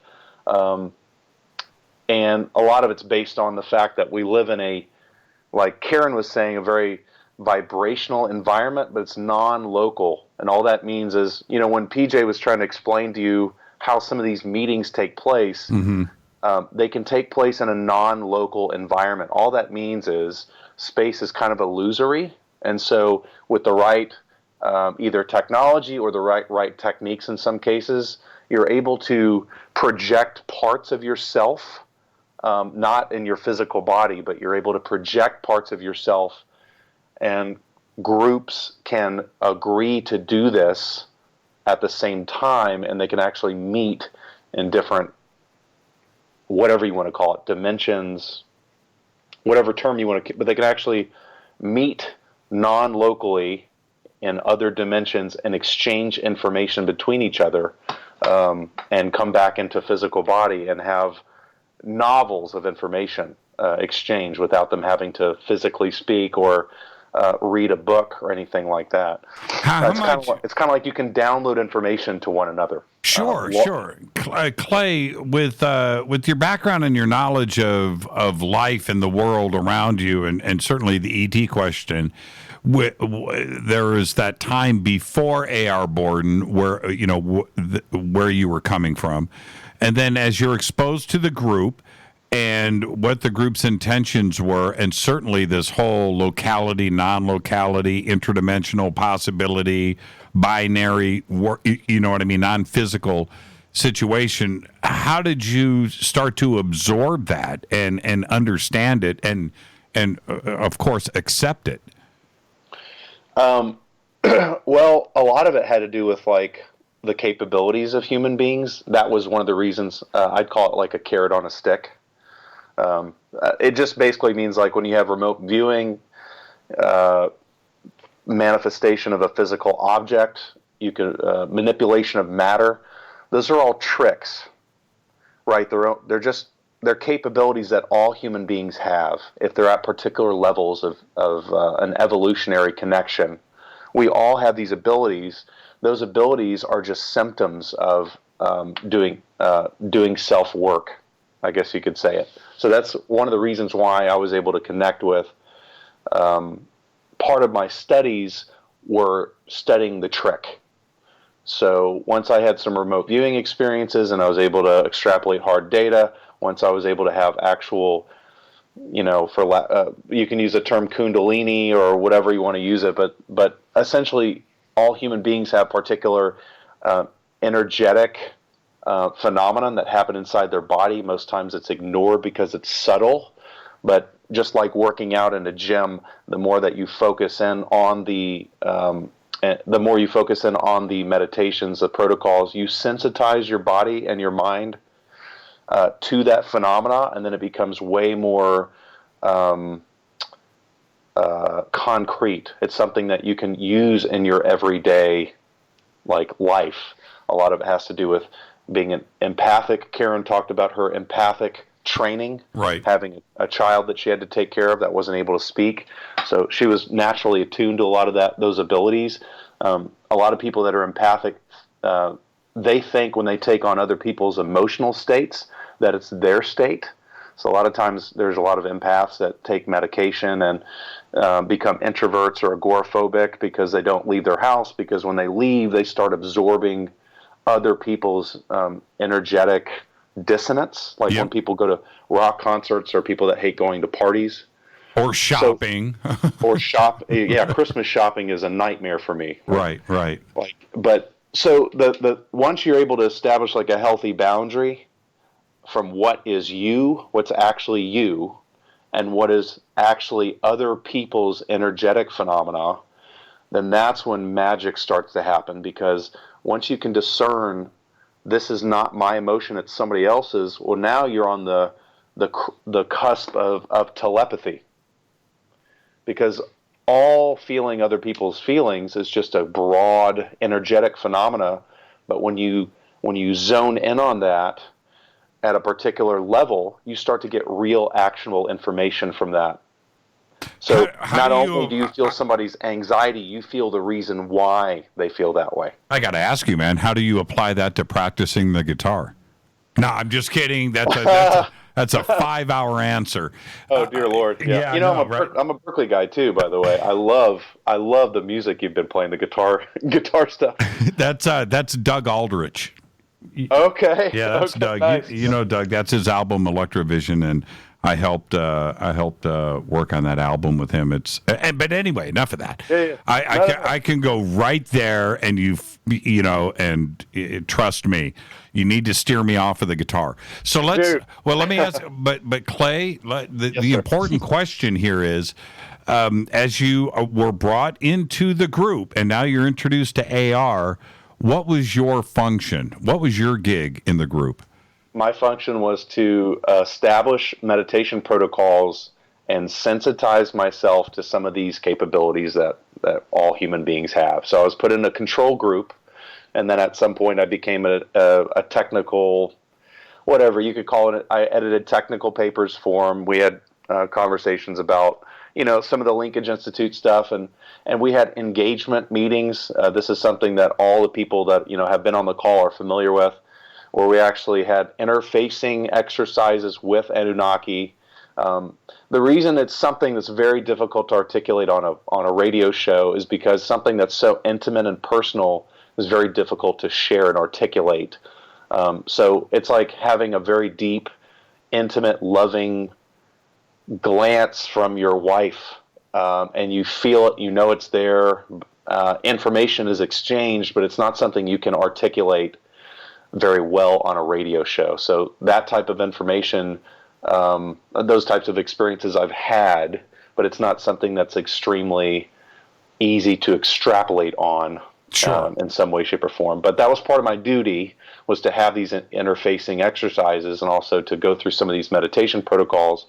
And a lot of it's based on the fact that we live in a, like Karen was saying, a very vibrational environment, but it's non-local. And all that means is, when PJ was trying to explain to you how some of these meetings take place, they can take place in a non-local environment. All that means is space is kind of illusory. And so with the right either technology or the right techniques in some cases, you're able to project parts of yourself, not in your physical body, but you're able to project parts of yourself, and groups can agree to do this at the same time, and they can actually meet in different, whatever you want to call it, dimensions, whatever term you want to, but they can actually meet non-locally in other dimensions and exchange information between each other, and come back into physical body and have novels of information exchange without them having to physically speak or read a book or anything like that. It's kind of like you can download information to one another. Sure. Clay, with your background and your knowledge of life and the world around you, and certainly the ET question, there is that time before AR Borden where where you were coming from, and then as you're exposed to the group and what the group's intentions were, and certainly this whole locality, non-locality, interdimensional possibility, binary, non-physical situation. How did you start to absorb that and understand it and of course accept it? Well, a lot of it had to do with like the capabilities of human beings. That was one of the reasons. I'd call it like a carrot on a stick. It just basically means like when you have remote viewing, manifestation of a physical object, you can manipulation of matter. Those are all tricks, right? They're capabilities that all human beings have if they're at particular levels of an evolutionary connection. We all have these abilities. Those abilities are just symptoms of doing self-work, I guess you could say it. So that's one of the reasons why I was able to connect with. Part of my studies were studying the trick. So once I had some remote viewing experiences and I was able to extrapolate hard data, once I was able to have actual, you can use the term kundalini or whatever you want to use it, but essentially all human beings have particular energetic phenomenon that happen inside their body. Most times it's ignored because it's subtle, but just like working out in a gym, the more that you focus in on the meditations, the protocols, you sensitize your body and your mind to that phenomena, and then it becomes way more concrete. It's something that you can use in your everyday life. A lot of it has to do with being an empathic. Karen talked about her empathic training, right? Having a child that she had to take care of that wasn't able to speak, so she was naturally attuned to a lot of those abilities. A lot of people that are empathic, they think when they take on other people's emotional states that it's their state. So a lot of times there's a lot of empaths that take medication and become introverts or agoraphobic because they don't leave their house, because when they leave they start absorbing other people's energetic dissonance, like when people go to rock concerts or people that hate going to parties or shopping. Christmas shopping is a nightmare for me. Right. But so the once you're able to establish like a healthy boundary from what is you, what's actually you, and what is actually other people's energetic phenomena, then that's when magic starts to happen, because once you can discern this is not my emotion, it's somebody else's, well, now you're on the cusp of telepathy. Because all feeling other people's feelings is just a broad energetic phenomena, but when you zone in on that at a particular level, you start to get real actionable information from that. So not only do you feel somebody's anxiety, you feel the reason why they feel that way. I got to ask you, man, how do you apply that to practicing the guitar? No, I'm just kidding. That's a 5-hour answer. Oh dear Lord! Yeah, I'm a Berkeley guy too, by the way. I love the music you've been playing, the guitar stuff. That's Doug Aldrich. Okay. Yeah, that's Doug. Nice. You know Doug. That's his album Electrovision, and I helped work on that album with him. But anyway, enough of that. Yeah. I can go right there, and trust me, you need to steer me off of the guitar. So let me ask. But Clay, the important question here is, as you were brought into the group, and now you're introduced to AR, what was your function? What was your gig in the group? My function was to establish meditation protocols and sensitize myself to some of these capabilities that all human beings have. So I was put in a control group, and then at some point I became a technical, whatever you could call it. I edited technical papers for them. We had conversations about, some of the Linkage Institute stuff, and we had engagement meetings. This is something that all the people that, have been on the call are familiar with, where we actually had interfacing exercises with Anunnaki. The reason it's something that's very difficult to articulate on a radio show is because something that's so intimate and personal is very difficult to share and articulate. So it's like having a very deep, intimate, loving glance from your wife, and you feel it, it's there. Information is exchanged, but it's not something you can articulate very well on a radio show. So that type of information, those types of experiences I've had, but it's not something that's extremely easy to extrapolate on. Sure. In some way, shape, or form. But that was part of my duty, was to have these interfacing exercises and also to go through some of these meditation protocols,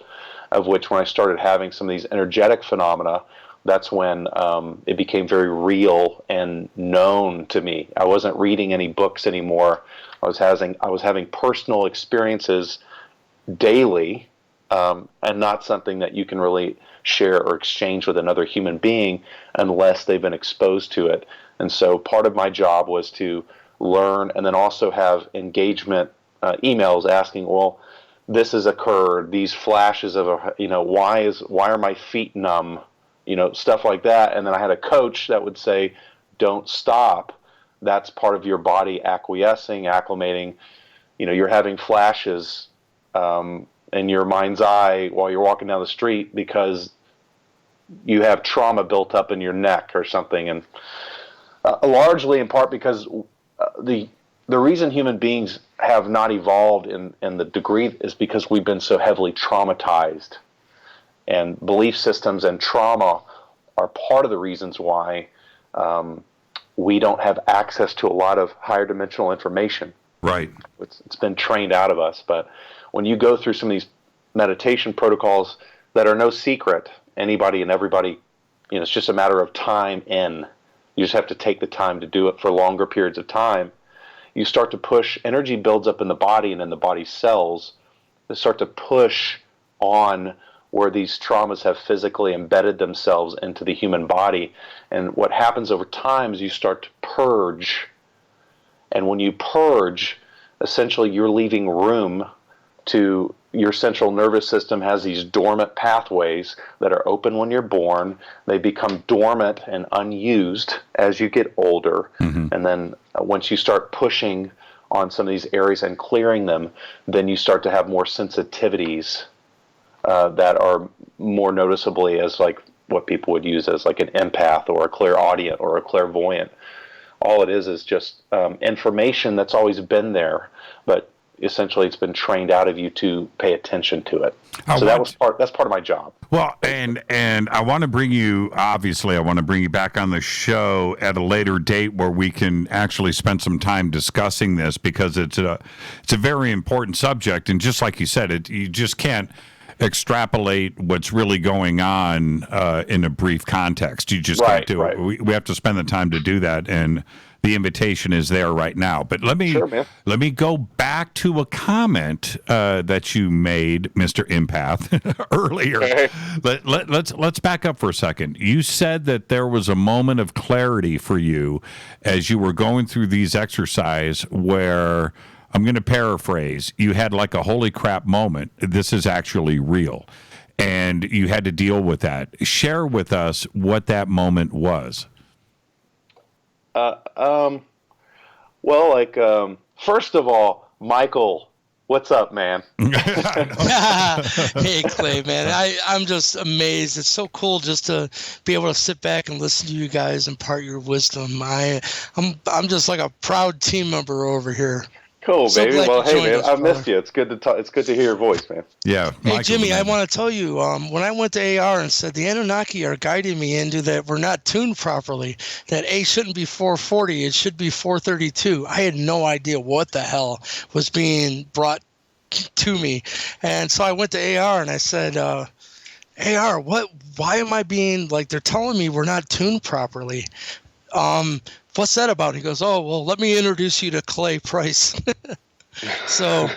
of which when I started having some of these energetic phenomena, that's when it became very real and known to me. I wasn't reading any books anymore. I was having personal experiences daily, and not something that you can really share or exchange with another human being unless they've been exposed to it. And so part of my job was to learn and then also have engagement emails asking, well, this has occurred, these flashes of, why are my feet numb, stuff like that. And then I had a coach that would say, don't stop. That's part of your body acquiescing, acclimating. You're having flashes in your mind's eye while you're walking down the street because you have trauma built up in your neck or something. And largely in part because the reason human beings have not evolved in the degree is because we've been so heavily traumatized. And belief systems and trauma are part of the reasons why we don't have access to a lot of higher dimensional information. Right. It's been trained out of us. But when you go through some of these meditation protocols that are no secret, anybody and everybody, it's just a matter of time in. You just have to take the time to do it for longer periods of time. You start to push, energy builds up in the body and in the body cells. They start to push on where these traumas have physically embedded themselves into the human body. And what happens over time is you start to purge. And when you purge, essentially you're leaving room to your central nervous system has these dormant pathways that are open when you're born. They become dormant and unused as you get older. Mm-hmm. And then once you start pushing on some of these areas and clearing them, then you start to have more sensitivities that are more noticeably as like what people would use as like an empath or a clairaudient or a clairvoyant. All it is just information that's always been there, but essentially it's been trained out of you to pay attention to it. That's part of my job. Well, and I want to bring you back on the show at a later date where we can actually spend some time discussing this, because it's a very important subject, and just like you said, you just can't extrapolate what's really going on in a brief context. You just can't do it. We have to spend the time to do that, and the invitation is there right now. But let me go back to a comment that you made, Mr. Empath, earlier. Okay. Let's back up for a second. You said that there was a moment of clarity for you as you were going through these exercises where, I'm going to paraphrase, you had like a holy crap moment. This is actually real. And you had to deal with that. Share with us what that moment was. First of all, Michael, what's up, man? Hey, Clay, man. I'm just amazed. It's so cool just to be able to sit back and listen to you guys impart your wisdom. I'm just like a proud team member over here. Cool, baby. Well, hey, man, I missed you. It's good to talk. It's good to hear your voice, man. Yeah. Hey, Jimmy, I want to tell you, when I went to AR and said the Anunnaki are guiding me into that we're not tuned properly, that A shouldn't be 440, it should be 432. I had no idea what the hell was being brought to me. And so I went to AR and I said, AR, why am I being like, they're telling me we're not tuned properly. What's that about? He goes, oh, well, let me introduce you to Clay Price. So,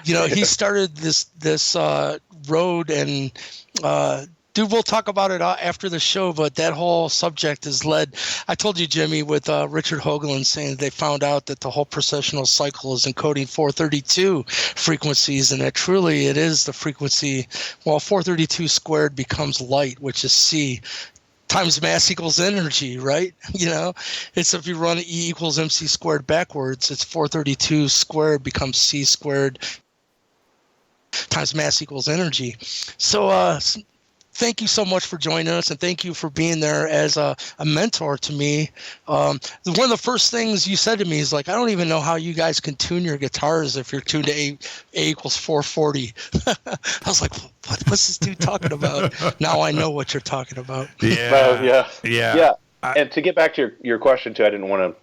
he started this road, and dude, we'll talk about it after the show, but that whole subject is led. I told you, Jimmy, with Richard Hoagland saying they found out that the whole precessional cycle is encoding 432 frequencies, and that truly it is the frequency. Well, 432 squared becomes light, which is C, times mass equals energy, right? It's if you run E equals MC squared backwards, it's 432 squared becomes C squared times mass equals energy. So thank you so much for joining us, and thank you for being there as a mentor to me. One of the first things you said to me is like, I don't even know how you guys can tune your guitars if you're tuned to A equals 440. I was like, what's this dude talking about? Now I know what you're talking about. Yeah. And to get back to your question too,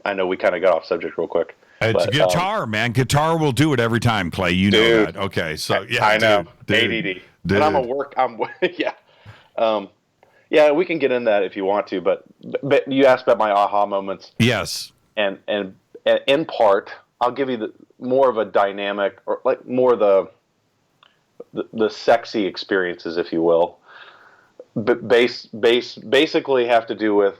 I know we kind of got off subject real quick. It's guitar, man. Guitar will do it every time, Clay. You know that. Okay, so yeah, I know. Dude. ADD. And yeah, we can get in that if you want to, but you asked about my aha moments. Yes. And in part, I'll give you more of a dynamic, or like more the sexy experiences, if you will. But basically have to do with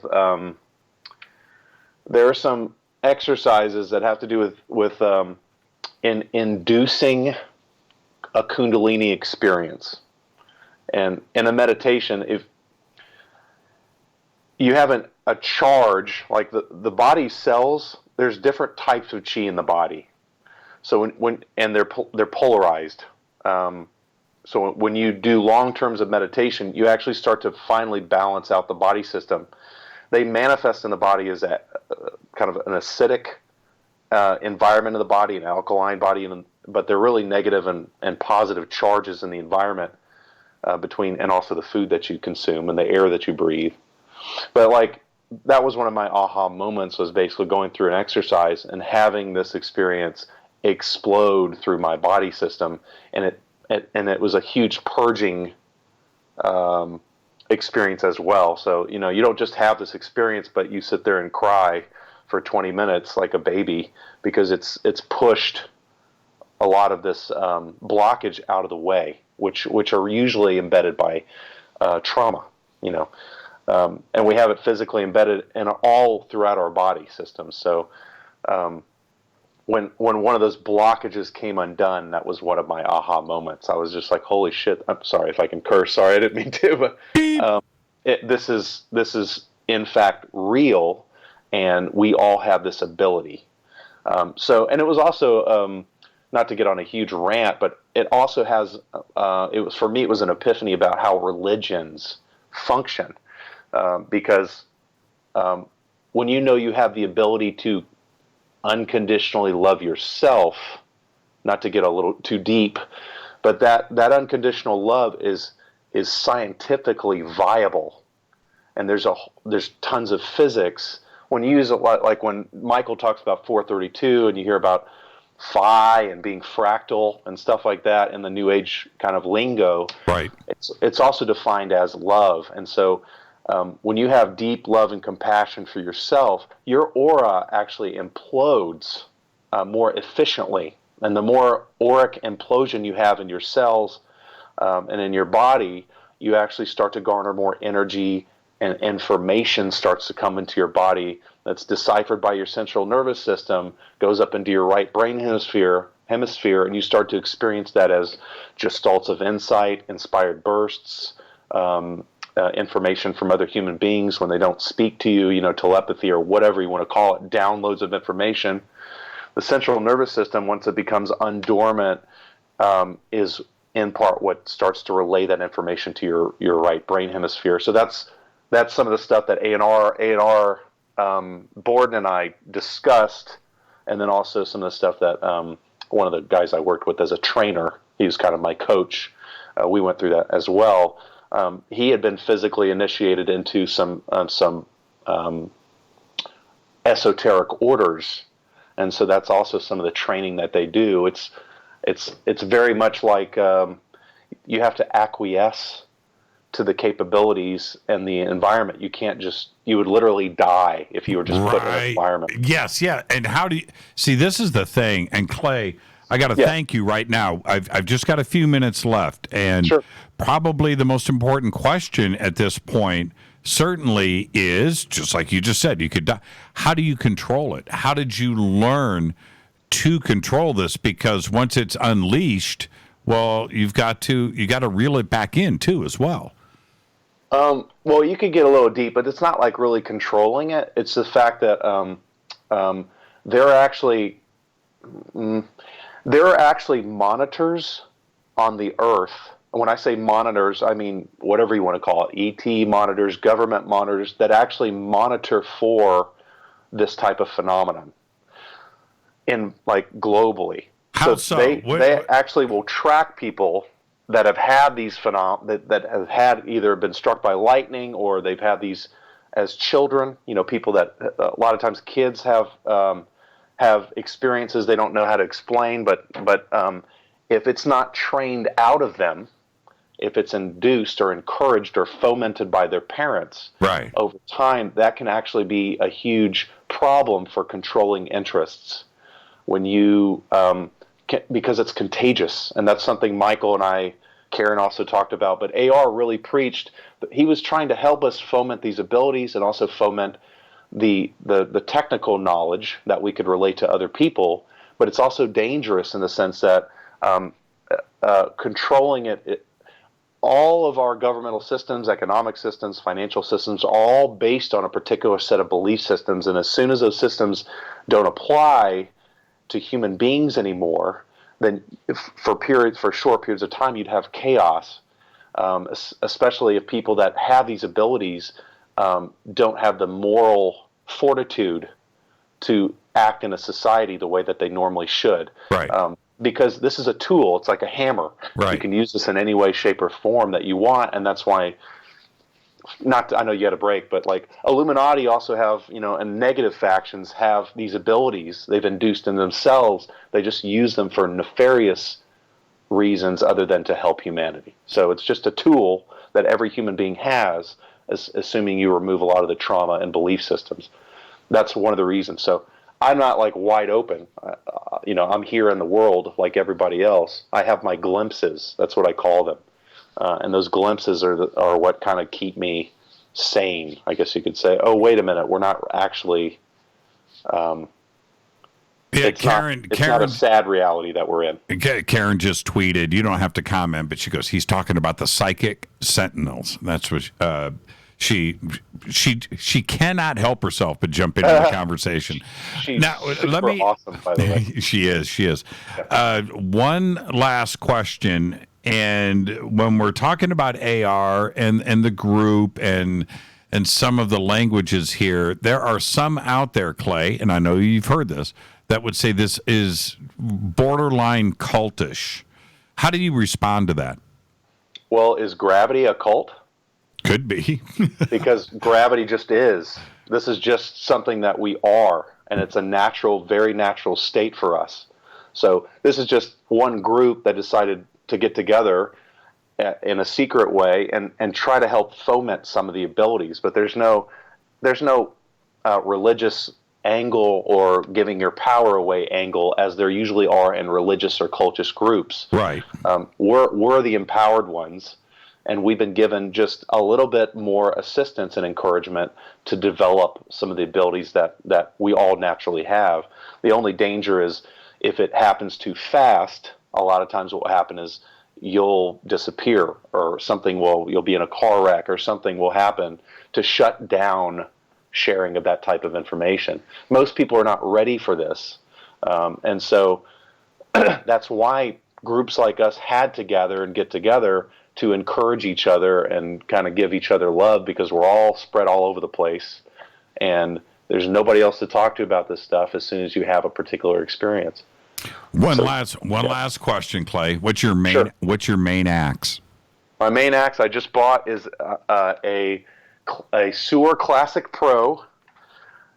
there are some exercises that have to do with in inducing a Kundalini experience. And in a meditation, if you have a charge, like the body cells, there's different types of chi in the body. So and they're polarized. So when you do long terms of meditation, you actually start to finally balance out the body system. They manifest in the body as kind of an acidic environment of the body, an alkaline body, but they're really negative and positive charges in the environment. And also the food that you consume and the air that you breathe. But like, that was one of my aha moments, was basically going through an exercise and having this experience explode through my body system. And it was a huge purging experience as well. So, you don't just have this experience, but you sit there and cry for 20 minutes like a baby, because it's pushed a lot of this blockage out of the way, which are usually embedded by trauma, and we have it physically embedded in all throughout our body system. So when one of those blockages came undone, that was one of my aha moments. I was just like, holy shit. I'm sorry if I can curse. Sorry, I didn't mean to, but this is in fact real, and we all have this ability. And it was also, not to get on a huge rant, but it also has, for me, it was an epiphany about how religions function. Because when you have the ability to unconditionally love yourself, not to get a little too deep, but that unconditional love is scientifically viable. And there's tons of physics. When you use it, like when Michael talks about 432 and you hear about phi and being fractal and stuff like that in the New Age kind of lingo, right? It's also defined as love. And so when you have deep love and compassion for yourself, your aura actually implodes more efficiently. And the more auric implosion you have in your cells and in your body, you actually start to garner more energy, and information starts to come into your body that's deciphered by your central nervous system, goes up into your right brain hemisphere, and you start to experience that as gestalts of insight, inspired bursts, information from other human beings when they don't speak to you, telepathy or whatever you want to call it, downloads of information. The central nervous system, once it becomes undormant, is in part what starts to relay that information to your right brain hemisphere. So that's some of the stuff that A&R Borden and I discussed, and then also some of the stuff that one of the guys I worked with as a trainer, he was kind of my coach. We went through that as well. He had been physically initiated into some esoteric orders, and so that's also some of the training that they do. It's very much like you have to acquiesce to the capabilities and the environment. You would literally die if you were just put in an environment. Yes, yeah. And how do you see? This is the thing. And Clay, I got to thank you right now. I've just got a few minutes left, and probably the most important question at this point certainly is, just like you just said, you could die. How do you control it? How did you learn to control this? Because once it's unleashed, well, you got to reel it back in too, as well. Well, you could get a little deep, but it's not like really controlling it. It's the fact that there are actually monitors on the Earth. And when I say monitors, I mean whatever you want to call it, ET monitors, government monitors, that actually monitor for this type of phenomenon in globally. How so? They actually will track people that have had these that have had either been struck by lightning, or they've had these as children. People that a lot of times kids have experiences they don't know how to explain. But if it's not trained out of them, if it's induced or encouraged or fomented by their parents, right, over time, that can actually be a huge problem for controlling interests. When you because it's contagious, and that's something Michael and Karen also talked about, but AR really preached. He was trying to help us foment these abilities and also foment the technical knowledge that we could relate to other people, but it's also dangerous in the sense that controlling it, all of our governmental systems, economic systems, financial systems, are all based on a particular set of belief systems, and as soon as those systems don't apply to human beings anymore, then for short periods of time, you'd have chaos, especially if people that have these abilities don't have the moral fortitude to act in a society the way that they normally should. Right. Because this is a tool. It's like a hammer. Right. You can use this in any way, shape, or form that you want, and that's why. I know you had a break, but Illuminati also have, and negative factions have these abilities they've induced in themselves. They just use them for nefarious reasons other than to help humanity. So it's just a tool that every human being has, assuming you remove a lot of the trauma and belief systems. That's one of the reasons. So I'm not wide open. I'm here in the world like everybody else. I have my glimpses. That's what I call them. And those glimpses are what kind of keep me sane, I guess you could say. Oh, wait a minute, we're not actually. It's not a sad reality that we're in. Karen just tweeted. You don't have to comment, but she goes, "He's talking about the psychic sentinels." That's what she cannot help herself but jump into the conversation. She's awesome, by the way. She is. One last question. And when we're talking about AR and the group and some of the languages here, there are some out there, Clay, and I know you've heard this, that would say this is borderline cultish. How do you respond to that? Well, is gravity a cult? Could be. Because gravity just is. This is just something that we are, and it's a natural, very natural state for us. So this is just one group that decided to get together in a secret way and try to help foment some of the abilities, but there's no religious angle or giving your power away angle as there usually are in religious or cultist groups. Right. We're the empowered ones, and we've been given just a little bit more assistance and encouragement to develop some of the abilities that we all naturally have. The only danger is if it happens too fast. A lot of times what will happen is you'll disappear, or you'll be in a car wreck, or something will happen to shut down sharing of that type of information. Most people are not ready for this. And so that's why groups like us had to gather and get together to encourage each other and kind of give each other love, because we're all spread all over the place. And there's nobody else to talk to about this stuff as soon as you have a particular experience. One last question, Clay. What's your main axe? My main axe I just bought is a Sewer Classic Pro,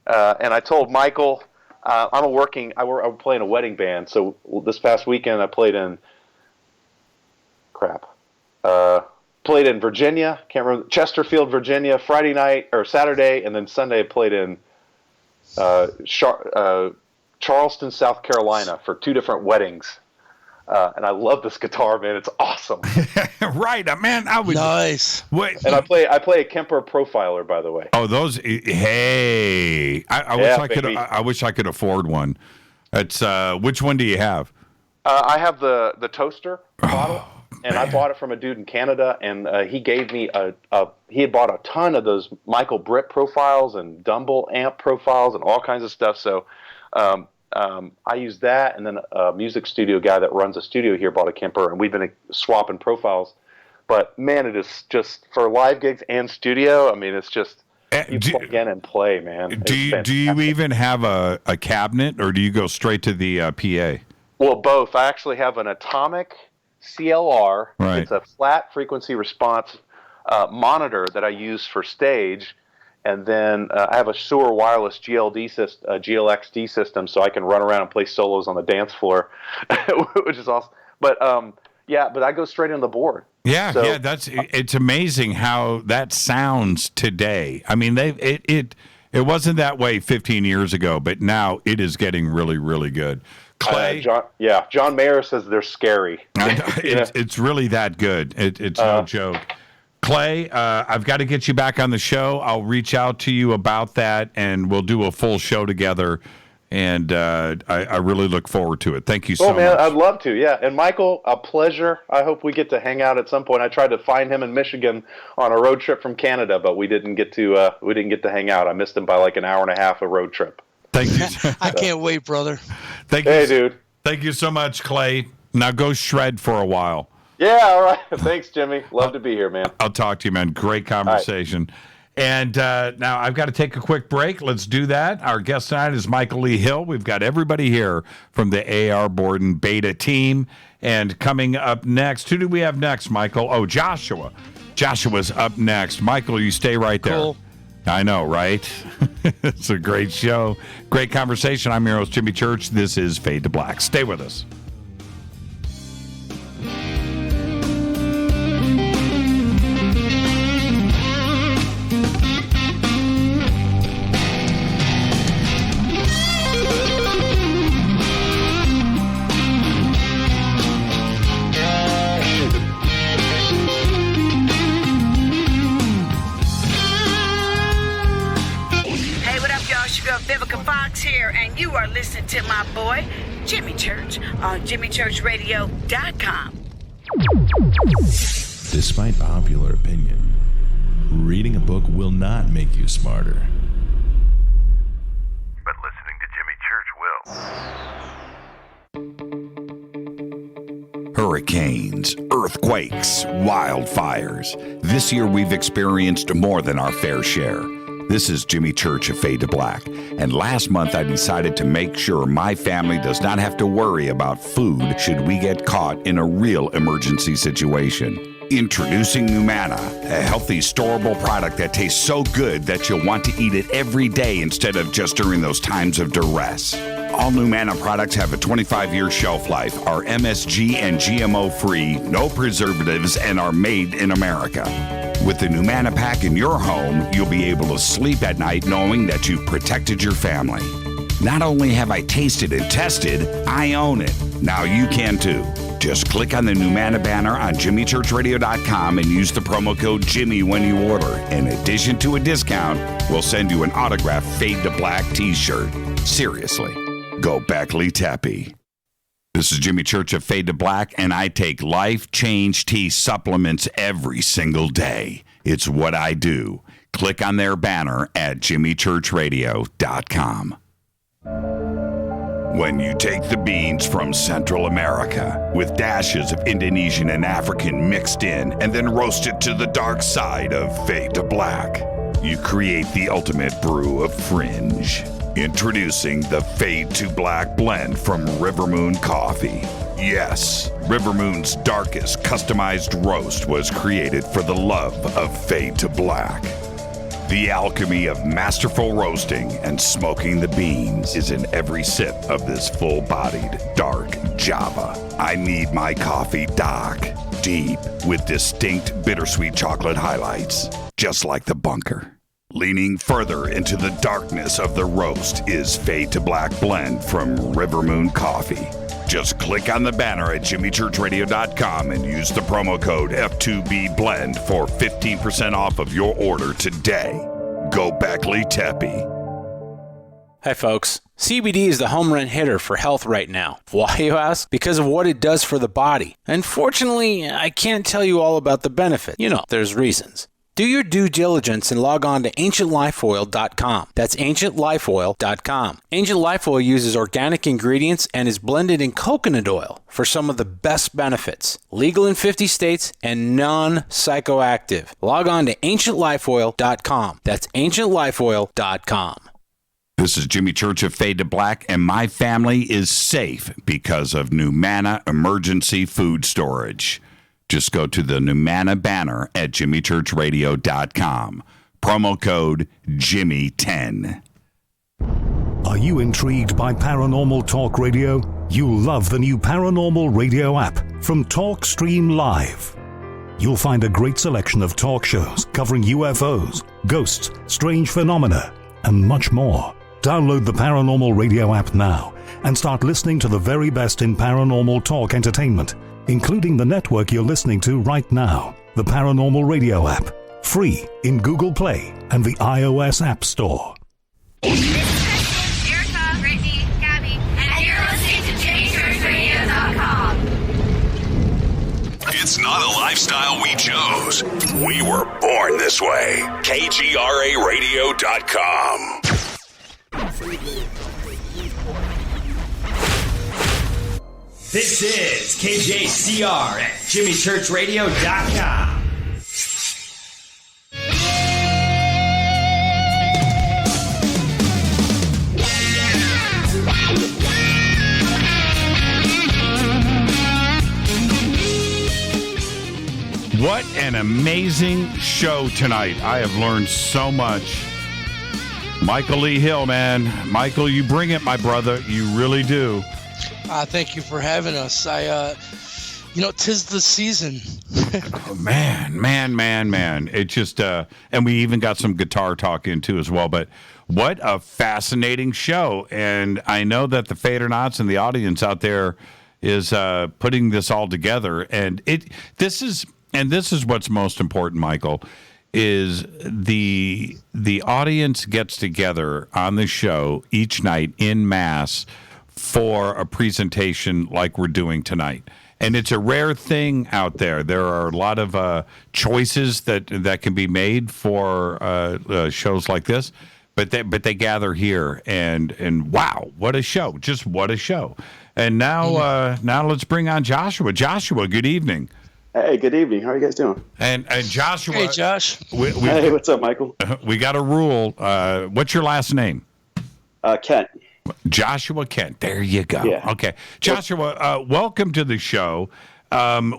and I told Michael I'm playing a wedding band. So this past weekend I played in played in Virginia. Can't remember, Chesterfield, Virginia, Friday night or Saturday, and then Sunday I played in Charleston, South Carolina for 2 different weddings. And I love this guitar, man. It's awesome. Right, man. I would nice. Wait, and I play a Kemper Profiler, by the way. Oh, those. Hey, I wish I could afford one. It's which one do you have? I have the toaster model, and I bought it from a dude in Canada, and he gave me he had bought a ton of those Michael Britt profiles and Dumble amp profiles and all kinds of stuff. So I used that, and then a music studio guy that runs a studio here bought a Kemper, and we've been swapping profiles. But man, it is just for live gigs and studio. I mean, it's just you plug in and play, man. Do you even have a cabinet, or do you go straight to the PA? Well, both. I actually have an Atomic CLR. Right. It's a flat frequency response monitor that I use for stage. And then I have a Shure wireless GLXD system, so I can run around and play solos on the dance floor, which is awesome. But but I go straight on the board. Yeah, it's amazing how that sounds today. I mean, it wasn't that way 15 years ago, but now it is getting really, really good. Clay, John Mayer says they're scary. It's really that good. It's no joke. Clay, I've got to get you back on the show. I'll reach out to you about that, and we'll do a full show together. And I really look forward to it. Thank you so much. I'd love to. Yeah, and Michael, a pleasure. I hope we get to hang out at some point. I tried to find him in Michigan on a road trip from Canada, but we didn't get to hang out. I missed him by like an hour and a half a road trip. Thank you. I can't wait, brother. Hey, dude. Thank you so much, Clay. Now go shred for a while. Yeah, all right. Thanks, Jimmy. Love to be here, man. I'll talk to you, man. Great conversation. And now I've got to take a quick break. Let's do that. Our guest tonight is Michael Lee Hill. We've got everybody here from the AR Borden beta team. And coming up next, who do we have next, Michael? Oh, Joshua. Joshua's up next. Michael, you stay right there. Cool. I know, right? It's a great show. Great conversation. I'm your host, Jimmy Church. This is Fade to Black. Stay with us. Here, and you are listening to my boy Jimmy Church on JimmyChurchRadio.com. Despite popular opinion, reading a book will not make you smarter, but listening to Jimmy Church will. Hurricanes, earthquakes, wildfires. This year we've experienced more than our fair share. This is Jimmy Church of Fade to Black, and last month I decided to make sure my family does not have to worry about food should we get caught in a real emergency situation. Introducing Numana, a healthy, storable product that tastes so good that you'll want to eat it every day instead of just during those times of duress. All Numana products have a 25-year shelf life, are MSG and GMO-free, no preservatives, and are made in America. With the Numana pack in your home, you'll be able to sleep at night knowing that you've protected your family. Not only have I tasted and tested, I own it. Now you can too. Just click on the Numana banner on JimmyChurchRadio.com and use the promo code Jimmy when you order. In addition to a discount, we'll send you an autographed Fade to Black t-shirt. Seriously, go Beckley Tappy. This is Jimmy Church of Fade to Black, and I take Life Change Tea supplements every single day. It's what I do. Click on their banner at JimmyChurchRadio.com. When you take the beans from Central America with dashes of Indonesian and African mixed in and then roast it to the dark side of Fade to Black, you create the ultimate brew of fringe. Introducing the Fade to Black blend from Rivermoon Coffee. Yes, Rivermoon's darkest customized roast was created for the love of Fade to Black. The alchemy of masterful roasting and smoking the beans is in every sip of this full-bodied, dark Java. I need my coffee dark. deep with distinct bittersweet chocolate highlights, just like the bunker. Leaning further into the darkness of the roast is Fade to Black Blend from River Moon Coffee. Just click on the banner at jimmychurchradio.com and use the promo code F2BBLEND for 15% off of your order today. Go Beckley Teppy. Hi folks, CBD is the home run hitter for health right now. Why, you ask? Because of what it does for the body. Unfortunately, I can't tell you all about the benefit. You know, there's reasons. Do your due diligence and log on to ancientlifeoil.com. That's ancientlifeoil.com. Ancient Life Oil uses organic ingredients and is blended in coconut oil for some of the best benefits. Legal in 50 states and non-psychoactive. Log on to ancientlifeoil.com. That's ancientlifeoil.com. This is Jimmy Church of Fade to Black, and my family is safe because of Numana Emergency Food Storage. Just go to the Numana banner at jimmychurchradio.com. Promo code Jimmy10. Are you intrigued by Paranormal Talk Radio? You'll love the new Paranormal Radio app from TalkStream Live. You'll find a great selection of talk shows covering UFOs, ghosts, strange phenomena, and much more. Download the Paranormal Radio app now and start listening to the very best in paranormal talk entertainment, including the network you're listening to right now, the Paranormal Radio app, free in Google Play and the iOS App Store. This is Kristen, Erica, Brittany, Gabby, and you're listening to JimmyChurchRadio.com. It's not a lifestyle we chose. We were born this way. KGRARadio.com. This is KJCR at JimmyChurchRadio.com. What an amazing show tonight. I have learned so much. Michael Lee Hill, man. Michael, you bring it, my brother. You really do. Thank you for having us. Tis the season. Oh, man. It just, and we even got some guitar talk in too as well. But what a fascinating show. And I know that the Fadernauts and the audience out there is putting this all together. And this is what's most important, Michael, is the audience gets together on the show each night in mass for a presentation like we're doing tonight. And it's a rare thing out there. There are a lot of choices that can be made for shows like this, but they gather here, and wow, what a show. Just what a show. And now let's bring on Joshua. Joshua, good evening. Hey, good evening. How are you guys doing? And Joshua. Hey, Josh. Hey, what's up, Michael? We got a rule. What's your last name? Kent. Joshua Kent. There you go. Yeah. Okay. Joshua, welcome to the show.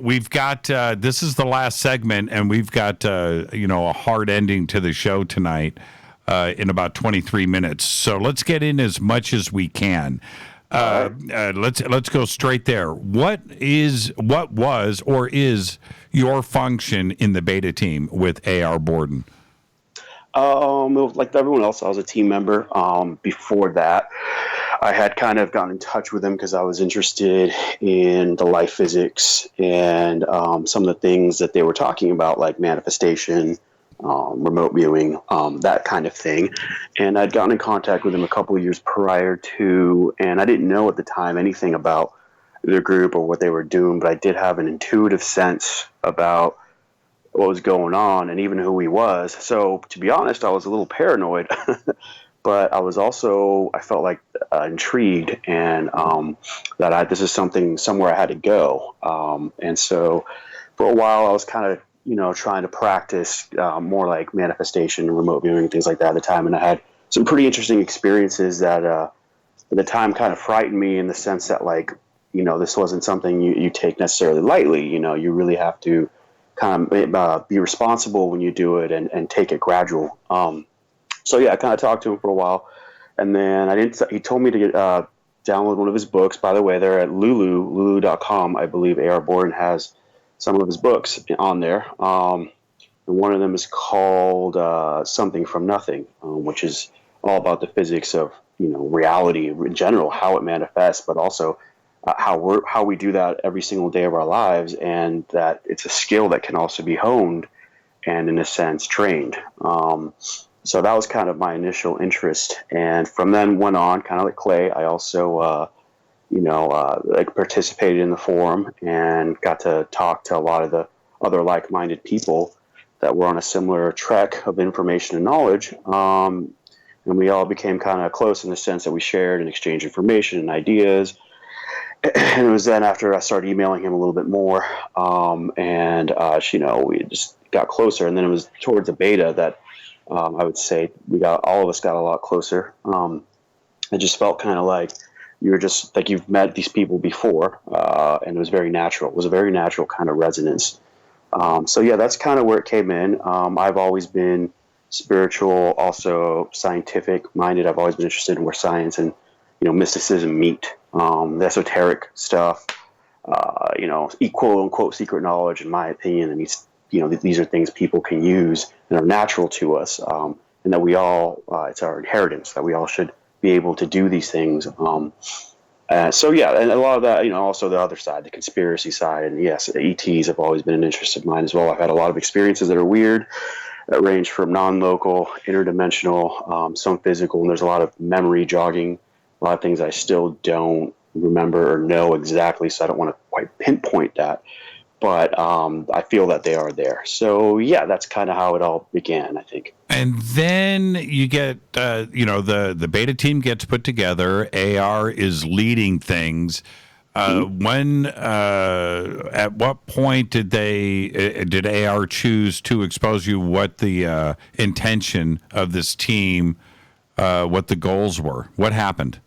We've got, this is the last segment, and we've got, a hard ending to the show tonight in about 23 minutes. So let's get in as much as we can. Let's go straight there. What was or is your function in the beta team with AR Borden? Like everyone else, I was a team member. Before that, I had kind of gotten in touch with them because I was interested in the life physics and some of the things that they were talking about, like manifestation, remote viewing, that kind of thing. And I'd gotten in contact with them a couple of years prior to, and I didn't know at the time anything about their group or what they were doing, but I did have an intuitive sense about what was going on and even who he was. So to be honest, I was a little paranoid, but I was also, I felt like intrigued and that this is somewhere I had to go. And so for a while I was kind of, trying to practice more like manifestation and remote viewing and things like that at the time. And I had some pretty interesting experiences that at the time kind of frightened me in the sense that this wasn't something you take necessarily lightly. You really have to kind of be responsible when you do it and take it gradual. So yeah, I kind of talked to him for a while, and then he told me to get download one of his books. By the way, they're at lulu.com. I believe AR Borden has some of his books on there. And one of them is called Something from Nothing, which is all about the physics of, reality in general, how it manifests, but also how we do that every single day of our lives, and that it's a skill that can also be honed and, in a sense, trained. So that was kind of my initial interest, and from then went on, kind of like Clay, I also, participated in the forum and got to talk to a lot of the other like-minded people that were on a similar trek of information and knowledge. And we all became kind of close in the sense that we shared and exchanged information and ideas. And it was then after I started emailing him a little bit more, we just got closer. And then it was towards the beta that I would say all of us got a lot closer. It just felt kind of like you were just like you've met these people before, and it was very natural. It was a very natural kind of resonance. So yeah, that's kind of where it came in. I've always been spiritual, also scientific minded. I've always been interested in where science and mysticism meet. The esoteric stuff, quote unquote secret knowledge, in my opinion, and these are things people can use and are natural to us, and that we all it's our inheritance that we all should be able to do these things. So yeah, and a lot of that, also the other side, the conspiracy side, and yes, ETs have always been an interest of mine as well. I've had a lot of experiences that are weird, that range from non-local, interdimensional, some physical, and there's a lot of memory jogging, a lot of things I still don't remember or know exactly, so I don't want to quite pinpoint that, but I feel that they are there. So yeah, that's kind of how it all began, I think. And then you get, the beta team gets put together. AR is leading things. At what point did AR choose to expose you what the intention of this team, what the goals were? What happened?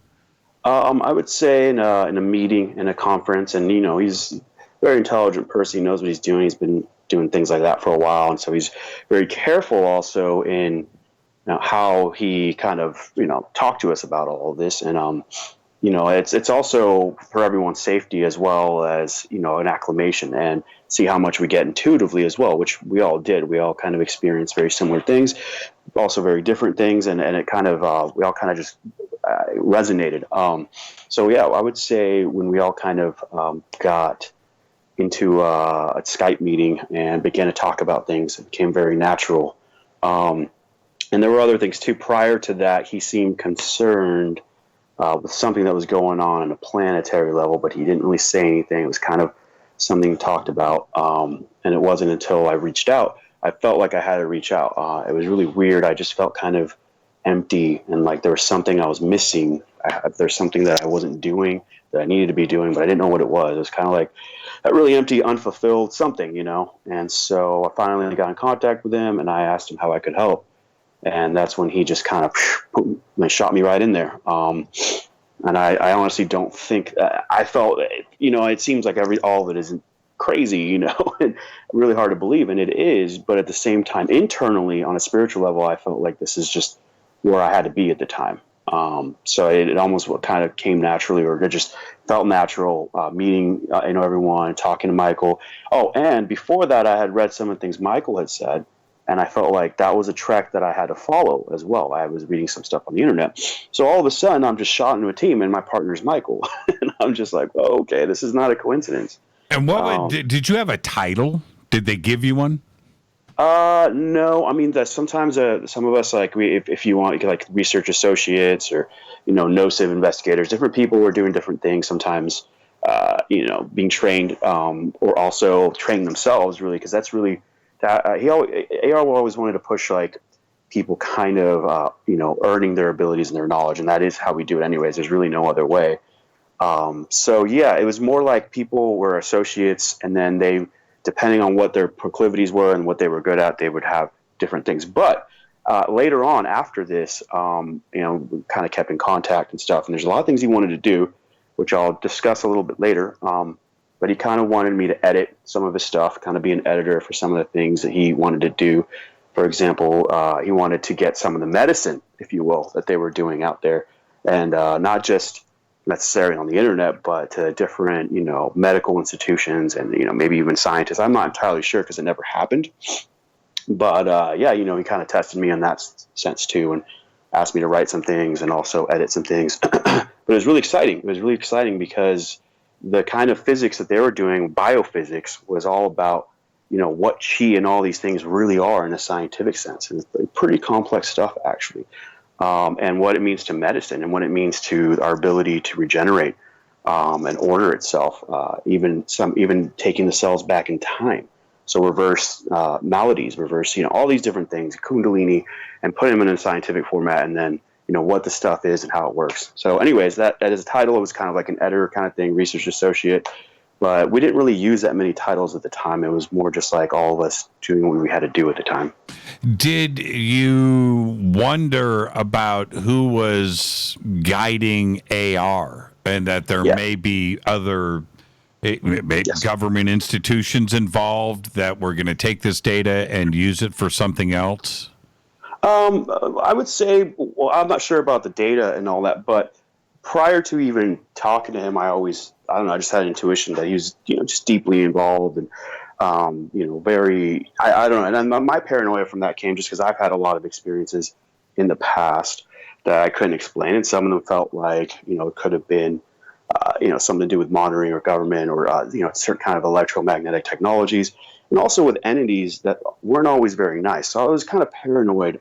I would say in a meeting, in a conference, and he's a very intelligent person. He knows what he's doing. He's been doing things like that for a while, and so he's very careful also in how he kind of talked to us about all of this. And it's also for everyone's safety as well as an acclimation and see how much we get intuitively as well, which we all did. We all kind of experienced very similar things, also very different things, and it kind of we all kind of just resonated. So yeah, I would say when we all kind of got into a Skype meeting and began to talk about things, it became very natural. And there were other things too. Prior to that, he seemed concerned with something that was going on a planetary level, but he didn't really say anything. It was kind of something he talked about. And it wasn't until I reached out, I felt like I had to reach out. It was really weird. I just felt kind of empty and like there was something I was missing. There's something that I wasn't doing that I needed to be doing, but I didn't know what it was. It was kind of like that really empty, unfulfilled something, And so I finally got in contact with him and I asked him how I could help. And that's when he just kind of shot me right in there. And I honestly don't think I felt, it seems like all of it isn't crazy, and really hard to believe. And it is. But at the same time, internally on a spiritual level, I felt like this is just where I had to be at the time. So it almost kind of came naturally, or it just felt natural, meeting, everyone, talking to Michael. Oh, and before that, I had read some of the things Michael had said. And I felt like that was a trek that I had to follow as well. I was reading some stuff on the internet. So all of a sudden, I'm just shot into a team, and my partner's Michael. And I'm just like, oh, okay, this is not a coincidence. And did you have a title? Did they give you one? No. I mean, sometimes some of us, like, if you want, like research associates or, Gnosis investigators, different people were doing different things. Sometimes, being trained, or also training themselves, really, because that's really. AR always wanted to push like people kind of earning their abilities and their knowledge, and that is how we do it anyways. There's really no other way. So yeah, it was more like people were associates, and then they, depending on what their proclivities were and what they were good at, they would have different things. But later on, after this, we kind of kept in contact and stuff, and there's a lot of things he wanted to do, which I'll discuss a little bit later. But he kind of wanted me to edit some of his stuff, kind of be an editor for some of the things that he wanted to do. For example, he wanted to get some of the medicine, if you will, that they were doing out there, and not just necessarily on the internet, but to different, medical institutions and, maybe even scientists. I'm not entirely sure because it never happened. But he kind of tested me in that sense too, and asked me to write some things and also edit some things. But it was really exciting. It was really exciting because the kind of physics that they were doing, biophysics, was all about, what chi and all these things really are in a scientific sense. And it's pretty complex stuff, actually. And what it means to medicine and what it means to our ability to regenerate and order itself, even taking the cells back in time. So reverse maladies, reverse, all these different things, Kundalini, and put them in a scientific format, and then, what the stuff is and how it works. So anyways, that is a title. It was kind of like an editor kind of thing, research associate. But we didn't really use that many titles at the time. It was more just like all of us doing what we had to do at the time. Did you wonder about who was guiding AR and that there may be other government institutions involved that were going to take this data and use it for something else? I would say, well, I'm not sure about the data and all that, but prior to even talking to him, I just had an intuition that he was, just deeply involved and, very, I don't know. And my paranoia from that came just because I've had a lot of experiences in the past that I couldn't explain. And some of them felt like, it could have been, something to do with monitoring or government or, certain kind of electromagnetic technologies. And also with entities that weren't always very nice. So I was kind of paranoid.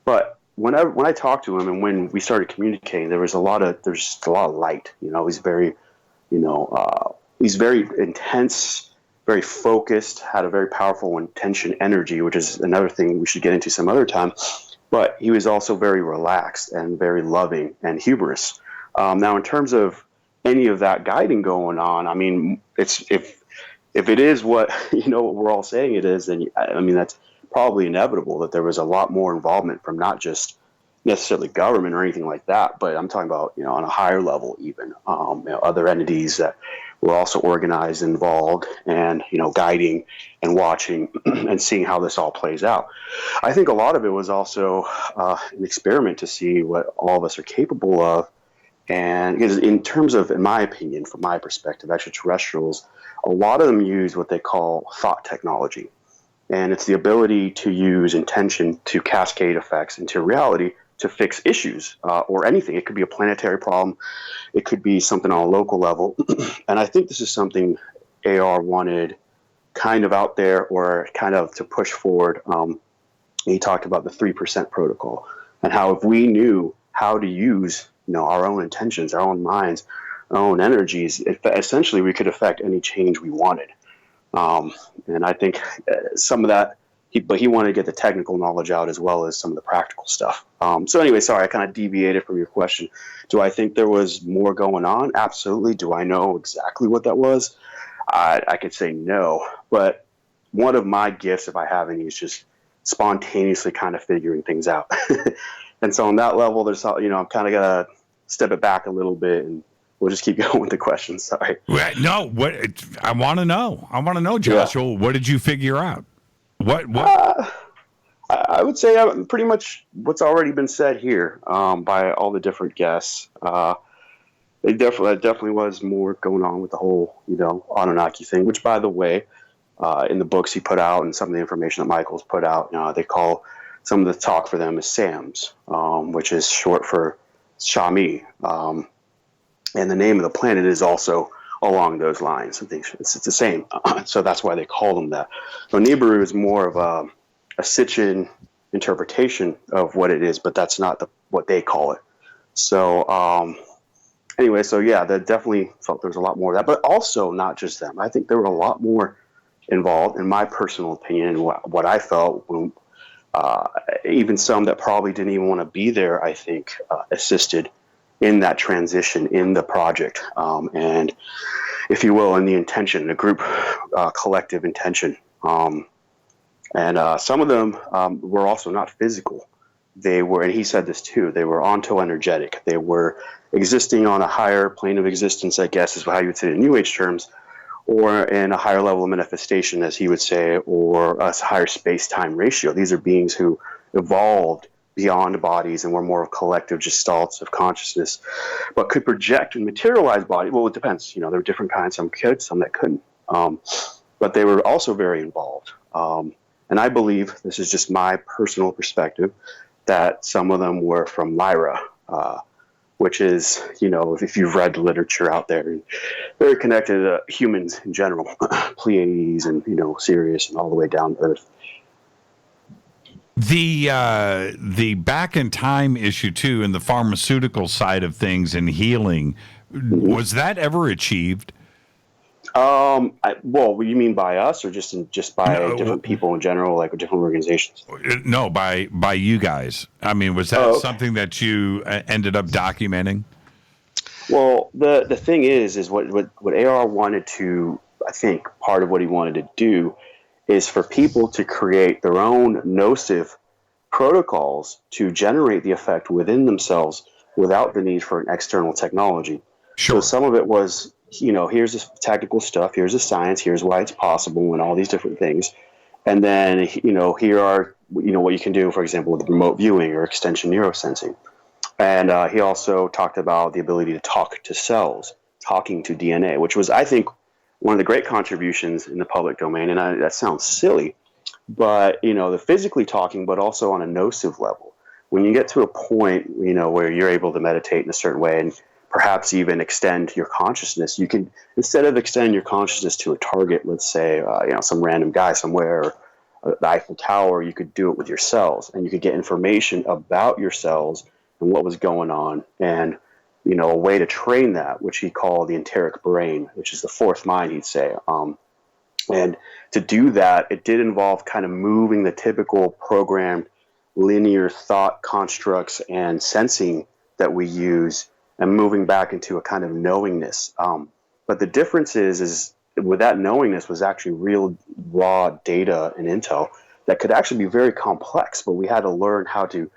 But when I talked to him and when we started communicating, there's just a lot of light. He's very, he's very intense, very focused, had a very powerful intention energy, which is another thing we should get into some other time. But he was also very relaxed and very loving and humorous. Now, in terms of any of that guiding going on, I mean, if it is what what we're all saying it is, then that's probably inevitable that there was a lot more involvement from not just necessarily government or anything like that, but I'm talking about on a higher level even other entities that were also organized, involved, and guiding and watching and seeing how this all plays out. I think a lot of it was also an experiment to see what all of us are capable of. And because in terms of, in my opinion, from my perspective, extraterrestrials, a lot of them use what they call thought technology. And it's the ability to use intention to cascade effects into reality to fix issues or anything. It could be a planetary problem. It could be something on a local level. And I think this is something AR wanted kind of out there or kind of to push forward. He talked about the 3% protocol and how if we knew how to use our own intentions, our own minds, our own energies, essentially we could affect any change we wanted. And I think some of that, he wanted to get the technical knowledge out as well as some of the practical stuff. So anyway, sorry, I kind of deviated from your question. Do I think there was more going on? Absolutely. Do I know exactly what that was? I could say no. But one of my gifts, if I have any, is just spontaneously kind of figuring things out. And so on that level, there's, I'm kind of going to step it back a little bit and we'll just keep going with the questions. Sorry. No, I want to know, Joshua, what did you figure out? What? I would say pretty much what's already been said here by all the different guests. It definitely was more going on with the whole, Anunnaki thing, which, by the way, in the books he put out and some of the information that Michael's put out, they call some of the talk for them as SAMs, which is short for Shami. And the name of the planet is also along those lines. I think it's the same. So that's why they call them that. So Nibiru is more of a Sitchin interpretation of what it is, but that's not what they call it. So anyway, so yeah, that definitely felt there was a lot more of that, but also not just them. I think there were a lot more involved, in my personal opinion, and what I felt when even some that probably didn't even want to be there, I think, assisted in that transition in the project. And if you will, in the intention, the group collective intention. And some of them were also not physical. They were, and he said this too, they were onto-energetic. They were existing on a higher plane of existence, I guess is how you would say it in New Age terms, or in a higher level of manifestation, as he would say, or a higher space-time ratio. These are beings who evolved beyond bodies and were more of collective gestalts of consciousness, but could project and materialize bodies. Well, it depends. There were different kinds. Some could, some that couldn't. But they were also very involved. And I believe, this is just my personal perspective, that some of them were from Lyra, which is, if you've read the literature out there, very connected to humans in general, Pleiades and, Sirius and all the way down to Earth. The back in time issue too, and the pharmaceutical side of things and healing, was that ever achieved? Well, you mean by us, or just by different people in general, like different organizations? No, by you guys. I mean, was that something that you ended up documenting? Well, the thing is what AR wanted to, I think part of what he wanted to do is for people to create their own Gnosis protocols to generate the effect within themselves without the need for an external technology. Sure. So some of it was, here's this technical stuff, here's the science, here's why it's possible, and all these different things. And then, here are, what you can do, for example, with remote viewing or extension neurosensing. And he also talked about the ability to talk to cells, talking to DNA, which was, I think, one of the great contributions in the public domain. And that sounds silly, but, the physically talking, but also on a nocive level. When you get to a point, where you're able to meditate in a certain way and perhaps even extend your consciousness, you can, instead of extend your consciousness to a target, let's say, some random guy somewhere, or the Eiffel Tower, you could do it with your cells, and you could get information about your cells and what was going on, and a way to train that, which he called the enteric brain, which is the fourth mind, he'd say. And to do that, it did involve kind of moving the typical programmed linear thought constructs and sensing that we use and moving back into a kind of knowingness. But the difference is with that knowingness was actually real raw data and intel that could actually be very complex, but we had to learn how to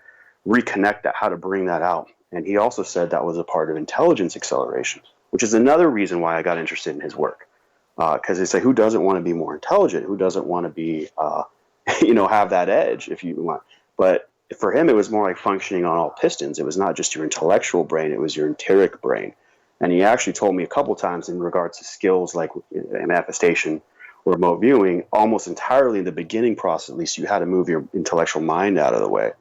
reconnect that, how to bring that out. And he also said that was a part of intelligence acceleration, which is another reason why I got interested in his work. Because they say, who doesn't want to be more intelligent? Who doesn't want to be, have that edge, if you want? But for him, it was more like functioning on all pistons. It was not just your intellectual brain, it was your enteric brain. And he actually told me a couple times in regards to skills like manifestation or remote viewing, almost entirely in the beginning process, at least, you had to move your intellectual mind out of the way.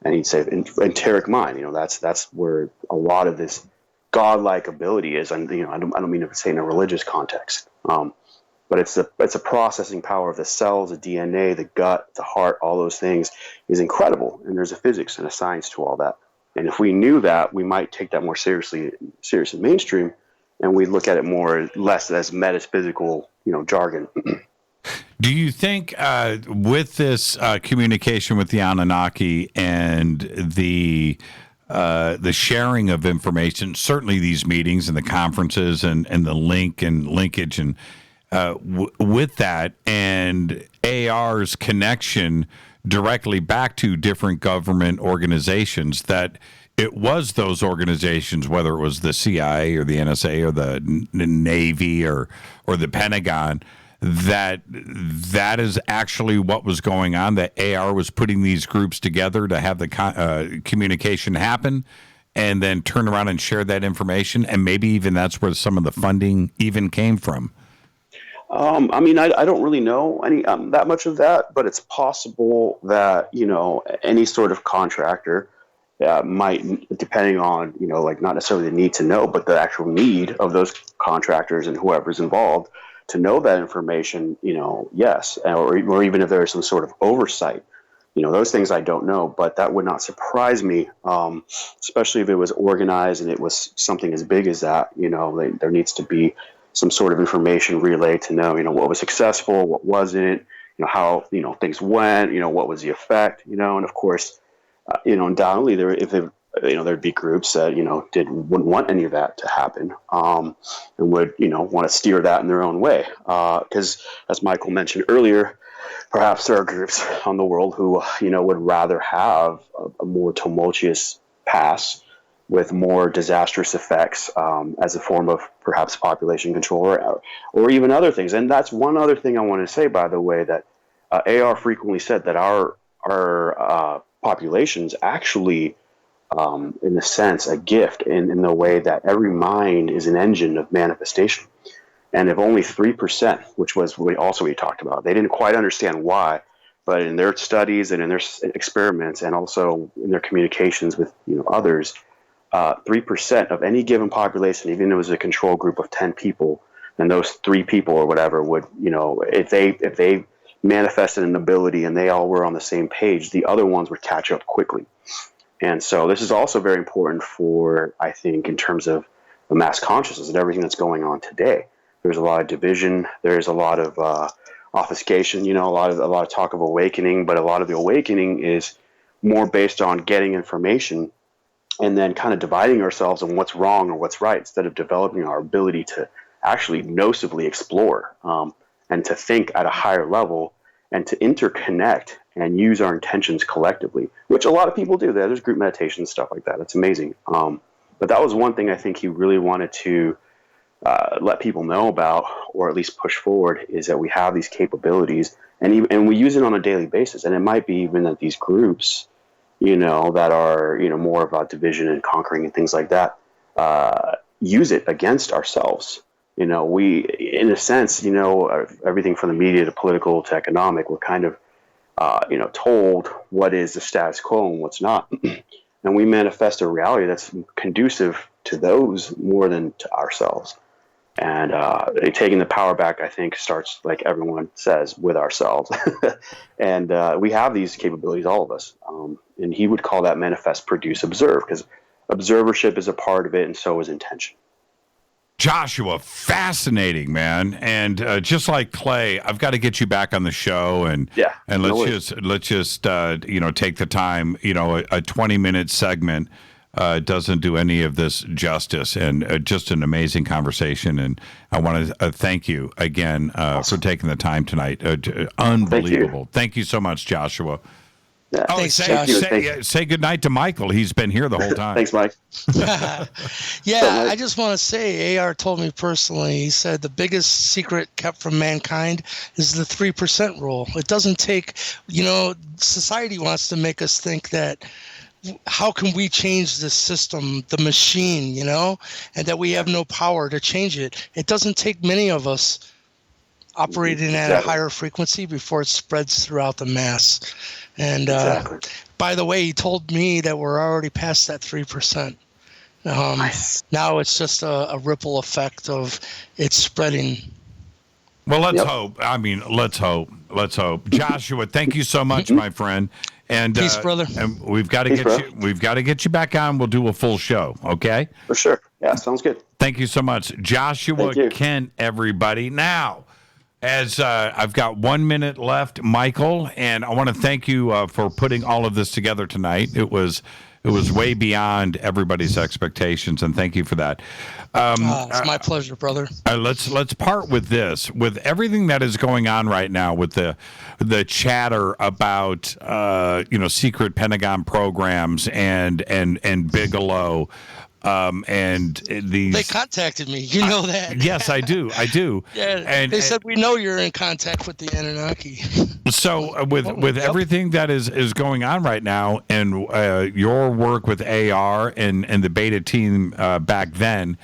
And he'd say enteric mind, that's where a lot of this godlike ability is. And I don't mean to say in a religious context, but it's a processing power of the cells, the DNA, the gut, the heart, all those things is incredible. And there's a physics and a science to all that. And if we knew that, we might take that more serious in mainstream, and we look at it less as metaphysical, jargon. Do you think with this communication with the Anunnaki and the sharing of information, certainly these meetings and the conferences and the linkage and with that and AR's connection directly back to different government organizations, that it was those organizations, whether it was the CIA or the NSA or the Navy or the Pentagon, that is actually what was going on, that AR was putting these groups together to have the communication happen and then turn around and share that information, and maybe even that's where some of the funding even came from. I don't really know that much of that, but it's possible that, any sort of contractor might, depending on, not necessarily the need to know, but the actual need of those contractors and whoever's involved to know that information, yes, or even if there is some sort of oversight, those things I don't know, but that would not surprise me, especially if it was organized and it was something as big as that. There needs to be some sort of information relayed to know, what was successful, what wasn't, how, things went, what was the effect, and of course, undoubtedly there'd be groups that, wouldn't want any of that to happen, and would, want to steer that in their own way. Because as Michael mentioned earlier, perhaps there are groups on the world who, would rather have a more tumultuous past with more disastrous effects as a form of perhaps population control or even other things. And that's one other thing I want to say, by the way, that AR frequently said that our population is actually, in a sense, a gift in the way that every mind is an engine of manifestation. And if only 3%, which was what we talked about, they didn't quite understand why, but in their studies and in their experiments and also in their communications with others, 3% of any given population, even if it was a control group of 10 people, and those 3 people or whatever would, if they manifested an ability and they all were on the same page, the other ones would catch up quickly. And so this is also very important for, I think, in terms of the mass consciousness and everything that's going on today. There's a lot of division. There's a lot of obfuscation. A lot of talk of awakening, but a lot of the awakening is more based on getting information and then kind of dividing ourselves on what's wrong or what's right, instead of developing our ability to actually gnosively explore and to think at a higher level and to interconnect and use our intentions collectively, which a lot of people do. There's group meditation and stuff like that. It's amazing. But that was one thing I think he really wanted to let people know about, or at least push forward, is that we have these capabilities and we use it on a daily basis. And it might be even that these groups, that are, more about division and conquering and things like that, use it against ourselves. We, in a sense, everything from the media to political to economic, we're kind of, told what is the status quo and what's not. And we manifest a reality that's conducive to those more than to ourselves. And taking the power back, I think, starts, like everyone says, with ourselves. And we have these capabilities, all of us. And he would call that manifest, produce, observe, because observership is a part of it, and so is intention. Joshua, fascinating, man. And just like Clay, I've got to get you back on the show, and let's just take the time. A 20-minute segment doesn't do any of this justice, and just an amazing conversation. And I want to thank you again for taking the time tonight. Unbelievable. Thank you so much, Joshua. Yeah. Thanks, say good night to Michael. He's been here the whole time. Thanks, Mike. I just want to say, AR told me personally, he said the biggest secret kept from mankind is the 3% rule. It doesn't take, society wants to make us think that how can we change the system, the machine, and that we have no power to change it. It doesn't take many of us operating at a higher frequency before it spreads throughout the mass. And by the way, he told me that we're already past that 3%. Nice. Now it's just a ripple effect of it spreading. Well, let's hope. I mean, let's hope. Joshua, thank you so much, my friend. And peace, brother. And we've got to get you back on. We'll do a full show. Okay. For sure. Yeah, sounds good. Thank you so much, Joshua Kent. Everybody now. As I've got 1 minute left, Michael, and I want to thank you for putting all of this together tonight. It was way beyond everybody's expectations, and thank you for that. It's my pleasure, brother. Let's part with this. With everything that is going on right now, with the chatter about secret Pentagon programs and Bigelow. And these. They contacted me. You know that. Yes, I do. Yeah, and they said we know you're in contact with the Anunnaki. So with everything that is going on right now, and your work with AR and the beta team back then,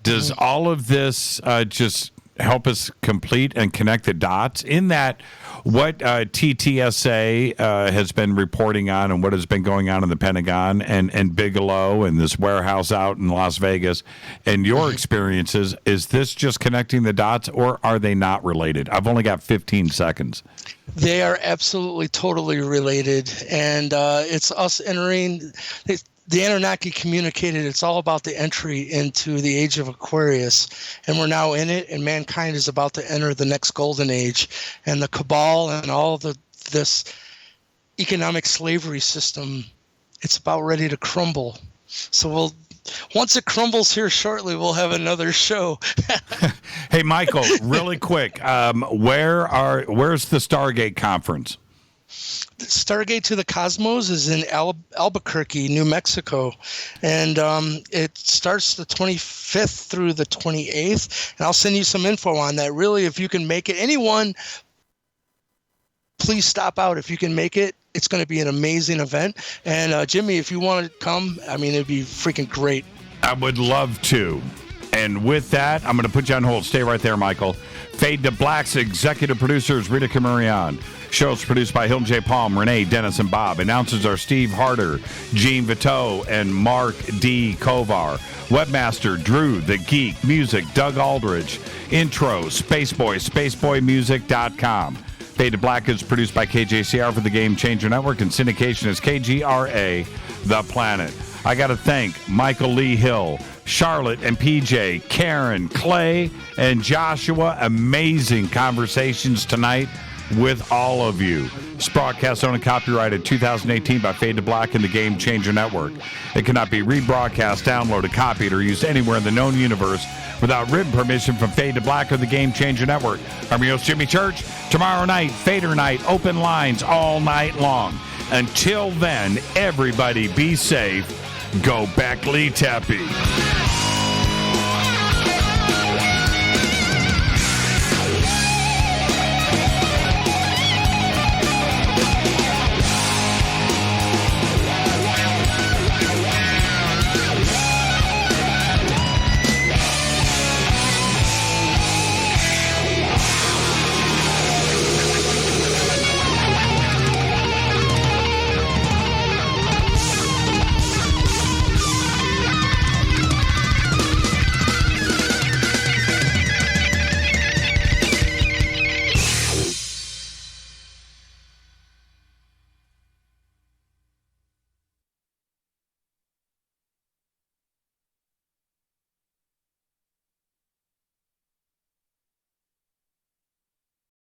does all of this just help us complete and connect the dots in that what TTSA has been reporting on and what has been going on in the Pentagon and Bigelow and this warehouse out in Las Vegas and your experiences, is this just connecting the dots, or are they not related? I've only got 15 seconds. They are absolutely totally related, and it's us entering. The Anunnaki communicated it's all about the entry into the age of Aquarius, and we're now in it, and mankind is about to enter the next golden age, and the cabal and all this economic slavery system, it's about ready to crumble. So once it crumbles here shortly, we'll have another show. Hey, Michael, really quick, where's the Stargate conference? Stargate to the Cosmos is in Albuquerque, New Mexico, and it starts the 25th through the 28th, and I'll send you some info on that. Really, if you can make it, anyone, please stop out if you can make it. It's going to be an amazing event. And Jimmy, if you want to come, I mean, it'd be freaking great. I would love to. And with that, I'm going to put you on hold. Stay right there, Michael. Fade to Black's executive producers, Rita Camarion. Show's produced by Hilton J. Palm, Renee, Dennis, and Bob. Announcers are Steve Harder, Gene Viteau, and Mark D. Kovar. Webmaster, Drew the Geek. Music, Doug Aldridge. Intro, Spaceboy, spaceboymusic.com. Fade to Black is produced by KJCR for the Game Changer Network, and syndication is KGRA, The Planet. I got to thank Michael Lee Hill, Charlotte and PJ, Karen, Clay, and Joshua. Amazing conversations tonight with all of you. This broadcast owned and copyrighted 2018 by Fade to Black and the Game Changer Network. It cannot be rebroadcast, downloaded, copied, or used anywhere in the known universe without written permission from Fade to Black or the Game Changer Network. I'm your host, Jimmy Church. Tomorrow night, Fader Night, open lines all night long. Until then, everybody be safe. Go Beckley Teppy.